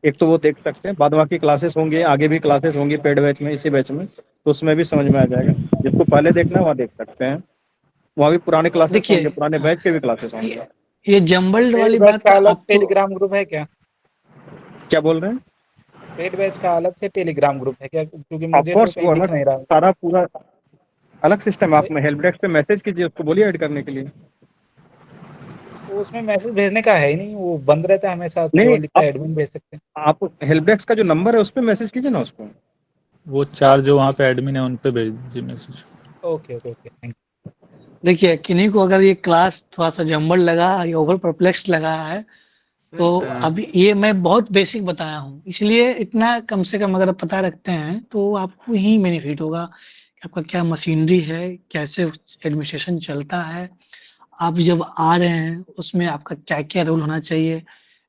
एक तो वो देख सकते हैं, बाद बाकी क्लासेस होंगे, आगे भी क्लासेस होंगी पेड बैच में, इसी बैच में, तो उसमें भी समझ में आ जाएगा। जिसको पहले देखना है वहाँ देख सकते हैं, वहाँ भी पुराने क्लासेस होंगे, पुराने बैच के भी क्लासेस होंगे। ये जम्बल्ड वाली बैच बात का अलग आपको टेलीग्राम ग्रुप है क्या? क्या बोल रहे हैं? पेड बैच का अलग से टेलीग्राम ग्रुप है क्या? क्योंकि मुझे तो ऑफकोर्स कहीं वो दिख अलग नहीं रहा। सारा पूरा अलग सिस्टम है। आप हेल्प डेस्क पे मैसेज कीजिए, उसको बोलिए ऐड करने के लिए। तो उसमें मैसेज भेजने का है ही नहीं, वो बंद रहता है हमेशा, नहीं, केवल लिखता है एडमिन भेज सकते हैं। आप हेल्प डेस्क का जो नंबर है उस पर मैसेज कीजिए ना उसको। वो 4 जो वहाँ पे एडमिन है उन पे भेज दीजिए message. Okay okay okay, thank you. देखिए, किन्हीं को अगर ये क्लास थोड़ा सा जम्बल लगा या ओवर परप्लेक्स लगा है, तो अभी ये मैं बहुत बेसिक बताया हूँ, इसलिए इतना कम से कम अगर आप पता रखते हैं तो आपको ही बेनिफिट होगा कि आपका क्या मशीनरी है, कैसे एडमिनिस्ट्रेशन चलता है, आप जब आ रहे हैं उसमें आपका क्या क्या रोल होना चाहिए,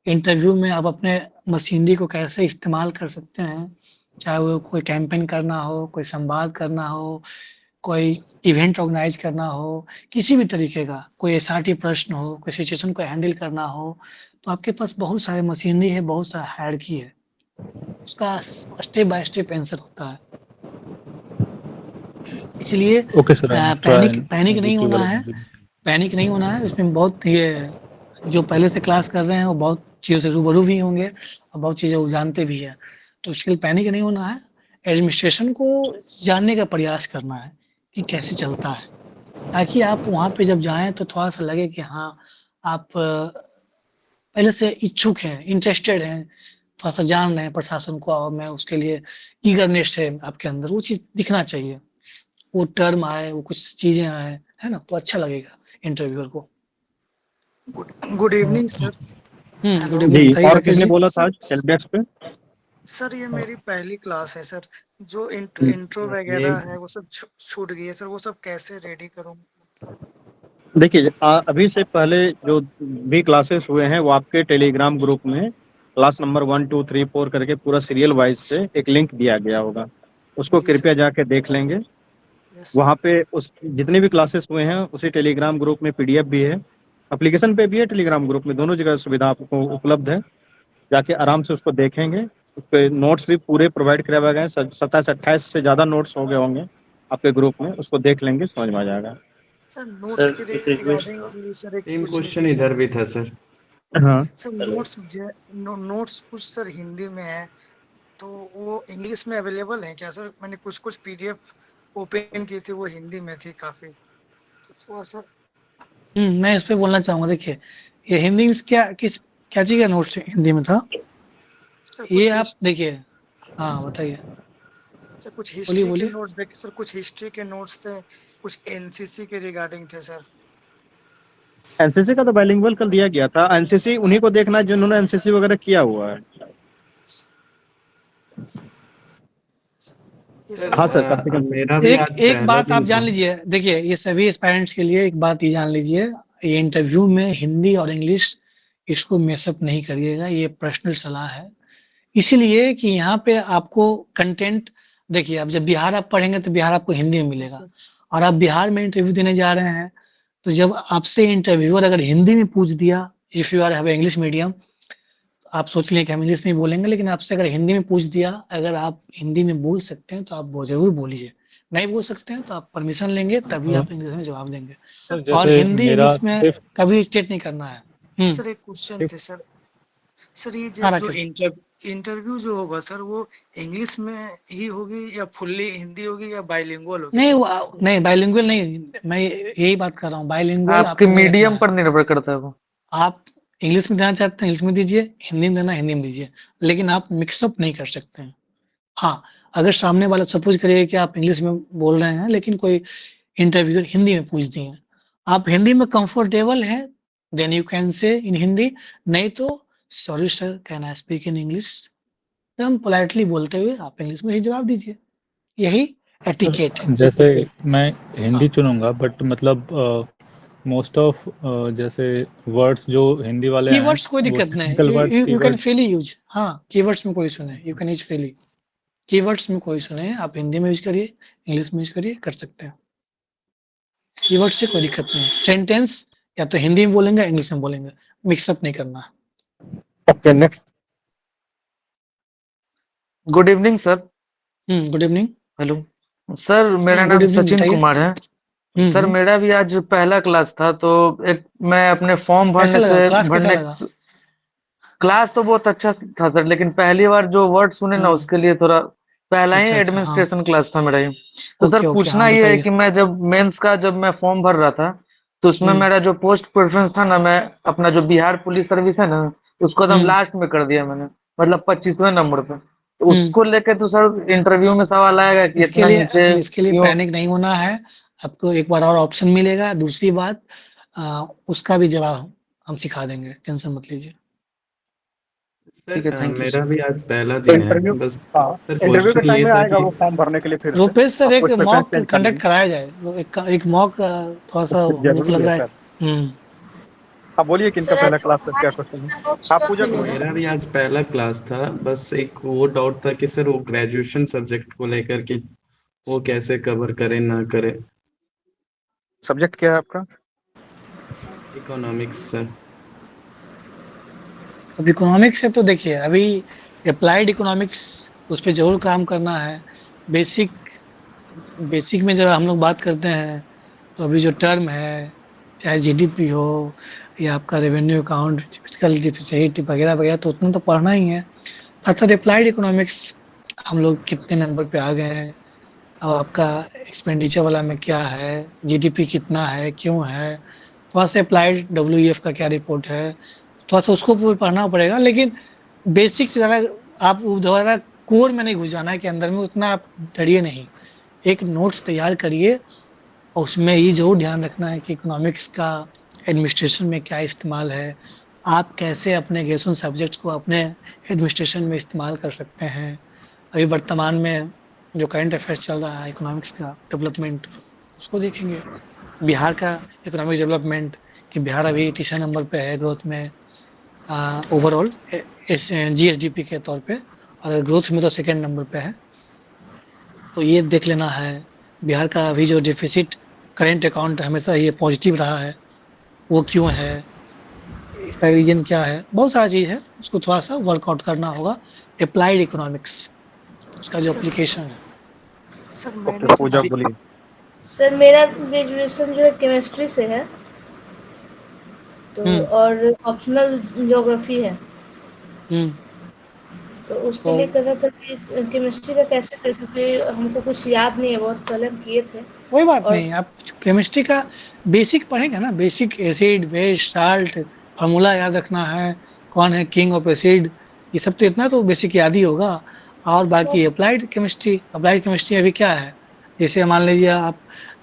इंटरव्यू में आप अपने मशीनरी को कैसे इस्तेमाल कर सकते हैं, चाहे वो कोई कैंपेन करना हो, कोई संवाद करना हो, कोई इवेंट ऑर्गेनाइज करना हो, किसी भी तरीके का कोई SRT प्रश्न हो, कोई सिचुएशन को हैंडल करना हो, तो आपके पास बहुत सारे मशीनरी है, बहुत सारा हायरार्की है, उसका स्टेप बाय स्टेप आंसर होता है। इसलिए ओके सर, पैनिक नहीं होना है, पैनिक नहीं होना है। इसमें बहुत ये जो पहले से क्लास कर रहे हैं वो बहुत चीज़ों से रूबरू भी होंगे और बहुत चीज़ें वो जानते भी हैं, तो इसके लिए पैनिक नहीं होना है। एडमिनिस्ट्रेशन को जानने का प्रयास करना है कि कैसे चलता है, ताकि आप वहाँ पे जब जाएं तो थोड़ा सा लगे कि हाँ आप पहले से इच्छुक हैं, इंटरेस्टेड हैं, थोड़ा सा जान रहे हैं प्रशासन को, और मैं उसके लिए ईगरनेस है आपके अंदर, वो चीज़ दिखना चाहिए, वो टर्म आए, वो कुछ चीज़ें आए, है ना, तो अच्छा लगेगा इंटरव्यूअर को। Good evening sir. Good evening. और किसने बोला था हेल्प डेस्क पे? सर ये मेरी पहली क्लास है सर, जो इंट्रो वगैरह है वो सब छूट गई है सर, वो सब कैसे रेडी करूँ? देखिए अभी से पहले जो भी क्लासेस हुए हैं वो आपके टेलीग्राम ग्रुप में क्लास नंबर 1 2 3 4 करके पूरा सीरियल वाइज से एक लिंक दिया गया होगा, उसको कृपया जाके देख लेंगे। वहाँ पे उस जितने भी क्लासेस हुए हैं उसी टेलीग्राम ग्रुप में PDF भी है, एप्लीकेशन पे भी है, टेलीग्राम ग्रुप में, दोनों जगह सुविधा आपको उपलब्ध है। जाके आराम से उसको देखेंगे, उस पर नोट्स भी पूरे प्रोवाइड करवाए गए हैं, 27-28 से ज़्यादा नोट्स हो गए होंगे आपके ग्रुप में, उसको देख लेंगे, समझ में आ जाएगा। सर नोट्स के रिगार्डिंग सर एक क्वेश्चन इधर भी था सर। हाँ सर, नोट्स कुछ सर हिंदी में है, तो वो इंग्लिश में अवेलेबल है क्या सर? मैंने कुछ PDF ओपन की थी, वो हिंदी में थी काफी, तो सर मैं इस पे बोलना चाहूँगा। देखिए, ये हिंदी में क्या चीज़ का नोट्स हिंदी में था, ये आप देखिए। हाँ बताइए सर। कुछ हिस्ट्री के नोट्स देखे सर, कुछ हिस्ट्री के नोट्स थे, कुछ NCC के रिगार्डिंग थे सर। NCC का तो बाइलिंगुअल कर दिया गया था, NCC उन्हीं को देखना है जिन्होंने NCC वगैरह किया हुआ है। हाँ सर, एक बात आप जान लीजिए, देखिए ये सभी एस्पायरेंट्स के लिए एक बात ये जान लीजिए, ये इंटरव्यू में हिंदी और इंग्लिश इसको मेसअप नहीं करिएगा, ये पर्सनल सलाह है, इसीलिए कि यहाँ पे आपको कंटेंट, देखिए अब जब बिहार आप पढ़ेंगे तो बिहार आपको हिंदी में मिलेगा, और आप बिहार में इंटरव्यू देने जा रहे हैं, तो जब आपसे इंटरव्यूअर अगर हिंदी में पूछ दिया, if you are have English medium, आप सोच लें कि हम इंग्लिश में बोलेंगे, लेकिन आपसे अगर हिंदी में पूछ दिया, अगर आप हिंदी में बोल सकते हैं तो आप जरूर बोलिए, नहीं बोल सकते हैं तो आप परमिशन लेंगे, तभी आप इंग्लिश में जवाब देंगे, और हिंदी इंग्लिश में कभी स्टेट नहीं करना है। सर एक क्वेश्चन थे सर, ये जो इंटरव्यू जो होगा सर, वो इंग्लिश में ही होगी या फुल्ली हिंदी होगी या बाइलिंगुअल होगी? नहीं बाइलिंगुअल नहीं, मैं यही बात कर रहा हूँ, बाइलिंगुअल आपके मीडियम पर निर्भर करता है वो। आप इंग्लिश में देना चाहते हैं इंग्लिश में दीजिए, हिंदी में देना हिंदी में दीजिए, लेकिन आप मिक्सअप नहीं कर सकते हैं। हाँ, अगर सामने वाला सपोज करिए कि आप इंग्लिश में बोल रहे हैं लेकिन कोई इंटरव्यूअर हिंदी में पूछ दिए, आप हिंदी में कंफर्टेबल हैं, देन यू कैन से इन हिंदी, नहीं तो sorry sir can I speak in English, तो हम पोलाइटली बोलते हुए आप इंग्लिश में ही जवाब दीजिए, यही एटिकेट है। जैसे मैं हिंदी चुनूंगा बट मतलब मोस्ट ऑफ जैसे वर्ड्स जो हिंदी वाले हैं कीवर्ड्स कोई वो दिक्कत टेक्निकल नहीं, words you can keywords freely use, हाँ कीवर्ड्स में कोई इशू नहीं, you can use freely, keywords में कोई इशू नहीं है, आप हिंदी में यूज करिए, इंग्लिश में यूज करिए, कर सकते हैं, कीवर्ड से कोई दिक्कत नहीं है। सेंटेंस या तो हिंदी में बोलेंगे इंग्लिश में बोलेंगे, मिक्सअप नहीं करना। Okay next. Good evening sir. Good evening. Hello sir, मेरा नाम सचिन कुमार है। सर मेरा भी आज पहला क्लास था, तो एक मैं अपने फॉर्म भरने क्लास तो बहुत अच्छा था सर, लेकिन पहली बार जो वर्ड सुने ना उसके लिए थोड़ा पहला ही एडमिनिस्ट्रेशन क्लास था मेरा ही। तो सर पूछना ये है कि मैं जब मेंस का जब मैं फॉर्म भर रहा था तो उसमें मेरा जो पोस्ट प्रेफरेंस था ना, मैं अपना जो बिहार पुलिस सर्विस है ना उसको एकदम लास्ट में कर दिया मैंने, मतलब 25वें नंबर पे। तो उसको लेके तो सर इंटरव्यू में सवाल आएगा कि इसके लिए पैनिक नहीं होना है, आपको एक बार और ऑप्शन मिलेगा। दूसरी बात उसका भी जवाब हम सिखा देंगे, टेंशन मत लीजिए। सर मेरा भी आज पहला दिन है, बस इंटरव्यू के टाइम में आएगा वो फॉर्म भरने के लिए फिर रुपेश सर एक मॉक कंडक्ट कराया जाए, एक मॉक थोड़ा सा लग रहा है। आप बोलिए किनका पहला क्लास था, क्या क्वेश्चन है? आप पूजा करो। मेरा भी आज पहला क्लास था, बस एक वो डाउट था कि सर वो ग्रेजुएशन सब्जेक्ट को लेकर कि वो कैसे कवर करे ना करे। सब्जेक्ट क्या है आपका? Economics sir. अब इकोनॉमिक्स है तो देखिए अभी अप्लाइड इकोनॉमिक्स उस पर जरूर काम करना है। बेसिक में जब हम लोग बात करते हैं तो अभी जो टर्म है, चाहे जीडीपी हो या आपका रेवेन्यू अकाउंट, फिस्कल डेफिसिट वगैरह वगैरह, तो उतना तो पढ़ना ही है। साथ साथ अप्लाइड इकोनॉमिक्स हम लोग कितने नंबर पे आ गए हैं, और आपका एक्सपेंडिचर वाला में क्या है, जीडीपी कितना है, क्यों है, थोड़ा सा अप्लाइड डब्ल्यूईएफ का क्या रिपोर्ट है, थोड़ा सा उसको पढ़ना पड़ेगा। लेकिन बेसिक से ज़्यादा आप दोबारा कोर में नहीं घुस जाना है कि अंदर में, उतना आप डरिए नहीं। एक नोट्स तैयार करिए और उसमें ये जरूर ध्यान रखना है कि इकोनॉमिक्स का एडमिनिस्ट्रेशन में क्या इस्तेमाल है, आप कैसे अपने ग्रेजुएशन सब्जेक्ट्स को अपने एडमिनिस्ट्रेशन में इस्तेमाल कर सकते हैं। अभी वर्तमान में जो करंट अफेयर्स चल रहा है इकोनॉमिक्स का डेवलपमेंट, उसको देखेंगे। बिहार का इकोनॉमिक डेवलपमेंट कि बिहार अभी तीसरे नंबर पे है ग्रोथ में ओवरऑल जीएसडीपी के तौर पे, और ग्रोथ में तो सेकेंड नंबर पे है। तो ये देख लेना है। बिहार का अभी जो डेफिसिट करेंट अकाउंट हमेशा ये पॉजिटिव रहा है, वो क्यों है, इसका रीजन क्या है, बहुत सारा चीज़ है, उसको थोड़ा सा वर्कआउट करना होगा। अप्लाइड इकोनॉमिक्स उसका जो एप्लीकेशन है। सर मेरा ग्रेजुएशन जो है केमिस्ट्री से है, तो और ऑप्शनल ज्योग्राफी है, तो उसके लिए कर रहा था कि केमिस्ट्री का कैसे करें, क्योंकि हमको कुछ याद नहीं है, बहुत पहले हम किए थे। कोई बात नहीं, आप केमिस्ट्री का बेसिक पढ़ेंगे ना, basic acid base salt formula याद रखना है, कौन है किंग ऑफ एसिड, ये सब तो इतना तो बेसिक याद ही होगा। और बाकी अप्लाइड केमिस्ट्री अभी क्या है, जैसे मान लीजिए आप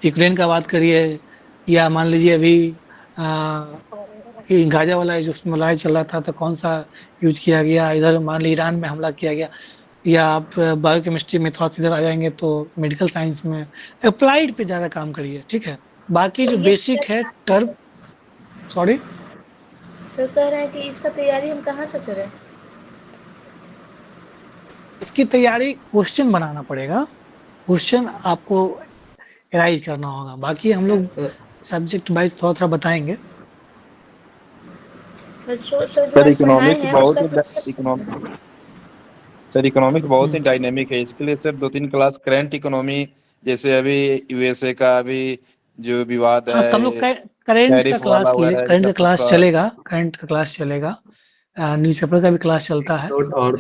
यूक्रेन का बात करिए, या मान लीजिए अभी गाजा वाला जो उसमें लड़ाई चल रहा था तो कौन सा यूज किया गया, इधर मान लीजिए ईरान में हमला किया गया, या आप बायोकेमिस्ट्री में थोड़ा इधर आ जाएंगे तो मेडिकल साइंस में। अप्लाइड पे ज़्यादा काम करिए, ठीक है। बाकी जो बेसिक है टर्म, सॉरी सर कह रहे हैं कि इसका तैयारी हम कहाँ से करें? इसकी तैयारी क्वेश्चन बनाना पड़ेगा, क्वेश्चन आपको एराइज करना होगा। बाकी हम लोग सब्जेक्ट वाइज थोड़ा थोड़ा बताएंगे। सर इकोनॉमिक बहुत ही डायनेमिक है, इसके लिए सर 2-3 क्लास करंट इकोनॉमी, जैसे अभी यूएसए का अभी जो विवाद है, हम लोग करंट का क्लास चलेगा, न्यूज़पेपर का भी क्लास चलता है। और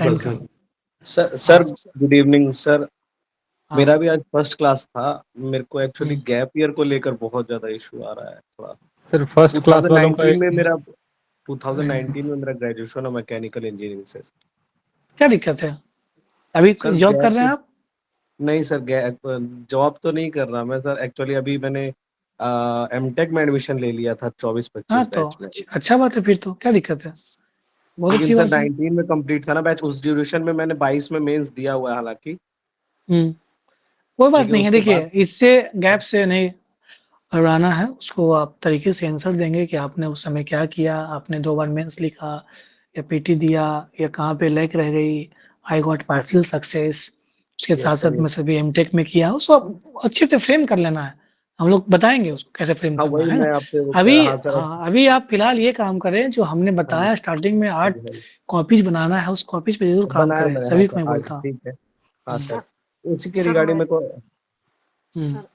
सर गुड इवनिंग सर। मेरा भी आज फर्स्ट क्लास था, मेरे को एक्चुअली गैप ईयर को लेकर बहुत ज्यादा इशू आ रहा है थोड़ा। सर फर्स्ट क्लास वालों का 2019 में मेरा ग्रेजुएशन है मैकेनिकल इंजीनियरिंग से। क्या दिक्कत है? अभी सर जॉब कर गैप रहे हैं आप? नहीं सर, जॉब तो नहीं कर रहा मैं सर। एक्चुअली अभी मैंने एमटेक में एडमिशन ले लिया था 24-25 तो बैच में। अच्छा बात है, फिर तो क्या दिक्कत है, बहुत लेकिन अच्छी सर बात है। 19 में कंप्लीट था ना बैच, उस ड्यूरेशन में मैंने 22 में मेंस दिया हुआ है हालांकि। कोई बात लेकिन नहीं है, उसके देखिए बाद इससे गैप से नहीं हटाना है उसको, आप तरीके से आंसर देंगे कि आपने उस समय क्या किया, आपने 2 बार मेंस लिखा या पीटी दिया या कहाँ पे लैग रह गई, आई गॉट पार्शियल सक्सेस, उसके यस साथ सर, साथ मैं सभी एमटेक में किया, उसको अच्छे से फ्रेम कर लेना है, हम लोग बताएंगे उसको कैसे फ्रेम हाँ करना वही है ना। मैं आपसे हाँ सर। अभी आप फिलहाल ये काम करें जो हमने हाँ जी, बताया स्टार्टिंग में, हाँ 8 जी, हाँ जी। कॉपीज बनाना है, उस कॉपीज पे जरूर काम बनाया करें, मैंने, हाँ सभी को सर मैं आज बोलता हूँ। ठीक है। हाँ सर, सर उसी के सर रिगार्डिंग मैं मेरे को। सर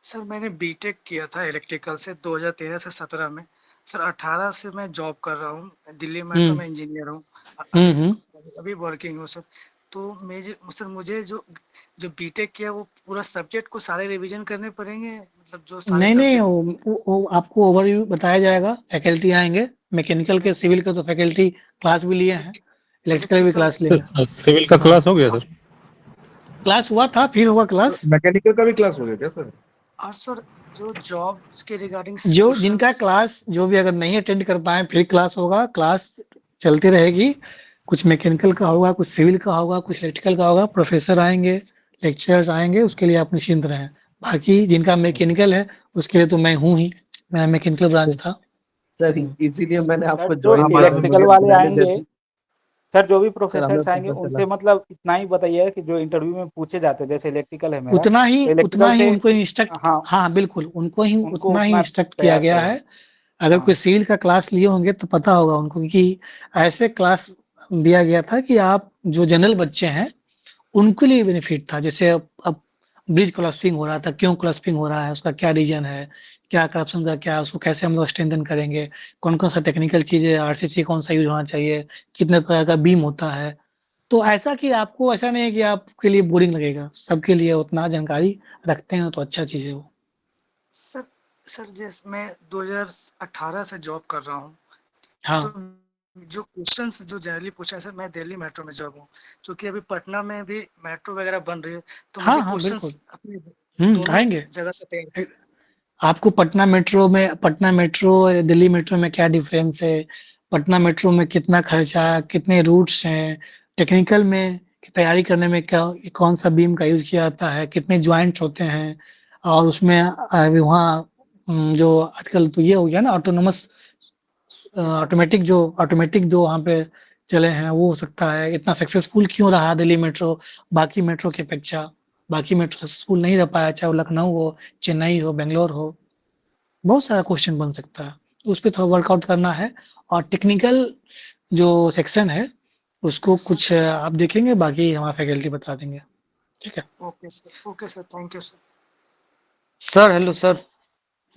सर मैंने बीटेक किया था इलेक्ट्रिकल से 2013 से 17 में। सर 18 से मैं जॉब कर रहा हूँ, दिल्ली मेट्रो में इंजीनियर हूँ। अभी अभी वर्किंग हूँ सर। तो मुझे जो बीटेक किया वो पूरा सब्जेक्ट को सारे रिवीजन करने पड़ेंगे, मतलब जो सारे नहीं, सब्जेक्ट। वो आपको ओवरव्यू बताया जाएगा, फैकल्टी आएंगे, मैकेनिकल के सिविल के तो फैकल्टी क्लास भी लिए हैं, इलेक्ट्रिकल भी क्लास लेंगे। सर सिविल का क्लास हो गया सर? क्लास हुआ था, फिर हुआ क्लास। मैकेनिकल का भी क्लास हो गया क्या सर? और सर जो जॉब के रिगार्डिंग जो जिनका क्वेश्चंस। क्लास जो भी अगर नहीं अटेंड कर पाए फिर क्लास होगा, क्लास चलती रहेगी, कुछ मैकेनिकल का होगा, कुछ सिविल का होगा, कुछ इलेक्ट्रिकल का होगा, प्रोफेसर आएंगे, लेक्चरर्स आएंगे, उसके लिए आप निश्चिंत रहें। बाकी जिनका मैकेनिकल है उसके लिए तो मैं हूँ ही, मैं मैकेनिकल ब्रांच था। सर इसीलिए मैंने सर आपको जो ज्वाइन किया था, इलेक्ट्रिकल मगर वाले मैंने आएंगे, जैसे सर जो भी सर हमें प्रोफेसर आएंगे पता चला। उनसे मतलब इतना ही बताइए कि जो इंटरव्यू में पूछे जाते हैं, जैसे इलेक्ट्रिकल है मेरा उतना तो इलेक्ट्रिकल ही से उनको इंस्ट्रक्ट, हाँ हाँ बिल्कुल उनको उतना ही उतना इंस्ट्रक्ट किया तैयार गया करवाए। है। अगर कोई हाँ सिविल का क्लास लिए होंगे तो पता होगा उनको, क्योंकि ऐसे क्लास दिया गया था कि आप जो जनरल बच्चे हैं उनके लिए बेनिफिट था। जैसे अब ब्रिज कोलैप्सिंग हो रहा था, क्यों कोलैप्सिंग हो रहा है, उसका क्या रीजन है, क्या करप्शन का क्या, उसको कैसे हम लोग स्ट्रेंथन करेंगे, कौन कौन सा टेक्निकल चीज है, आरसीसी कौन सा यूज होना चाहिए, कितने प्रकार का बीम होता है। तो ऐसा कि आपको ऐसा नहीं है कि आपके लिए बोरिंग लगेगा, सबके लिए उतना जानकारी रखते हैं तो अच्छा चीज है वो। सर सर जैसे मैं 2018 से जॉब कर रहा हूँ। हाँ जो जो क्वेश्चंस जो जनरली पूछा है सर, मैं दिल्ली मेट्रो में जॉब हूँ, क्योंकि अभी पटना में भी मेट्रो वगैरह बन रही है, तो मुझे हाँ बिल्कुल। क्वेश्चंस अपने दोनों आएंगे। जगह से तैयार। आपको पटना मेट्रो और दिल्ली मेट्रो में क्या डिफरेंस है, पटना मेट्रो में कितना खर्चा, कितने रूट्स हैं, टेक्निकल में तैयारी करने में क्या कौन सा बीम का यूज किया जाता है, कितने ज्वाइंट्स होते हैं, और उसमें वहाँ जो आजकल तो ये हो गया ना ऑटोनोमस, ऑटोमेटिक जो वहाँ पे चले हैं वो हो सकता है, इतना सक्सेसफुल क्यों रहा दिल्ली मेट्रो बाकी मेट्रो की अपेक्षा, बाकी मेट्रो सक्सेसफुल नहीं रह पाया, चाहे वो लखनऊ हो, चेन्नई हो, बेंगलोर हो, बहुत सारा क्वेश्चन बन सकता है, उस पर थोड़ा वर्कआउट करना है। और टेक्निकल जो सेक्शन है उसको कुछ आप देखेंगे, बाकी हमारा फैकल्टी बता देंगे, ठीक है। Okay sir, thank you sir. Sir hello sir.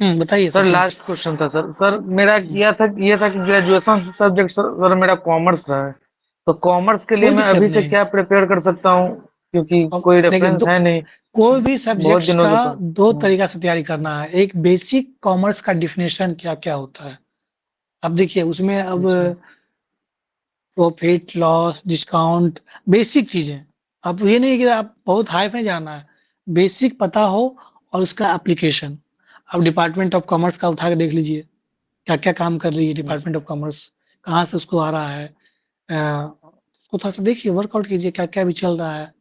बताइए सर सचिन। लास्ट क्वेश्चन था सर। सर मेरा ये था कि ग्रेजुएशन सब्जेक्ट सर मेरा कॉमर्स रहा है, तो कॉमर्स के लिए कोई मैं दिक्कत अभी से नहीं। क्या प्रिपेयर कर सकता हूँ, क्योंकि कोई देखिए रेफरेंस है नहीं, कोई भी बहुत सब्जेक्ट्स दिनों का से तो। दो तरीका से तैयारी करना है। एक बेसिक कॉमर्स का डिफिनेशन क्या क्या होता है, अब देखिए उसमें अब प्रॉफिट लॉस डिस्काउंट बेसिक चीजें, अब ये नहीं कि आप बहुत हाई में जाना है, बेसिक पता हो और उसका एप्लीकेशन। अब डिपार्टमेंट ऑफ कॉमर्स का उठा के देख लीजिए, क्या क्या काम कर रही है डिपार्टमेंट ऑफ कॉमर्स, कहाँ से उसको आ रहा है, उसको थोड़ा सा देखिए, वर्कआउट कीजिए क्या क्या भी चल रहा है,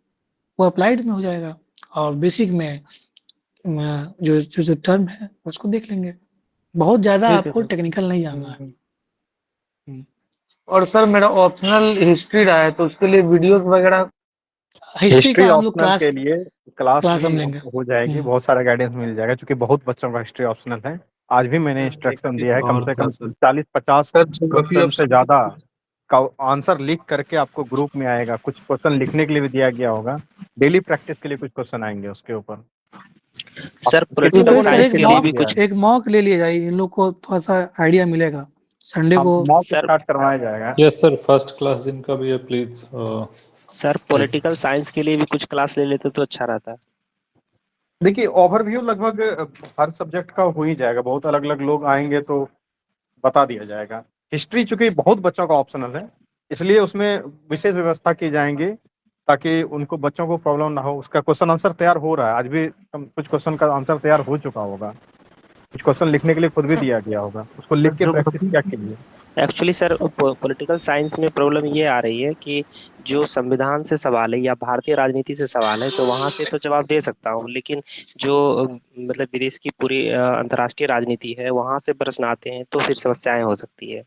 वो अप्लाइड में हो जाएगा। और बेसिक में जो टर्म है उसको देख लेंगे, बहुत ज्यादा ठीक है आपको सर। टेक्निकल नहीं जाना है। और सर मेरा ऑप्शनल हिस्ट्री रहा है, तो उसके लिए वीडियोस वगैरह। हिस्ट्री हिस्ट्री का हम लोग ऑप्शनल के लिए क्लास क्लास भी हम लेंगे। हो जाएगी, बहुत सारा गाइडेंस मिल जाएगा, क्योंकि बहुत बच्चों का हिस्ट्री ऑप्शनल है। आज भी मैंने सर एक इंस्ट्रक्शन चीज दिया है, कम और से था कम सर। 40-50 सर ज्योग्राफी क्वेश्चन से ऑप्शन ज्यादा का आंसर लिख करके आपको ग्रुप में आएगा। कुछ क्वेश्चन लिखने के लिए भी दिया गया होगा, डेली प्रैक्टिस के लिए कुछ क्वेश्चन आएंगे उसके ऊपर। सर कितने पॉलिटिकल लोगों ने साइंस देख के लिया लिए हो भी गया कुछ। है? एक मॉक ले लिया जाए, इन लोग को थोड़ा सा आइडिया मिलेगा संडे को। मॉक सर स्टार्ट करवाया जाएगा। यस सर, फर्स्ट क्लास जिनका भी है प्लीज। सर पॉलिटिकल साइंस के लिए भी कुछ क्लास ले लेते तो अच्छा रहता। देखिए ओवरव्यू लगभग हर सब्जेक्ट का हो ही जाएगा, बहुत अलग अलग लोग आएंगे तो बता दिया जाएगा। हिस्ट्री चूंकि बहुत बच्चों का ऑप्शनल है, इसलिए उसमें विशेष व्यवस्था की जाएंगी ताकि उनको बच्चों को प्रॉब्लम ना हो। उसका क्वेश्चन आंसर तैयार हो रहा है, आज भी कुछ क्वेश्चन का आंसर तैयार हो चुका होगा, कुछ क्वेश्चन लिखने के लिए खुद भी दिया गया होगा, उसको लिख के प्रैक्टिस क्या कीजिए। एक्चुअली सर पॉलिटिकल साइंस में प्रॉब्लम ये आ रही है कि जो संविधान से सवाल है या भारतीय राजनीति से सवाल है तो वहां से तो जवाब दे सकता हूँ, लेकिन जो मतलब विदेश की पूरी अंतर्राष्ट्रीय राजनीति है वहां से प्रश्न आते हैं तो फिर समस्याएं हो सकती है।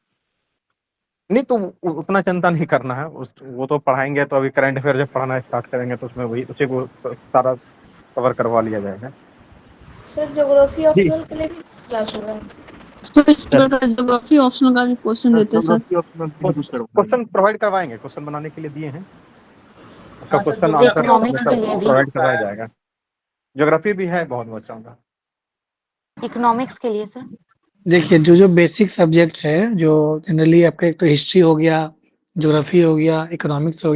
नहीं तो उतना चिंता नहीं करना है, वो तो पढ़ाएंगे। तो अभी करंट अफेयर जब पढ़ाना स्टार्ट करेंगे तो उसमें वही उसी को सारा कवर करवा लिया जाएगा। सर ज्योग्राफी ऑप्शनल के लिए भी क्लास होगा? ज्योग्राफी ऑप्शनल का भी क्वेश्चन देते हैं सर। क्वेश्चन प्रोवाइड करवाएंगे, क्वेश्चन बनाने के लिए दिए हैं, उसका क्वेश्चन आंसर प्रोवाइड करवाया जाएगा। ज्योग्राफी भी है बहुत बच्चों का। इकोनॉमिक्स के लिए सर देखिए जो बेसिक सब्जेक्ट्स है, जो जनरली आपका एक तो हिस्ट्री हो गया, ज्योग्राफी हो गया, इकोनॉमिक्स हो गया,